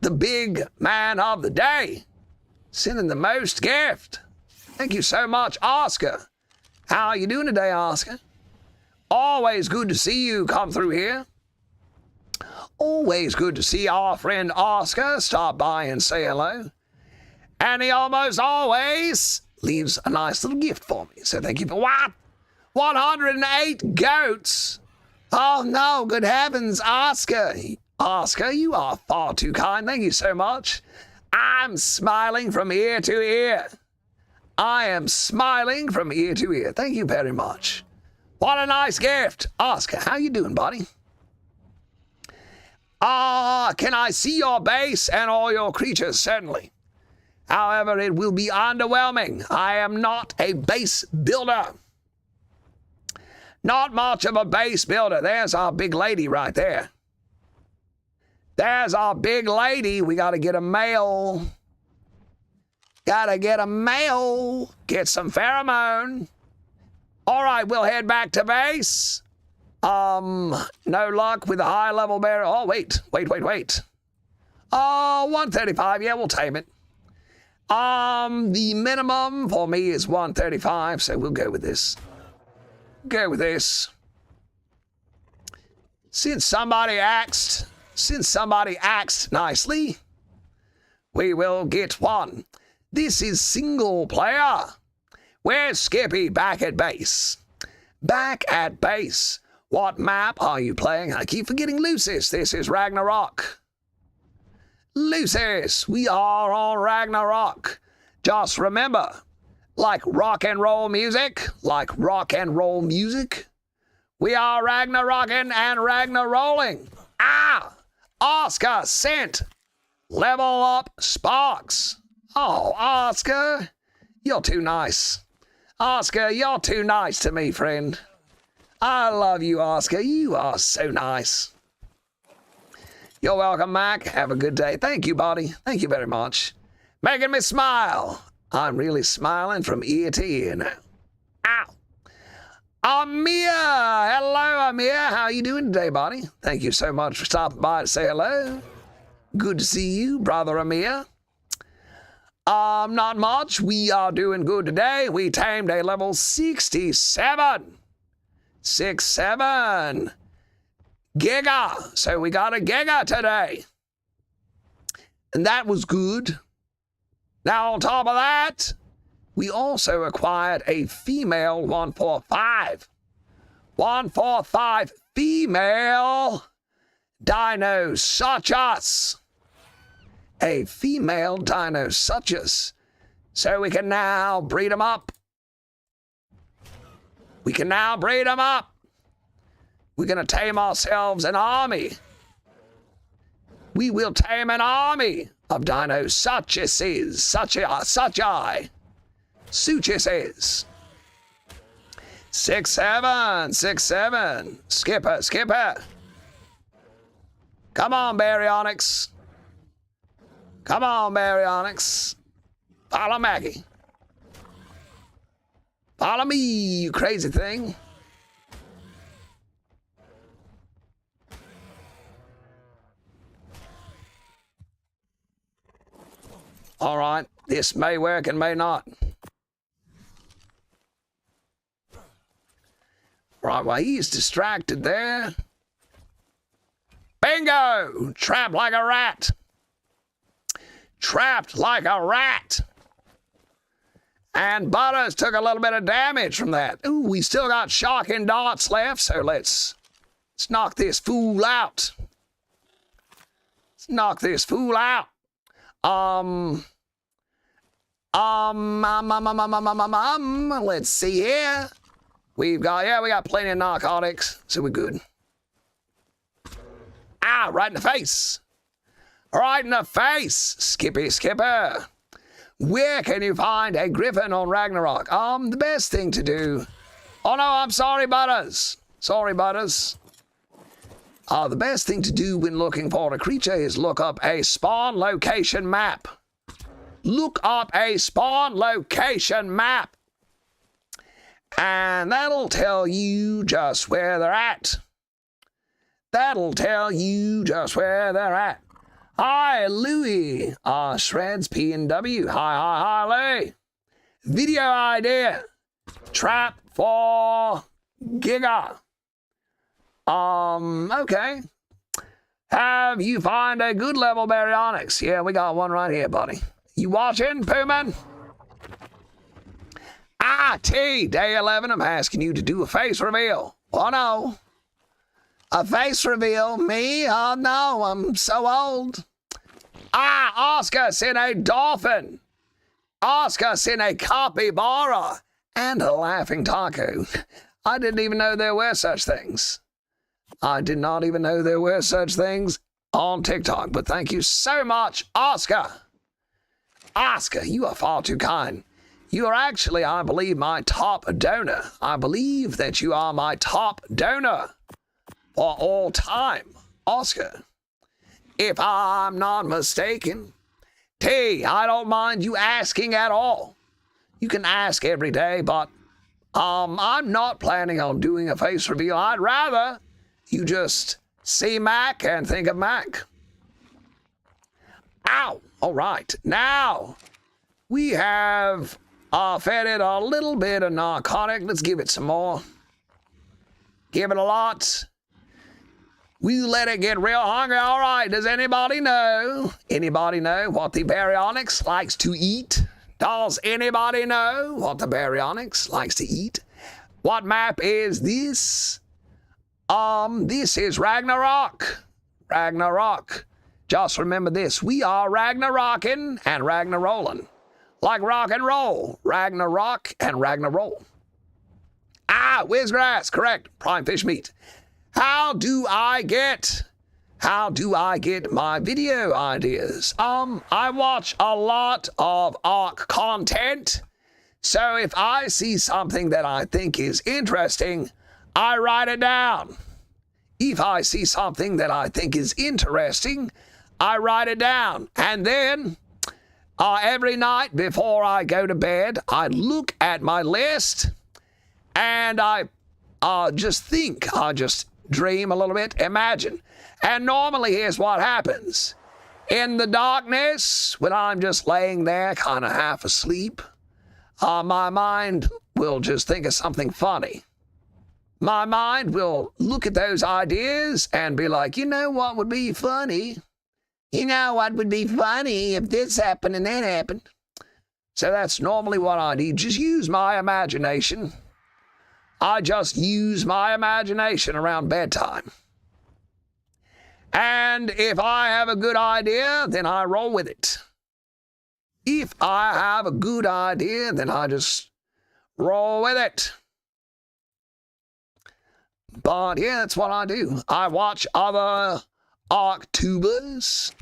The big man of the day. Sending the most gift. Thank you so much, Oscar. How are you doing today, Oscar? Always good to see you come through here. Always good to see our friend Oscar stop by and say hello. And he almost always leaves a nice little gift for me. So thank you for what? 108 goats? Oh no, good heavens, Oscar. Oscar, you are far too kind. Thank you so much. I'm smiling from ear to ear. I am smiling from ear to ear. Thank you very much. What a nice gift. Oscar, how you doing, buddy? Can I see your base and all your creatures? Certainly. However, it will be underwhelming. I am not a base builder. Not much of a base builder. There's our big lady right there. There's our big lady. We got to get a male. Gotta get a male. Get some pheromone. All right, we'll head back to base. No luck with the high-level bear. Oh, wait. Oh, 135. Yeah, we'll tame it. The minimum for me is 135, so we'll go with this. Since somebody asked nicely, we will get one. This is single player. Where's Skippy? Back at base. What map are you playing? I keep forgetting Lucis. This is Ragnarok. Lucis, we are on Ragnarok. Just remember, like rock and roll music, we are Ragnarocking and Ragnarolling. Oscar sent level up Sparks. Oh, Oscar, you're too nice. Oscar, you're too nice to me, friend. I love you, Oscar. You are so nice. You're welcome, Mac. Have a good day. Thank you, buddy. Thank you very much. Making me smile. I'm really smiling from ear to ear now. Ow. Amir. Hello, Amir. How are you doing today, buddy? Thank you so much for stopping by to say hello. Good to see you, brother Amir. Not much. We are doing good today. We tamed a level 67. 67. Giga. So we got a Giga today. And that was good. Now on top of that, we also acquired a female 145. 145 female dino such us. A female dino such us. So we can now breed them up. We're going to tame ourselves an army. We will tame an army of dino suchuses. Suchi. 6-7. Skipper. Come on, Baryonyx. Follow Maggie. Follow me, you crazy thing. All right, this may work and may not. Right, well, he's distracted there. Bingo! Trapped like a rat. And Butters took a little bit of damage from that. Ooh, we still got shocking darts left, so let's knock this fool out. Let's see here. We got plenty of narcotics, so we're good. Right in the face. Skipper. Where can you find a griffin on Ragnarok? The best thing to do. Oh no, I'm sorry, Butters. The best thing to do when looking for a creature is look up a spawn location map. And that'll tell you just where they're at. Hi, Louie. Shreds P&W. Hi, Louie. Video idea. Trap for Giga. Okay. Have you find a good level Baryonyx? Yeah, we got one right here, buddy. You watching, Poohman? Day 11, I'm asking you to do a face reveal. Oh, no. A face reveal? Me? Oh, no, I'm so old. Oscar sent a dolphin. Oscar sent a capybara and a laughing taco. I didn't even know there were such things. I did not even know there were such things on TikTok, but thank you so much, Oscar. Oscar, you are far too kind. You are actually, I believe, my top donor. I believe that you are my top donor for all time, Oscar. If I'm not mistaken. T, I don't mind you asking at all. You can ask every day, but I'm not planning on doing a face reveal. I'd rather you just see Mac and think of Mac. Ow! All right, now we have fed it a little bit of narcotic. Let's give it some more. Give it a lot. We let it get real hungry. All right, does anybody know what the Baryonyx likes to eat? Does anybody know what the Baryonyx likes to eat? What map is this? This is Ragnarok. Ragnarok. Just remember this. We are Ragnarocking and Ragnarolling. Like rock and roll. Ragnarok and Ragnarol. Whizgrass. Correct. Prime fish meat. How do I get my video ideas? I watch a lot of ARC content. So if I see something that I think is interesting, I write it down. If I see something that I think is interesting, I write it down. And then every night before I go to bed, I look at my list and I just think, I just dream a little bit, imagine. And normally here's what happens. In the darkness, when I'm just laying there kind of half asleep, my mind will just think of something funny. My mind will look at those ideas and be like, you know what would be funny? You know what would be funny if this happened and that happened? So that's normally what I do. Just use my imagination. I just use my imagination around bedtime. And if I have a good idea, then I roll with it. If I have a good idea, then I just roll with it. But yeah, that's what I do. I watch other ArcTubers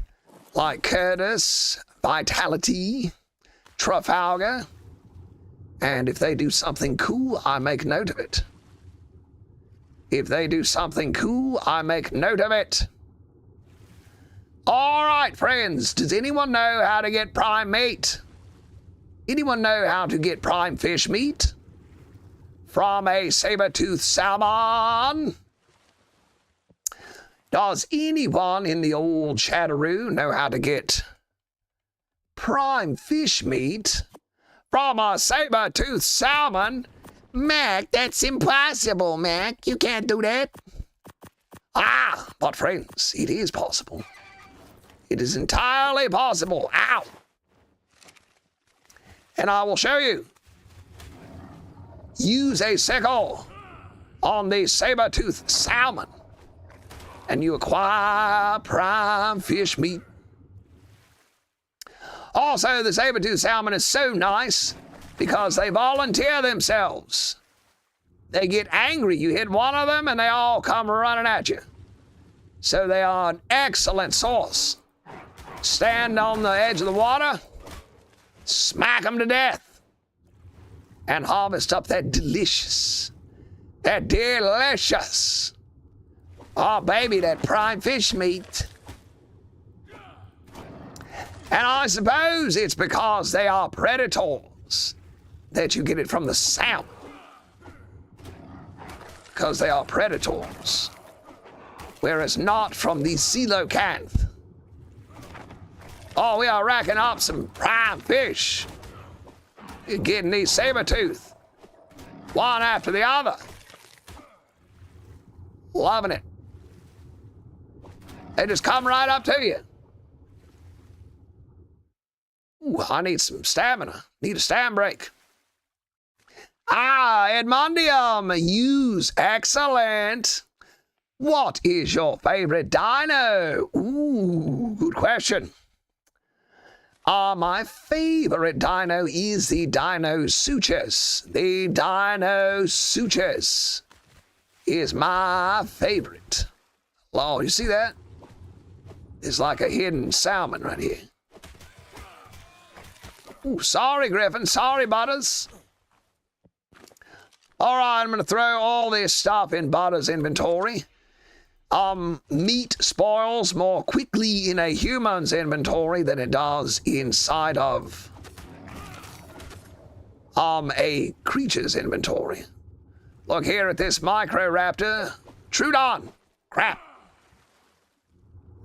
like Curtis, Vitality, Trafalgar. And if they do something cool, I make note of it. If they do something cool, I make note of it. All right, friends. Does anyone know how to get prime meat? Anyone know how to get prime fish meat from a saber-toothed salmon? Does anyone in the old chatteroo know how to get prime fish meat from a saber-toothed salmon? Mac, that's impossible, Mac. You can't do that. But friends, it is possible. It is entirely possible. Ow! And I will show you. Use a sickle on the saber-toothed salmon, and you acquire prime fish meat. Also, the saber-toothed salmon is so nice because they volunteer themselves. They get angry. You hit one of them and they all come running at you. So they are an excellent source. Stand on the edge of the water, smack them to death, and harvest up that delicious, oh baby, that prime fish meat. And I suppose it's because they are predators that you get it from the salmon. Because they are predators. Whereas not from the coelacanth. Oh, we are racking up some prime fish. You're getting these saber-tooth. One after the other. Loving it. They just come right up to you. Ooh, I need some stamina. Need a stam break. Edmondium, use excellent. What is your favorite dino? Ooh, good question. My favorite dino is the Dinosuchus. The Dinosuchus is my favorite. Oh, you see that? It's like a hidden salmon right here. Ooh, sorry, Griffin. Sorry, Butters. All right, I'm going to throw all this stuff in Butters' inventory. Meat spoils more quickly in a human's inventory than it does inside of a creature's inventory. Look here at this Microraptor. Troodon. Crap.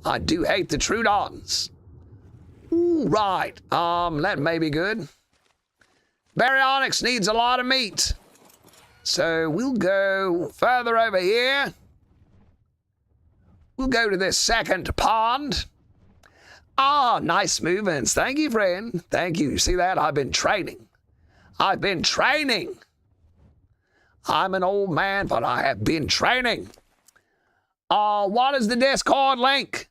I do hate the Troodons. Ooh, right. That may be good. Baryonyx needs a lot of meat. So we'll go further over here. We'll go to this second pond. Ah, nice movements. Thank you, friend. Thank you. You see that? I've been training. I've been training. I'm an old man, but I have been training. What is the Discord link?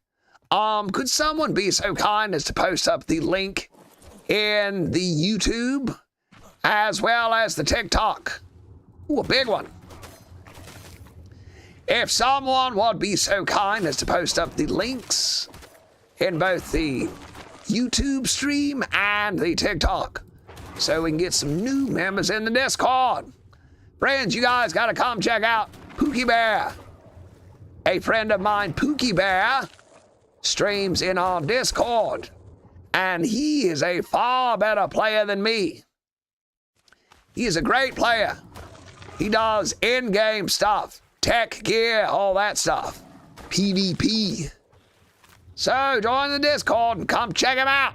Could someone be so kind as to post up the link in the YouTube as well as the TikTok? Ooh, a big one. If someone would be so kind as to post up the links in both the YouTube stream and the TikTok so we can get some new members in the Discord. Friends, you guys got to come check out Pookie Bear. A friend of mine, Pookie Bear, streams in our Discord, and he is a far better player than me. He is a great player. He does in-game stuff, tech gear, all that stuff, PvP. So join the Discord and come check him out.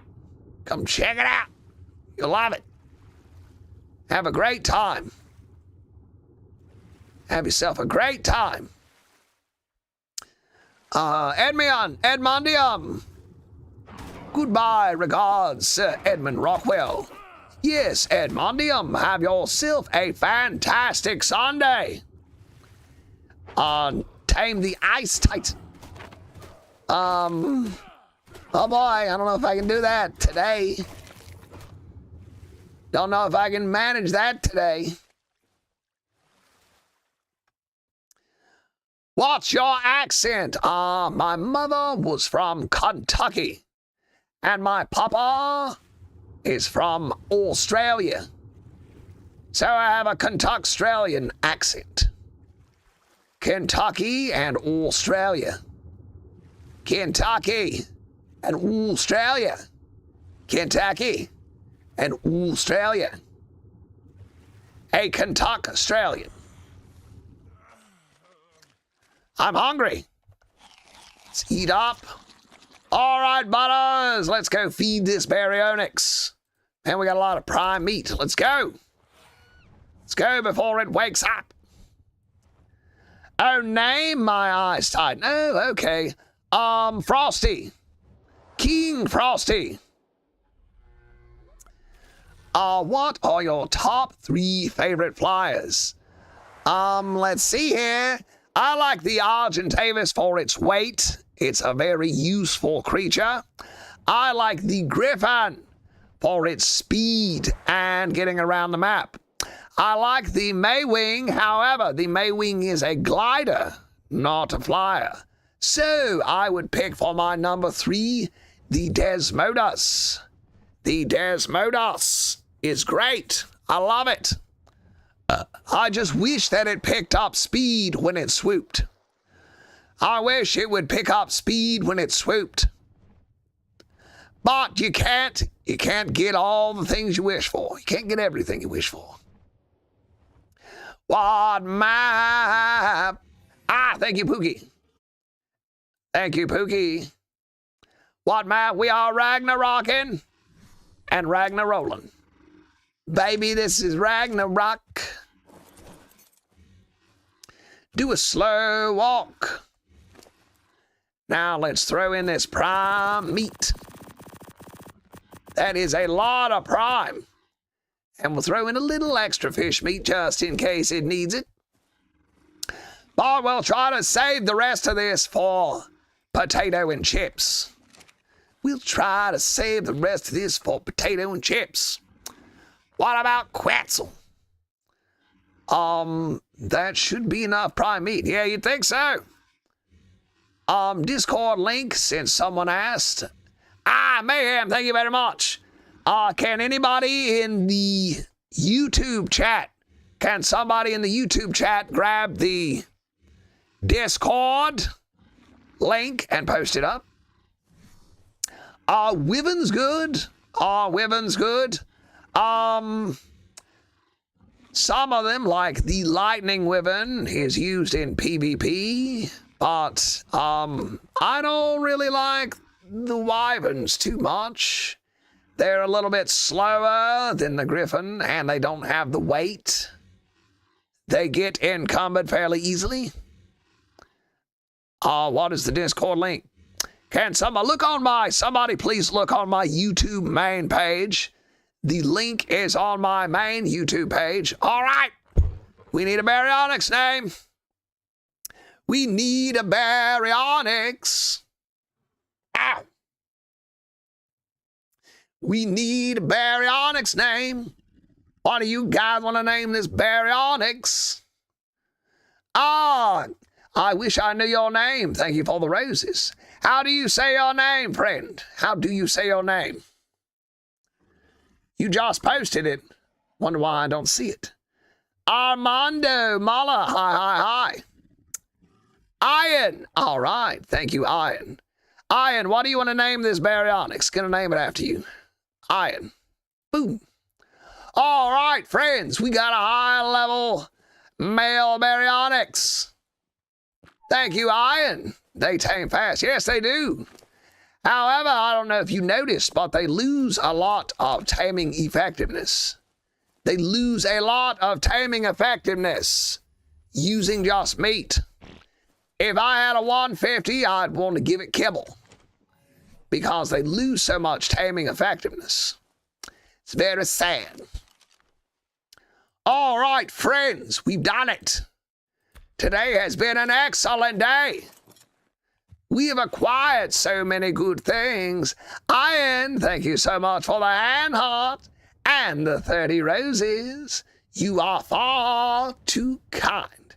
Come check it out. You'll love it. Have a great time. Have yourself a great time. Edmondium. Goodbye, regards, Sir Edmund Rockwell. Yes, Edmondium, have yourself a fantastic Sunday. Tame the Ice Titan. Oh boy, I don't know if I can do that today. Don't know if I can manage that today. What's your accent? My mother was from Kentucky, and my papa is from Australia. So I have a Kentuck-Australian accent. Kentucky and Australia. Kentucky and Australia. Kentucky and Australia. A Kentuck-Australian. I'm hungry. Let's eat up. All right, Butters, let's go feed this Baryonyx. And we got a lot of prime meat. Let's go. Let's go before it wakes up. Oh, name my Ice Titan. Oh, okay. Frosty. King Frosty. What are your top 3 favorite flyers? Let's see here. I like the Argentavis for its weight. It's a very useful creature. I like the Griffin for its speed and getting around the map. I like the Maywing. However, the Maywing is a glider, not a flyer. So I would pick for my number 3, the Desmodus. The Desmodus is great. I love it. I just wish that it picked up speed when it swooped. I wish it would pick up speed when it swooped. But you can't get all the things you wish for. You can't get everything you wish for. What map? Thank you, Pookie. Thank you, Pookie. What map? We are Ragnarocking and Ragnarolling. Baby, this is Ragnarok. Do a slow walk. Now let's throw in this prime meat. That is a lot of prime. And we'll throw in a little extra fish meat just in case it needs it. But we'll try to save the rest of this for potato and chips. We'll try to save the rest of this for potato and chips. What about Quetzal? That should be enough prime meat. Yeah, you'd think so. Discord link, since someone asked. Mayhem, thank you very much. Can anybody in the YouTube chat, can somebody in the YouTube chat grab the Discord link and post it up? Wyvern's good. Wyvern's good. Some of them, like the lightning wyvern, is used in PvP, but I don't really like the wyverns too much. They're a little bit slower than the griffin, and they don't have the weight. They get encumbered fairly easily. What is the Discord link? Can somebody please look on my YouTube main page? The link is on my main YouTube page. All right. We need a Baryonyx name. We need a Baryonyx. Ow. We need a Baryonyx name. What do you guys want to name this Baryonyx? I wish I knew your name. Thank you for the roses. How do you say your name, friend? How do you say your name? You just posted it. Wonder why I don't see it. Armando Mala, hi. Ian, all right. Thank you, Ian. Ian, what do you want to name this Baryonyx? Gonna name it after you. Ian. Boom. All right, friends, we got a high-level male Baryonyx. Thank you, Ian. They tame fast. Yes, they do. However, I don't know if you noticed, but they lose a lot of taming effectiveness. They lose a lot of taming effectiveness using just meat. If I had a 150, I'd want to give it kibble because they lose so much taming effectiveness. It's very sad. All right, friends, we've done it. Today has been an excellent day. We have acquired so many good things. Ian, thank you so much for the hand heart and the 30 roses. You are far too kind.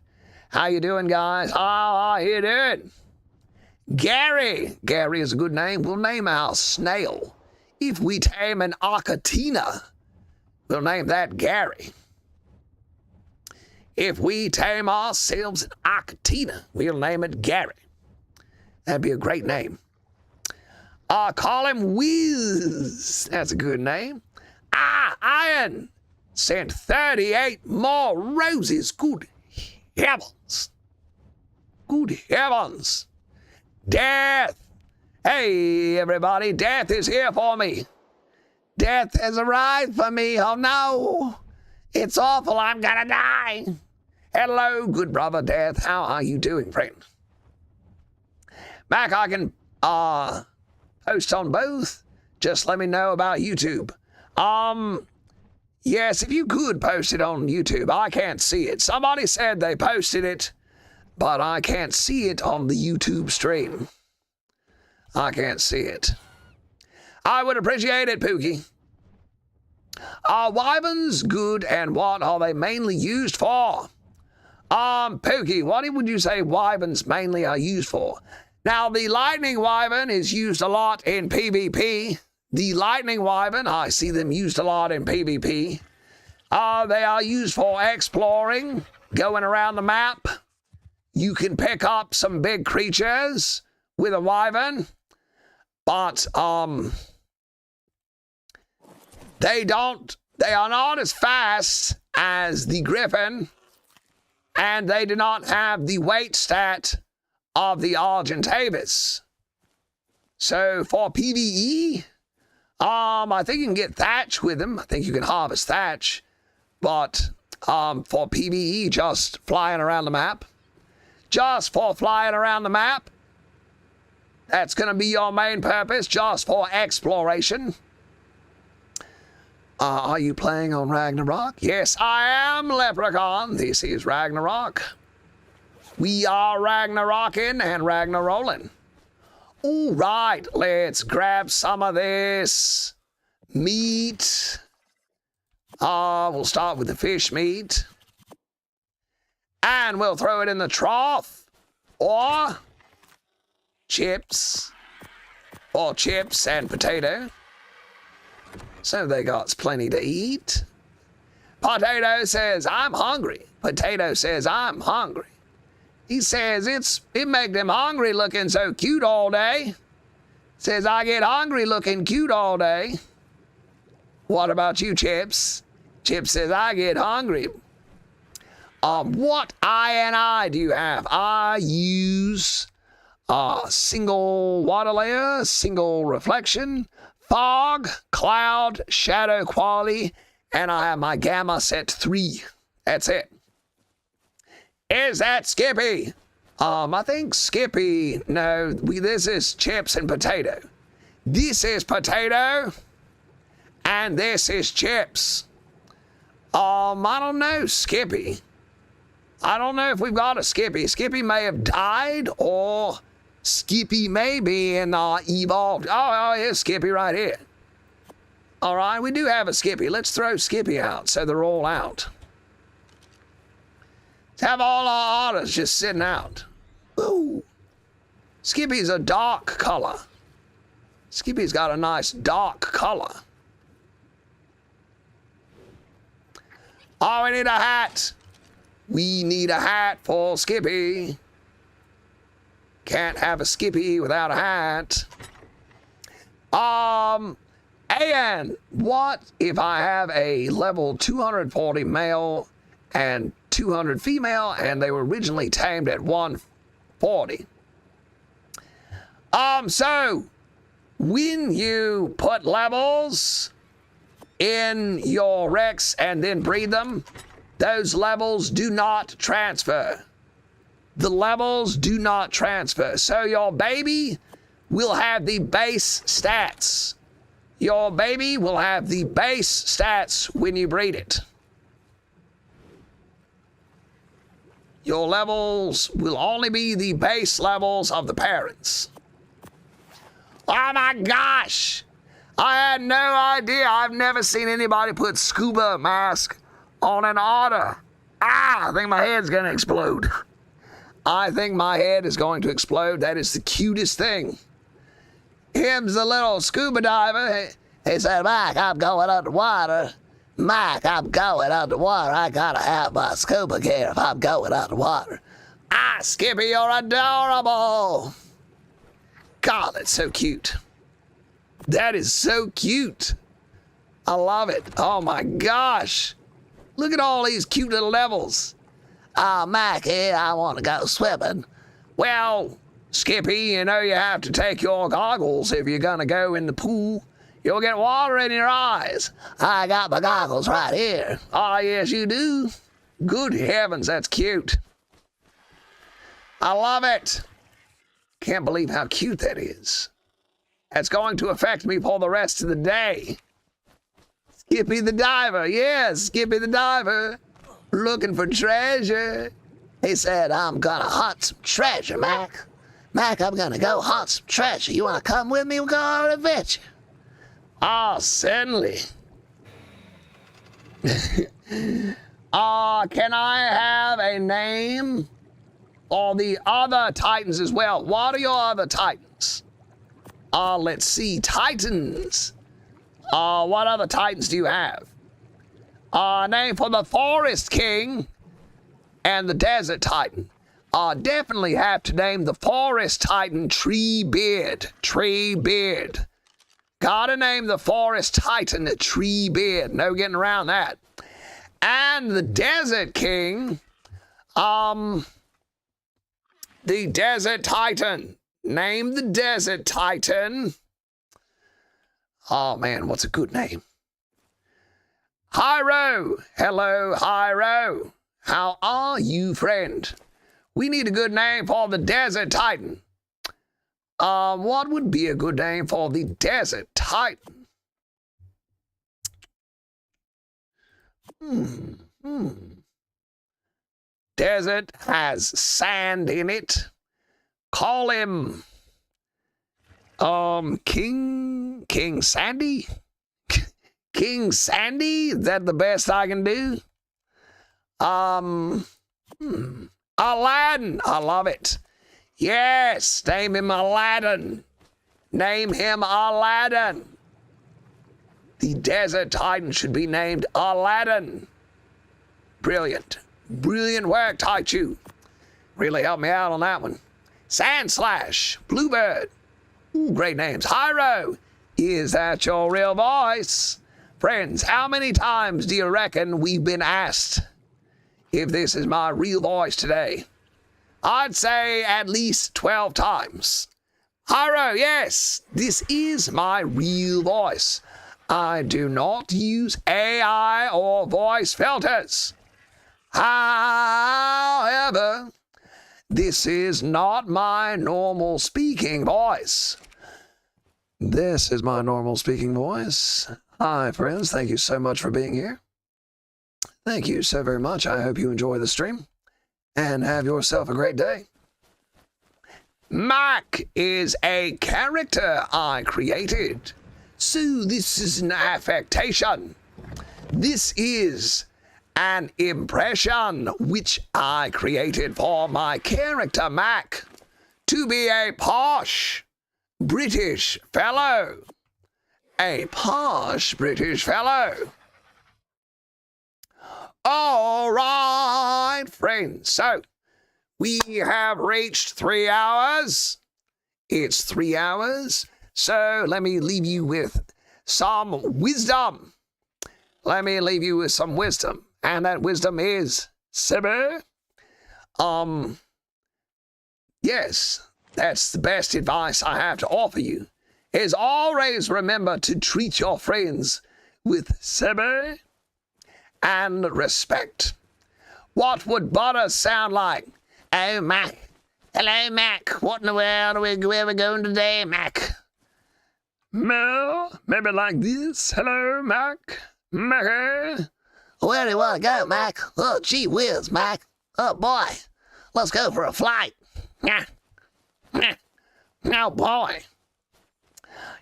How you doing, guys? How you doing? Gary. Gary is a good name. We'll name our snail. If we tame an Arcatina, we'll name that Gary. If we tame ourselves an Arcatina, we'll name it Gary. That'd be a great name. Call him Wiz. That's a good name. Iron sent 38 more roses. Good heavens. Good heavens. Death. Hey, everybody. Death is here for me. Death has arrived for me. Oh, no. It's awful. I'm gonna die. Hello, good brother Death. How are you doing, friend? Mac, I can post on both. Just let me know about YouTube. Yes, if you could post it on YouTube. I can't see it. Somebody said they posted it, but I can't see it on the YouTube stream. I can't see it. I would appreciate it, Pookie. Are wyverns good, and what are they mainly used for? Pookie, what would you say wyverns mainly are used for? Now, the lightning wyvern is used a lot in PvP. The lightning wyvern, I see them used a lot in PvP. They are used for exploring, going around the map. You can pick up some big creatures with a wyvern, but they are not as fast as the griffin, and they do not have the weight stat of the Argentavis. So for PvE, I think you can get thatch with them. I think you can harvest thatch. But for PvE, just flying around the map. Just for flying around the map. That's going to be your main purpose, just for exploration. Are you playing on Ragnarok? Yes, I am, Leprechaun. This is Ragnarok. We are Ragnarocking and Ragnarolling. All right, let's grab some of this meat. We'll start with the fish meat. And we'll throw it in the trough. Or chips. Or chips and potato. So they got plenty to eat. Potato says, I'm hungry. Potato says, I'm hungry. He says, it make them hungry looking so cute all day. Says, I get hungry looking cute all day. What about you, Chips? Chips says, I get hungry. What I do you have? I use single water layer, single reflection, fog, cloud, shadow quality, and I have my gamma set 3. That's it. Is that Skippy? I think Skippy, no, this is chips and potato. This is potato, and this is chips. I don't know, Skippy. I don't know if we've got a Skippy. Skippy may have died, or Skippy may be in evolved. Oh, here's Skippy right here. All right, we do have a Skippy. Let's throw Skippy out so they're all out. Let's have all our otters just sitting out. Ooh. Skippy's a dark color. Skippy's got a nice dark color. Oh, we need a hat. We need a hat for Skippy. Can't have a Skippy without a hat. And what if I have a level 240 male and 200 female, and they were originally tamed at 140? So when you put levels in your Rex and then breed them, those levels do not transfer. The levels do not transfer. So your baby will have the base stats. Your baby will have the base stats when you breed it. Your levels will only be the base levels of the parents. Oh my gosh! I had no idea. I've never seen anybody put scuba mask on an otter. I think my head's gonna explode. I think my head is going to explode. That is the cutest thing. Him's a little scuba diver. He said, Mike, I'm going underwater. Mike, I'm going underwater. I gotta have my scuba gear if I'm going underwater. Skippy, you're adorable. God, that's so cute. That is so cute. I love it. Oh my gosh. Look at all these cute little levels. Mackie, I want to go swimming. Well, Skippy, you know you have to take your goggles if you're going to go in the pool. You'll get water in your eyes. I got my goggles right here. Oh, yes, you do. Good heavens, that's cute. I love it. Can't believe how cute that is. That's going to affect me for the rest of the day. Skippy the diver. Yes, Skippy the diver. Looking for treasure. He said, I'm gonna hunt some treasure, Mac. Mac, I'm gonna go hunt some treasure. You wanna come with me? We'll go on an adventure. Oh, certainly. Can I have a name for the other Titans as well? What are your other Titans? Let's see. Titans. What other Titans do you have? Name for the Forest King and the Desert Titan. Definitely have to name the Forest Titan Treebeard. Treebeard. Gotta name the Forest Titan Treebeard. No getting around that. And the Desert King, the Desert Titan. Name the Desert Titan. Oh man, what's a good name? Hyro. Hello, Hyro. How are you, friend? We need a good name for the Desert Titan. What would be a good name for the Desert Titan? Desert has sand in it. Call him King Sandy? King Sandy? Is that the best I can do? Aladdin. I love it. Yes, name him Aladdin. Name him Aladdin. The desert titan should be named Aladdin. Brilliant. Brilliant work, Taichu. Really helped me out on that one. Sandslash. Bluebird. Ooh, great names. Hyro. Is that your real voice? Friends, how many times do you reckon we've been asked if this is my real voice today? I'd say at least 12 times. Hyro, yes, this is my real voice. I do not use AI or voice filters. However, this is not my normal speaking voice. This is my normal speaking voice. Hi, friends. Thank you so much for being here. Thank you so very much. I hope you enjoy the stream and have yourself a great day. Mac is a character I created. So this is an affectation. This is an impression which I created for my character Mac to be a posh British fellow. A posh British fellow. All right, friends. So we have reached 3 hours. It's 3 hours. So let me leave you with some wisdom. Let me leave you with some wisdom. And that wisdom is, Sibber. Yes, that's the best advice I have to offer you. Is always remember to treat your friends with Sibber and respect. What would butter sound like? Oh, Mac. Hello, Mac. What in the world are we going today, Mac? Well, maybe like this. Hello, Mac. Mac. Where do you want to go, Mac? Oh, gee whiz, Mac. Oh, boy. Let's go for a flight. Oh, boy.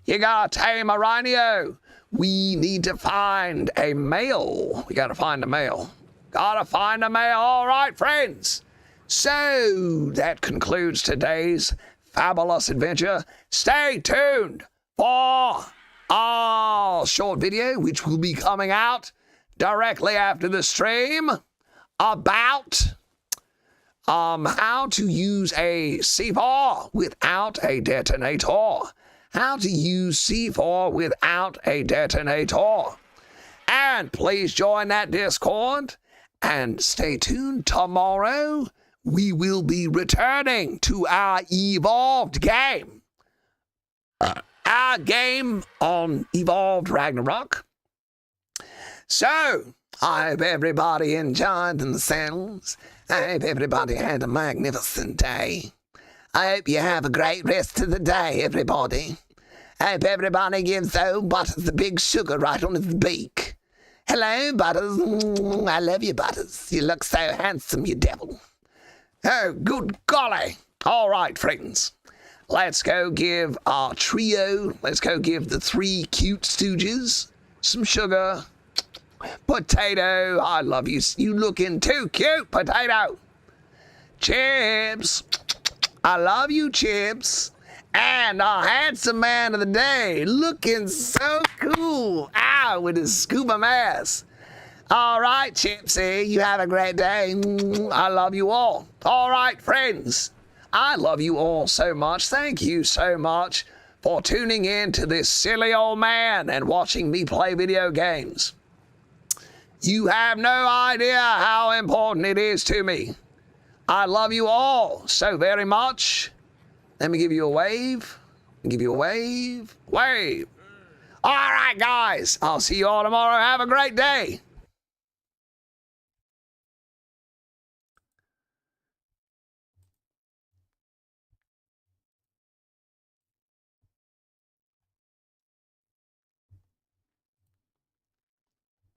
You gotta tame a rhino. We need to find a male. We gotta find a male. Gotta find a male. All right, friends. So that concludes today's fabulous adventure. Stay tuned for our short video, which will be coming out directly after the stream, about how to use a C4 without a detonator. How to use C4 without a detonator. And please join that Discord and stay tuned. Tomorrow we will be returning to our evolved game. Our game on Evolved Ragnarok. So, I hope everybody enjoyed themselves. I hope everybody had a magnificent day. I hope you have a great rest of the day, everybody. I hope everybody gives old Butters the big sugar right on his beak. Hello, Butters. I love you, Butters. You look so handsome, you devil. Oh, good golly. All right, friends. Let's go give our trio, let's go give the 3 cute stooges some sugar. Potato, I love you. You looking too cute, Potato. Chips, I love you, Chips. And our handsome man of the day, looking so cool. Ow, with his scuba mask. All right, Chipsy, you have a great day. I love you all. All right, friends, I love you all so much. Thank you so much for tuning in to this silly old man and watching me play video games. You have no idea how important it is to me. I love you all so very much. Let me give you a wave. Give you a wave. Wave. All right, guys. I'll see you all tomorrow. Have a great day.